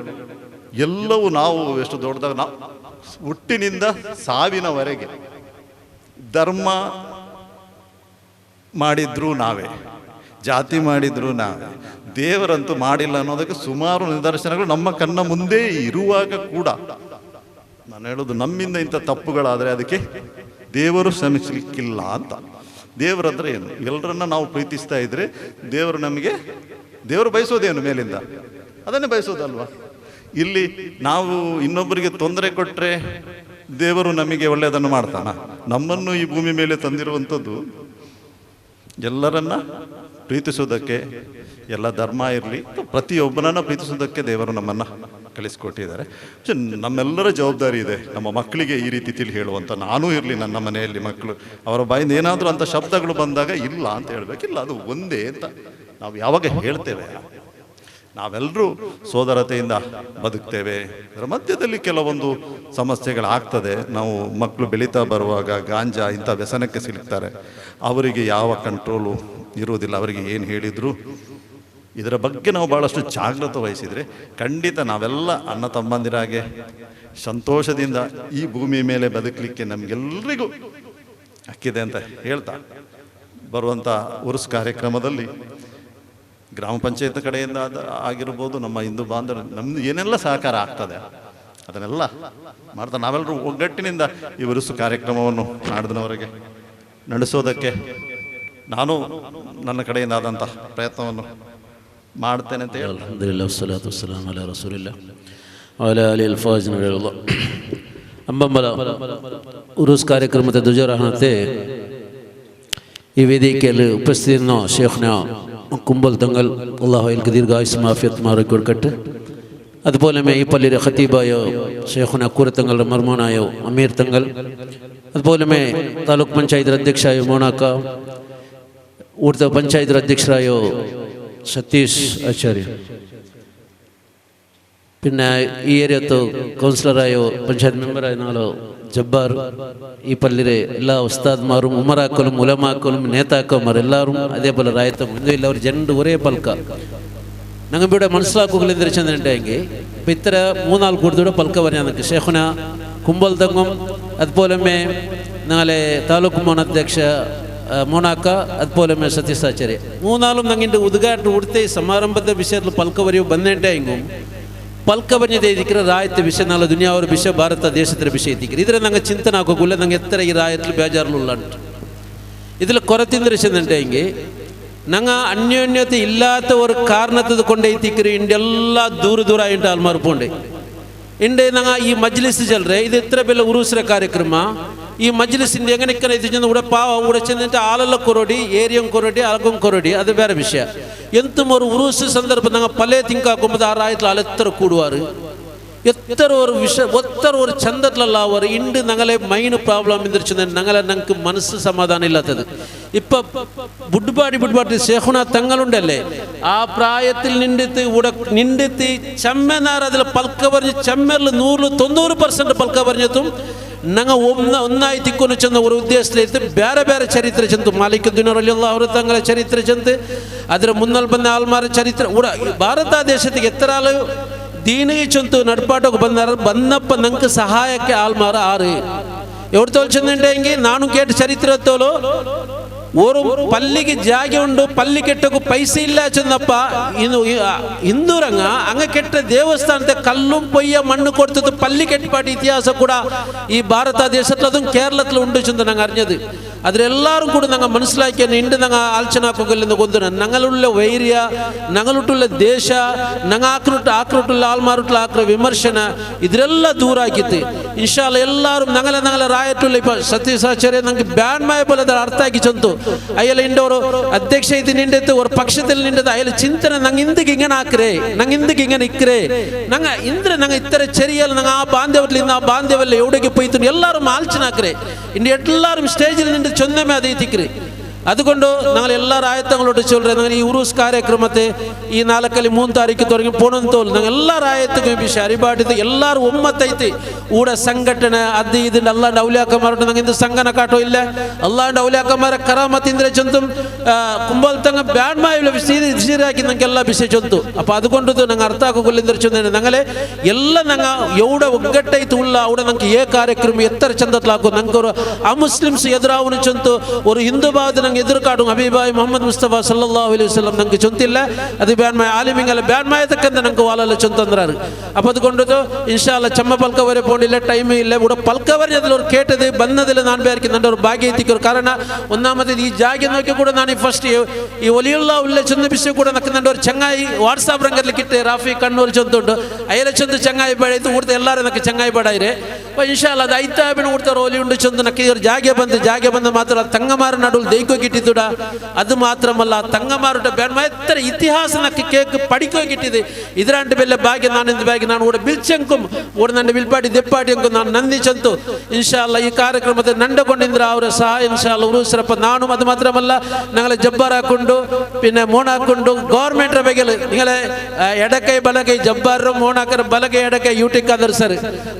ಎಲ್ಲವೂ ನಾವು ಎಷ್ಟು ದೊಡ್ಡದಾಗ, ನಾವು ಹುಟ್ಟಿನಿಂದ ಸಾವಿನವರೆಗೆ ಧರ್ಮ ಮಾಡಿದ್ರು ನಾವೇ, ಜಾತಿ ಮಾಡಿದ್ರು ನಾವೇ, ದೇವರಂತೂ ಮಾಡಿಲ್ಲ ಅನ್ನೋದಕ್ಕೆ ಸುಮಾರು ನಿದರ್ಶನಗಳು ನಮ್ಮ ಕಣ್ಣ ಮುಂದೆ ಇರುವಾಗ ಕೂಡ ನಾನು ಹೇಳೋದು, ನಮ್ಮಿಂದ ಇಂಥ ತಪ್ಪುಗಳಾದರೆ ಅದಕ್ಕೆ ದೇವರು ಶ್ರಮಿಸಲಿಕ್ಕಿಲ್ಲ ಅಂತ. ದೇವರಂದ್ರೆ ಏನು? ಎಲ್ಲರನ್ನ ನಾವು ಪ್ರೀತಿಸ್ತಾ ಇದ್ರೆ ದೇವರು ಬಯಸೋದೇನು ಮೇಲಿಂದ? ಅದನ್ನೇ ಬಯಸೋದಲ್ವಾ? ಇಲ್ಲಿ ನಾವು ಇನ್ನೊಬ್ಬರಿಗೆ ತೊಂದರೆ ಕೊಟ್ಟರೆ ದೇವರು ನಮಗೆ ಒಳ್ಳೆಯದನ್ನು ಮಾಡ್ತಾನ? ನಮ್ಮನ್ನು ಈ ಭೂಮಿ ಮೇಲೆ ತಂದಿರುವಂಥದ್ದು ಎಲ್ಲರನ್ನ ಪ್ರೀತಿಸೋದಕ್ಕೆ, ಎಲ್ಲ ಧರ್ಮ ಇರಲಿ, ಪ್ರತಿಯೊಬ್ಬನನ್ನು ಪ್ರೀತಿಸೋದಕ್ಕೆ ದೇವರು ನಮ್ಮನ್ನು ಕಳಿಸ್ಕೊಟ್ಟಿದ್ದಾರೆ. ನಮ್ಮೆಲ್ಲರ ಜವಾಬ್ದಾರಿ ಇದೆ ನಮ್ಮ ಮಕ್ಕಳಿಗೆ ಈ ರೀತಿ ತಿಳಿ ಹೇಳುವಂಥ. ನಾನೂ ಇರಲಿ, ನನ್ನ ಮನೆಯಲ್ಲಿ ಮಕ್ಕಳು ಅವರ ಬಾಯಿಂದ ಏನಾದರೂ ಅಂಥ ಶಬ್ದಗಳು ಬಂದಾಗ ಇಲ್ಲ ಅಂತ ಹೇಳಬೇಕಿಲ್ಲ, ಅದು ಒಂದೇ ಅಂತ ನಾವು ಯಾವಾಗ ಹೇಳ್ತೇವೆ. ನಾವೆಲ್ಲರೂ ಸೋದರತೆಯಿಂದ ಬದುಕ್ತೇವೆ. ಅದರ ಮಧ್ಯದಲ್ಲಿ ಕೆಲವೊಂದು ಸಮಸ್ಯೆಗಳಾಗ್ತದೆ. ನಾವು ಮಕ್ಕಳು ಬೆಳೀತಾ ಬರುವಾಗ ಗಾಂಜಾ ಇಂಥ ವ್ಯಸನಕ್ಕೆ ಸಿಲುಕ್ತಾರೆ. ಅವರಿಗೆ ಯಾವ ಕಂಟ್ರೋಲು ಇರುವುದಿಲ್ಲ. ಅವರಿಗೆ ಏನು ಹೇಳಿದ್ರು ಇದರ ಬಗ್ಗೆ ನಾವು ಭಾಳಷ್ಟು ಜಾಗೃತೆ ವಹಿಸಿದರೆ ಖಂಡಿತ ನಾವೆಲ್ಲ ಅಣ್ಣ ತಮ್ಮಂದಿರಾಗೆ ಸಂತೋಷದಿಂದ ಈ ಭೂಮಿ ಮೇಲೆ ಬದುಕಲಿಕ್ಕೆ ನಮಗೆಲ್ಲರಿಗೂ ಹಕ್ಕಿದೆ ಅಂತ ಹೇಳ್ತಾ, ಬರುವಂಥ ಉರುಸ್ ಕಾರ್ಯಕ್ರಮದಲ್ಲಿ ಗ್ರಾಮ ಪಂಚಾಯತ್ ಕಡೆಯಿಂದ ಆಗಿರ್ಬೋದು, ನಮ್ಮ ಹಿಂದೂ ಬಾಂಧವರು ನಮ್ಮದು ಏನೆಲ್ಲ ಸಹಕಾರ ಆಗ್ತದೆ ಅದನ್ನೆಲ್ಲ ಮಾಡ್ತಾ ನಾವೆಲ್ಲರೂ ಒಗ್ಗಟ್ಟಿನಿಂದ ಈ ಉರುಸು ಕಾರ್ಯಕ್ರಮವನ್ನು ನಾಡಿದವರೆಗೆ ನಡೆಸೋದಕ್ಕೆ ನಾನು ನನ್ನ ಕಡೆಯಿಂದಾದಂಥ ಪ್ರಯತ್ನವನ್ನು ಮಾಡ್ತೇನೆ ಅಂತ ಹೇಳಿ ಅಲ್ಹಮ್ದುಲಿಲ್ಲಾಹ್ ವಸ್ಸಲಾತು ವಸ್ಸಲಾಮು ಅಲಾ ರಸೂಲಿಲ್ಲಾಹ್ ವಅಲಾ ಆಲಿಹಿಲ್ ಫಾಜಿನ್ ಅಲ್ಲಾಹ್ ಅಂಬಂಬಲ ಉರೂಸ್ ಕಾರ್ಯಕ್ರಮದ ಧ್ವಜಾರೋಹಣತೆ ಈ ವೇದಿಕೆಯಲ್ಲಿ ಉಪಸ್ಥಿತಿಯನ್ನು ಶೇಖ್ನ കുമ്പൽ തങ്ങൾ അള്ളാഹു അയാൾക്ക് ദീർഘായുസ്സും ആഫിയത്തും ആരോഗ്യം കൊടുക്കട്ടെ. അതുപോലെ ഈ പള്ളിയുടെ ഖത്തീബായോ ഷേഖുന അക്കൂരത്തങ്ങളുടെ മർമോനായോ അമീർ തങ്ങൾ, അതുപോലെ താലൂക്ക് പഞ്ചായത്ത് അധ്യക്ഷായോ മോണാക്ക, ഊർത്ത പഞ്ചായത്ത് അധ്യക്ഷരായോ സതീഷ് ആചാര്യ, പിന്നെ ഈ ഏരിയത്ത് കൗൺസിലറായോ പഞ്ചായത്ത് മെമ്പറായ നാളോ ജബ്ബാർ, ഈ പള്ളിയിലെ എല്ലാ ഉസ്താദ്മാരും ഉമറാക്കളും ഉലമാക്കളും നേതാക്കന്മാർ എല്ലാവരും അതേപോലെ റായത്തും എല്ലാവരും രണ്ട് ഒരേ പൽക്ക ഞങ്ങൾ ഇവിടെ മനസ്സിലാക്കുക എന്തിരിച്ചെന്നുണ്ടെങ്കിൽ ഇപ്പം ഇത്ര മൂന്നാൾ കൂടുതലൂടെ പൽക്ക പറഞ്ഞാൽ നമുക്ക് ഷേഖുന കുമ്പൽ തങ്ങും, അതുപോലെ നാളെ താലൂക്ക് മോൻ അധ്യക്ഷ മോണാക്ക, അതുപോലെ സതീഷ് ആചാര്യ മൂന്നാളും ഞങ്ങളുടെ ഉദ്ഘാടനം കൊടുത്ത സമാരംഭത്തെ വിഷയത്തിൽ പൽക്ക വരെയോ ಬಂದೇಂಟೆಂಗು ಪಲ್ಕ ಬಂದಿದೆ ಇದಕ್ಕೆ ರಾಯತ ವಿಷಯ ನಾಳೆ ದುನಿಯಾವರ ವಿಷಯ ಭಾರತ ದೇಶದ ವಿಷಯ ಇದಕ್ಕೆ ಇದ್ರೆ ನಂಗೆ ಚಿಂತನೆ ಆಗೋಗಿಲ್ಲ. ನಂಗೆ ಎತ್ತರ ಈ ರಾಯತ್ಲು ಬೇಜಾರ್ಲು ಉಂಟು ഇതിൽ കുറത്തിന്തിരിച്ചെന്നുണ്ടെങ്കിൽ ഞങ്ങൾ അന്യോന്യത ഇല്ലാത്ത ഒരു കാരണത്തത് കൊണ്ടേത്തിക്കറി ഇന്ത്യ ദൂര ദൂരായിട്ട് ആൾമാർ പോണ്ടേ ಇಂಡೆ ನಂಗೆ ಈ ಮಜ್ಲಿಸ್ ಚಲ್ರೆ ಇದು ಎತ್ತರ ಬೆಲ್ಲ ಉರುಸ್ರ ಕಾರ್ಯಕ್ರಮ ಈ ಮಜ್ಲಿಸಿಂದ ಎಗನೆಕ್ಕನ ಇದು ಚಂದ ಉಡ ಪಾವ ಉಡ ಚಂದ ಆಲಲ್ಲ ಕೊರಡಿ ಏರಿಯಂ ಕೊರಡಿ ಅಲಗಂ ಕೊರಡಿ ಅದು ಬೇರೆ ವಿಷಯ. ಎಂತ ಮರು ಉರುಸು ಸಂದರ್ಭ ನಂಗೆ ಪಲ್ಲೆ ತಿಂಕಾಕೊಂಬುದು ಆ ರಾಯತ್ಲ ಅಲೆತ್ತರ ಕೂಡುವಾರು ಎತ್ತರ ஒரு ವಿಷಯ ಒತ್ತರ ஒரு ಚಂದತ್ಲಲ್ಲ ಅವರು ಇಂಡು ನಂಗಲೆ ಮೈನ್ ಪ್ರಾಬ್ಲಮ್ ಇಂದಿರ್ಚಂದ ನಂಗಲೆ ನಂಗೆ ಮನಸ್ಸು ಸಮಾಧಾನ ಇಲ್ಲತ್ತದು. ഇപ്പം ബുഡ്ബാടി ഷേഖുന തങ്ങളുണ്ടല്ലേ ആ പ്രായത്തിൽ നിണ്ടെത്തി ചെമ്മനാർ അതിൽ പൽക്ക പറഞ്ഞ് ചെമ്മറിൽ 100% പൽക്ക പറഞ്ഞതും ഞങ്ങൾ ഒന്നായി തിക്കൊന്നു ചെന്ന ഒരു ഉദ്ദേശത്തിലെത്തി ಬೇರೆ ಬೇರೆ ಚರಿತ್ರೆ ಚಂತು ಮಾಲಿಕ್ ದುನಿಯರ್ ಅಲ್ಲಿಯಲ್ಲ ಅವರು ತಂಗಳ ಚರಿತ್ರೆ ಚಂತು ಅದರ ಮುನ್ನಲ್ಲಿ ಬಂದ ಆಲ್ಮಾರ ಚರಿತ್ರೆ ಕೂಡ ಭಾರತ ದೇಶಕ್ಕೆ ಎತ್ತರಾಲು ದೀನಿಗೆ ಚಂತು ನಡ್ಪಾಟಕ್ಕೆ ಬಂದಪ್ಪ ನಂಗೆ ಸಹಾಯಕ್ಕೆ ಆಲ್ಮಾರ ಆರು ఎవరు తోల్చిందంటే ఇంక నాను కేట చరిత్రతోలో ఓరు పల్లికి జాగి ఉండు పల్లి ಕೆಟ್ಟకు ಪೈಸೆ ಇಲ್ಲ ಚಂದಪ್ಪ ಇನ್ನು ಹಿಂದೂರಂಗ ಹಂಗ ಕೆಟ್ಟ ದೇವಸ್ಥಾನದ ಕಲ್ಲು ಪೊಯ್ಯ ಮಣ್ಣು ಕೊಡ್ತದ್ದು ಪಲ್ಲಿ ಕೆಟ್ಟಪಾಟಿ ಇತಿಹಾಸ ಕೂಡ ಈ ಭಾರತ ದೇಶത്തിൽ അതും കേരളത്തിൽ ഉണ്ട് ചെന്ന് ഞങ്ങൾ അറിഞ്ഞത്. അതിലെല്ലാവരും കൂടി ഞങ്ങൾ മനസ്സിലാക്കിയ ഇണ്ട് ഞങ്ങൾ ആലോചനാക്കുകയെന്ന് കൊണ്ടുവരണം. ഞങ്ങളുള്ള വൈര്യ, ഞങ്ങളുട്ടുള്ള ദേശ, ഞങ്ങൾ ആക്രട്ടുള്ള ആൾമാരുട്ടുള്ള ആക്ര വിമർശന ഇതിലെല്ലാം ദൂരാക്കിത്ത് ഇൻഷാ അല്ലാഹ് എല്ലാവരും ഞങ്ങളെ ರಾಯಟುಲ್ಲ ಇಪ್ಪ ಸತೀಶಾಚಾರ್ಯ ನಂಗೆ ಬ್ಯಾನ್ ಮಾಯಬಲ್ ಅದರ ಅರ್ಥ ಆಗಿ ಚಂತು ಅಯ್ಯಲ್ಲ ಇಂಡವರು ಅಧ್ಯಕ್ಷ ಇದು ನಿಂಡೆತ್ತು ಅವ್ರ ಪಕ್ಷದಲ್ಲಿ ನಿಂಡದ ಅಯ್ಯಲ್ಲ ಚಿಂತನೆ ನಂಗೆ ಹಿಂದಿಗೆ ಹಿಂಗನ ಹಾಕ್ರೆ ನಂಗೆ ಹಿಂದಿಗೆ ಹಿಂಗನ ಇಕ್ರೆ ನಂಗೆ ಇಂದ್ರೆ ನಂಗೆ ಇತ್ತರ ಚೆರಿಯಲ್ಲ ನಂಗೆ ಆ ಬಾಂಧವ್ಯದಿಂದ ಆ ಬಾಂಧವ್ಯಲ್ಲ ಎವಡೆಗೆ ಪೋಯ್ತು ಎಲ್ಲರೂ ಆಲೋಚನೆ ಹಾಕ್ರೆ ಇನ್ನು ಎಲ್ಲರೂ ಸ್ಟೇಜಿൽ ನಿಂಡು ಚೊಂದಮೆ ಅದೇ ತಿಕ್ರಿ. അതുകൊണ്ട് ഞങ്ങൾ എല്ലാ രായത്തങ്ങളോട് ചൊല്ലേ ഞങ്ങൾ ഈ ഉറൂസ് കാര്യക്രമത്തെ ഈ 4-3 താരീഖ് തുടങ്ങി പോണെന്തോൽ ഞങ്ങൾ എല്ലാ രായത്തും വിഷയം അരിപാടിത് എല്ലാവരും ഒമ്മത്തൈത്ത് ഊടെ സംഘടന അത് ഇതിൻ്റെ അല്ലാണ്ട് ഔലിയാക്കന്മാരോട് ഞങ്ങൾ ഇത് സംഘടന കാട്ടോ ഇല്ല അല്ലാണ്ട് ഔലിയാക്കന്മാരെ കറാമത്തിൻ്റെ ചൊന്തും കുമ്പോൾ തങ്ങ ಬ್ಯಾಡ್ಮಾಯಿಲ್ಲ ವಿಷಯರಾಕಿ ನಂಗೆಲ್ಲ ವಿಷಯ ಚೊಂತು ಅಪ್ಪ അതുകൊണ്ട് ನಂಗೆ ಅರ್ಥ ಆಗೋಗಿಲ್ಲ ಚೊಂದೇನೆ ನಂಗಲೆ ಎಲ್ಲ ನಂಗೆ ಎವಡ ಒಗ್ಗಟ್ಟೈತು ಉಳ್ಳ ಅವಡ ನಂಗೆ ಏ ಕಾರ್ಯಕ್ರಮ ಎತ್ತರ ಚಂದತ್ಲಾಕು ನಂಗೆ ಅವರು ಅಮುಸ್ಲಿಮ್ಸ್ ಎದುರಾವನು ಚೊಂತು ஒரு ಹಿಂದೂವಾದ ನಂಗೆ ಎದುರುಕಾಡು ಹಬೀಬಾಯಿ ಮೊಹಮ್ಮದ್ ಮುಸ್ತಫಾ ಸಲ್ಲಲ್ಲಾಹು ಅಲೈಹಿ ವಸಲ್ಲಂ ನಂಗೆ ಚೊಂತಿಲ್ಲ ಅದು ಬ್ಯಾಡ್ಮಾಯ ಆಲಿಮಿಂಗಲ್ಲ ಬ್ಯಾಡ್ಮಾಯತಕ್ಕಂತ ನಂಗೆ ವಾಲಲ್ಲ ಚೊಂತಂದ್ರಾರು ಅಪ್ಪ അതുകൊണ്ട് ഇൻഷാ അല്ലാഹ് ചെമ്മ പൽക്ക വരെ പോണില്ല ടൈം ഇല്ല ഇവിടെ പൽക്ക വരെ അതിലൊരു കേട്ടത് ಬಂದದಿಲ್ಲ ನಾನು ಬೇರೆ ನನ್ನ ഒരു ಭಾಗ್ಯ ಎತ್ತಿಕ್ಕರು ಕಾರಣ ഒന്നാമത് ಈ ಜಾಗ നോക്കി ಕೂಡ ನಾನು ಫಸ್ಟ್ ಈ ಒಲಿಯುಲ್ಲ ಉಳ್ಳೆ ಚಂದ ವಿಷಯ ಕೂಡ ನಕ್ಕ ನನ್ನ ഒരു ಚಂಗಾಯಿ ವಾಟ್ಸಾಪ್ ರಂಗಲ್ಲಿ ಕಿಟ್ಟೆ ರಾಫಿ ಕಣ್ಣೂರು ಚಂದುಂಡು ಅಯ್ಯಲ ಚಂದ ಚಂಗಾಯಿ ಬೇಡಾಯ್ತು ಊಡ್ತ ಎಲ್ಲರೂ ನಕ್ಕೆ ಚಂಗಾಯಿ ಬೇಡಾಯಿರೆ ಇನ್ಶಾ ಅಲ್ಲಾಹ್ ಅದು ಐತಾಬಿನ ಊಡ್ತಾರ ಒಲಿ ಉಂಡು ಚಂದು ನಕ್ಕೆ ಇವ್ರು ಜಾಗೆ ಬಂದು ಮಾತ್ರ ತಂಗಮಾರ ನಡುಲ್ ದೈಕೋಗಿಟ್ಟಿದ್ದುಡ ಅದು ಮಾತ್ರಮಲ್ಲ ತಂಗಮಾರುಟ ಬೇಡ ಎತ್ತರ ಇತಿಹಾಸ ನಕ್ಕೆ ಕೇಕ್ ಪಡಿಕೋಗಿಟ್ಟಿದೆ ಇದರಂಟ ಬೆಲ್ಲ ಭಾಗ್ಯ ನಾನಿಂದ ಭಾಗ್ಯ ನಾನು ಕೂಡ ಬಿಲ್ಚಂಕುಂ ಕೂಡ ನನ್ನ ಬಿಲ್ಪಾಟಿ ದೆಪ್ಪಾಟಿ ಅಂಕು ನಾನು ನಂದಿ ಚಂತು ಇನ್ಶಾ ಅಲ್ಲಾಹ್ ಈ ಕಾರ್ಯಕ್ರಮದ ನಂಡಕೊಂಡಿಂದ್ರ ಅವರ ಸಹಾಯ ಇನ್ಶಾ ಅಲ್ಲಾಹ್ ಉರುಸ್ರಪ್ಪ ನಾನು ಅದು ಮಾತ್ರಮಲ್ಲ ഞങ്ങളെ ജബ്ബാർ ആക്കൊണ്ട് പിന്നെ മോണാക്കൊണ്ട് ഗവൺമെന്റ് ബഗൽ നിങ്ങളെ എടക്കൈ ബലകൈ ജബ്ബാറും മോണാക്കർ ബലകൈ എടക്കൈ യൂടി ഖാദർ സർ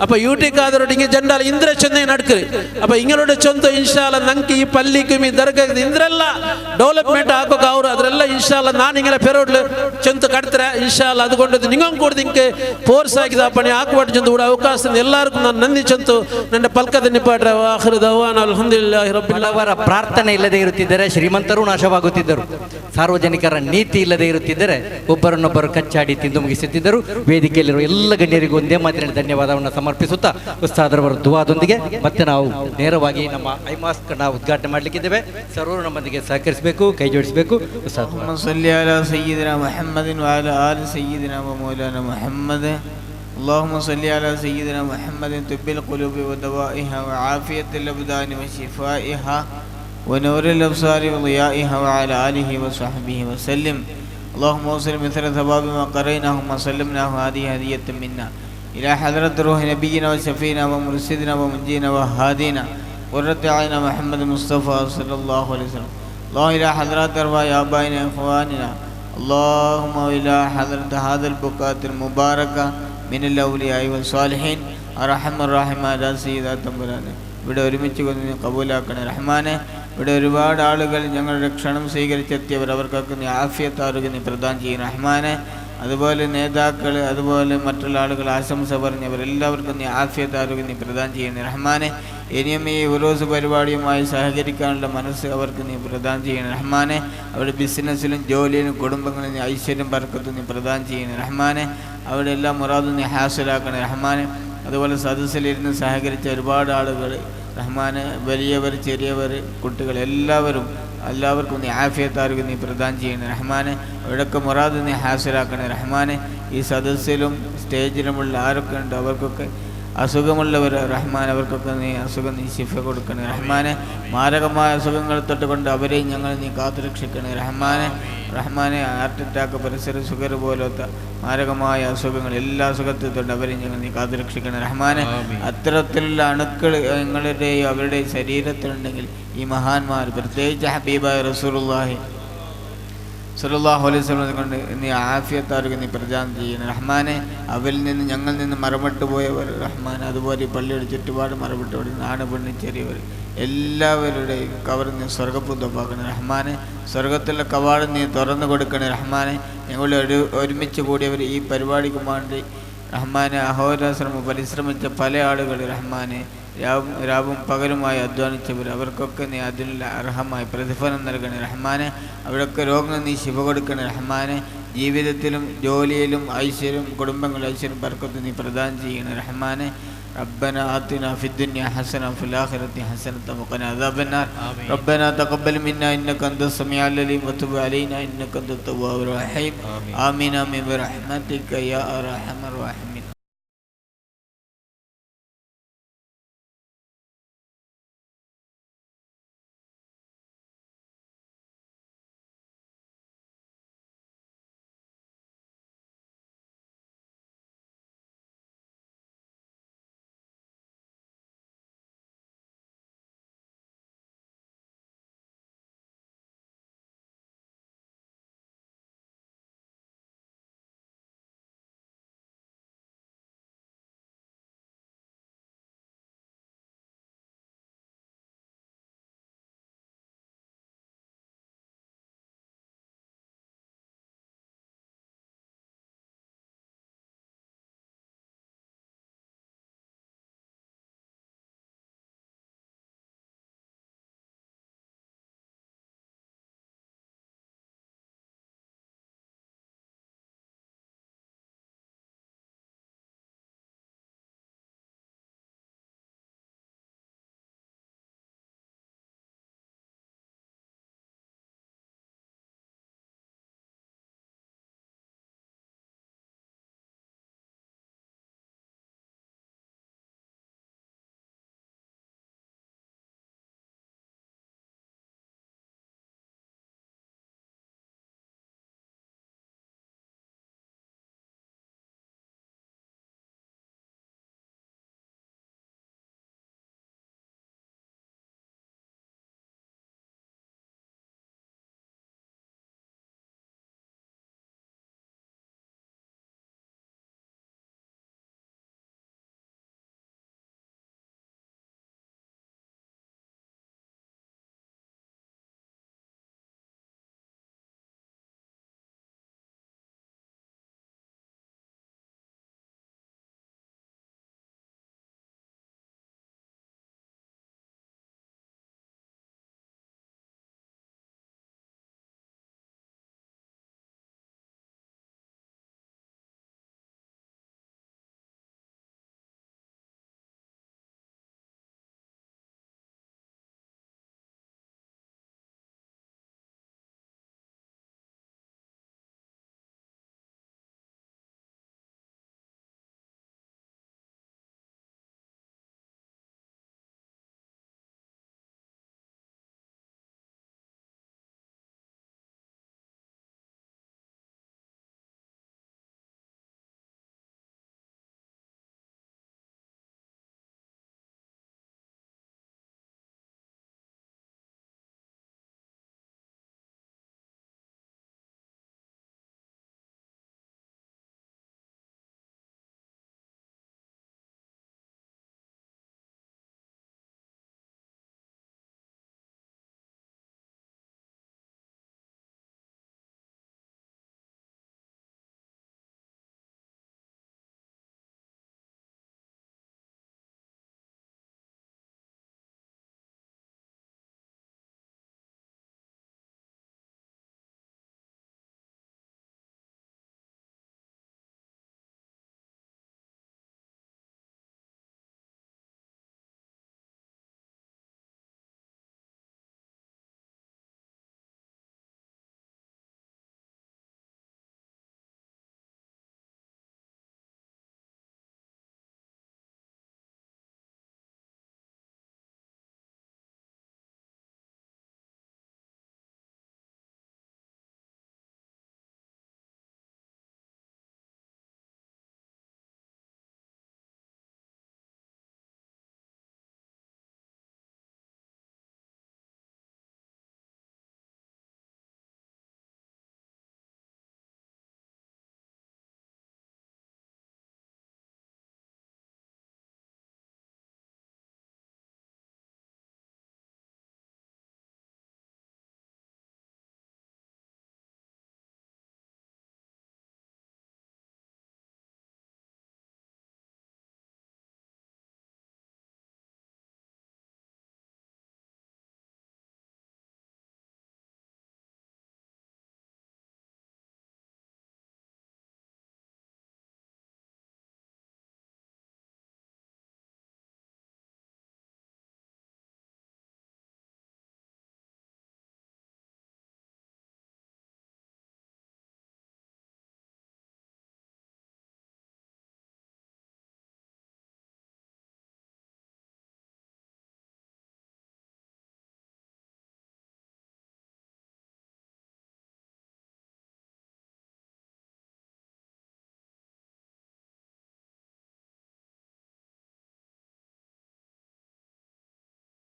അപ്പൊ യൂടി ഖാദർ ഇങ്ങ ജണ്ടാൽ ഇന്ദ്ര ചെന്നൈ നടക്കര് അപ്പൊ ഇങ്ങളുടെ ചൊന്ത ഇൻഷാ അല്ലാഹ് ನಂಗೆ ಈ ಪಲ್ಲಿಗೂ ಈ ದರ್ಗಾಕ್ಕೆ ಇಂದ್ರೆಲ್ಲ ಡೆವಲಪ್ಮೆಂಟ್ ಆಗೋಕೆ ಅವರು ಅದರೆಲ್ಲ ಇನ್ಶಾಲ್ಲ ನಾನು ಹಿಂಗೆ ಪೆರೋಡ್ಲು ಚೆಂತು ಕಟ್ತಾರೆ ಇನ್ಶಾಲ್ಲ ಅದುಕೊಂಡು ನಿಂಗೊಂದು ಕೂಡ ಹಿಂಗೆ ಫೋರ್ಸ್ ಆಗಿದೆ ಪಣಿ ಹಾಕುವಾಟ ಚೆಂದು ಕೂಡ ಅವಕಾಶ ಎಲ್ಲರಿಗೂ ನಾನು ನಂದಿ ಚೆಂತು ನನ್ನ ಪಲ್ಕದ ನಿಪಾಟ್ರೆ ಆಖಿರು ದವಾನ ಅಲ್ಹಮ್ದುಲಿಲ್ಲಾಹಿ ರಬ್ಬಿಲ್ ಅವರ ಪ್ರಾರ್ಥನೆ ಇಲ್ಲದೆ ಇರುತ್ತಿದ್ದರೆ ಶ್ರೀಮಂತರು ನಾಶವಾಗುತ್ತಿದ್ದರು, ಸಾರ್ವಜನಿಕರ ನೀತಿ ಇಲ್ಲದೆ ಇರುತ್ತಿದ್ದರೆ ಒಬ್ಬರನ್ನೊಬ್ಬರು ಕಚ್ಚಾಡಿ ತಿಂದು ಮುಗಿಸುತ್ತಿದ್ದರು. ವೇದಿಕೆಯಲ್ಲಿರುವ ಎಲ್ಲ ಗಣ್ಯರಿಗೂ ಒಂದೇ ಮಾತಿನಲ್ಲಿ ಧನ್ಯವಾದವನ್ನು ಸಮರ್ಪಿಸುತ್ತಾ ಉಸ್ತಾದರವರ ದುವಾದೊಂದಿಗೆ ಮತ್ತೆ ನಾವು ನೇರವಾಗಿ ನಮ್ಮ ಐಮಾಸ್ಕ್ ನಾವು ಉದ್ಘಾಟನೆ ಮಾಡಲಿಕ್ಕಿದ್ದೇವೆ. ಸರ್ವರು ನಮ್ಮೊಂದಿಗೆ ಸಹಕರಿಸಬೇಕು, ಕೈ ಜೋಡಿಸಬೇಕು. ಉಸ್ತಾದ್ ಸಲ್ಲಿ ಅಲಾ ಸಯ್ಯಿದಿನಾ ಮುಹಮ್ಮದಿನ್ ವ ಅಲಾ ಆಲಿ ಸಯ್ಯಿದಿನಾ ವ ಮೌಲಾನಾ ಮುಹಮ್ಮದ್. اللهم صل على سيدنا محمد طب القلوب ودوائها وعافية الأبدان وشفائها ونور الأبصار وضيائها وعلى آله وصحبه وسلم. اللهم وصل مثل ثواب ما قريناه وما سلمناه هذه هدية منا إلى حضرة روح نبينا وشفينا ومرشدنا ومنجينا وهادينا قرة عين محمد المصطفى صلى الله عليه وسلم. الله إلى حضرات أرواح آبائنا إخواننا، اللهم إلى حضرة هذا البقعة المباركة من الأولياء والصالحين الرحمن الرحيم على سيدنا തമ്പുരാനെ ഇവിടെ ഒരുമിച്ച് കൊണ്ട് കബൂലാക്കണേ റഹ്മാനെ. ഇവിടെ ഒരുപാട് ആളുകൾ ഞങ്ങളുടെ ക്ഷണം സ്വീകരിച്ചെത്തിയവർ, അവർക്കൊക്കെ നീ ആഫിയത്ത് ആരോഗ്യം നീ പ്രദാനം ചെയ്യും റഹ്മാനെ. അതുപോലെ നേതാക്കൾ, അതുപോലെ മറ്റുള്ള ആളുകൾ ആശംസ പറഞ്ഞവർ എല്ലാവർക്കും നീ ആഫിയത്ത് ആരോഗ്യം നീ പ്രദാനം ചെയ്യണേ റഹ്മാനെ. ഇനിയും ഈ ഉറൂസ് പരിപാടിയുമായി സഹകരിക്കാനുള്ള മനസ്സ് അവർക്ക് നീ പ്രദാനം ചെയ്യണേ റഹ്മാനെ. അവരുടെ ബിസിനസ്സിലും ജോലിയിലും കുടുംബങ്ങളിലും നീ ഐശ്വര്യം ബർക്കത്തും നീ പ്രദാനം ചെയ്യണേ റഹ്മാനെ. അവിടെ എല്ലാ മുറാദും നീ ഹാസിലാക്കണേ റഹ്മാനെ. അതുപോലെ സദസ്സിലിരുന്ന് സഹകരിച്ച ഒരുപാട് ആളുകൾ റഹ്മാനെ, വലിയവർ ചെറിയവർ കുട്ടികൾ എല്ലാവർക്കും നീ ആഫിയത്ത് ആരോഗ്യം നീ പ്രദാനം ചെയ്യണേ റഹ്മാനെ. അവിടെയൊക്കെ മുറാദ് നീ ഹാസിലാക്കണേ റഹ്മാനെ. ഈ സദസ്സിലും സ്റ്റേജിലുമുള്ള ആരൊക്കെ ഉണ്ട് അവർക്കൊക്കെ അസുഖമുള്ളവർ റഹ്മാൻ, അവർക്കൊക്കെ നീ അസുഖം നീ ശിഫ കൊടുക്കണേ റഹ്മാനെ. മാരകമായ അസുഖങ്ങൾ തൊട്ടുകൊണ്ട് അവരെയും ഞങ്ങൾ നീ കാത്തുരക്ഷിക്കണേ റഹ്മാനെ. റഹ്മാനെ, ഹാർട്ട് അറ്റാക്ക്, പരിസര ഷുഗർ പോലത്തെ മാരകമായ അസുഖങ്ങൾ എല്ലാ അസുഖത്തിൽ തൊട്ട് അവരെയും ഞങ്ങൾ നീ കാത്തുരക്ഷിക്കണേ റഹ്മാനെ. അത്തരത്തിലുള്ള അണുക്കൾ നിങ്ങളുടെയോ അവരുടെ ശരീരത്തിലുണ്ടെങ്കിൽ ഈ മഹാന്മാർ, പ്രത്യേകിച്ച് ഹബീബായ റസൂലുള്ളാഹി സല്ലല്ലാഹു അലൈഹി വസല്ലം കൊണ്ട് നീ ആഫിയത്ത് ആരോഗ്യം നീ പ്രദാനം ചെയ്യണം റഹ്മാനെ. അവരിൽ നിന്ന് ഞങ്ങളിൽ നിന്ന് മറവിട്ട് പോയവർ റഹ്മാൻ, അതുപോലെ ഈ പള്ളിയുടെ ചുറ്റുപാട് മറവിട്ട് പോയി നാട് പെണ്ണ് ചെറിയവർ എല്ലാവരുടെയും കവർ നീ സ്വർഗ്ഗപൂതമാക്കണേ റഹ്മാനെ. സ്വർഗത്തിലെ കവാടം നീ തുറന്നു കൊടുക്കണേ റഹ്മാനെ. ഞങ്ങളുടെ ഒരുമിച്ച് കൂടിയവർ ഈ പരിപാടിക്ക് വേണ്ടി റഹ്മാനെ അഹോരാശ്രമം പരിശ്രമിച്ച പല ആളുകൾ റഹ്മാനെ, രാവും പകലുമായി അധ്വാനിച്ചവർ, അവർക്കൊക്കെ നീ അതിനുള്ള അർഹമായ പ്രതിഫലം നൽകണേ റഹ്മാനെ. അവിടെയൊക്കെ രോഗങ്ങൾ നീ ശിവ കൊടുക്കണേ റഹ്മാനെ. ജീവിതത്തിലും ജോലിയിലും ഐശ്വര്യം, കുടുംബങ്ങളിൽ ഐശ്വര്യം ബർക്കത്ത് നീ പ്രദാനം ചെയ്യണേ റഹ്മാനെ. ربنا آتنا في الدنيا حسنة وفي الآخرة حسنة وقنا عذاب النار. ربنا تقبل منا إنك أنت السميع العليم وتب علينا إنك أنت التواب الرحيم. آمين آمين برحمتك يا أرحم الراحمين.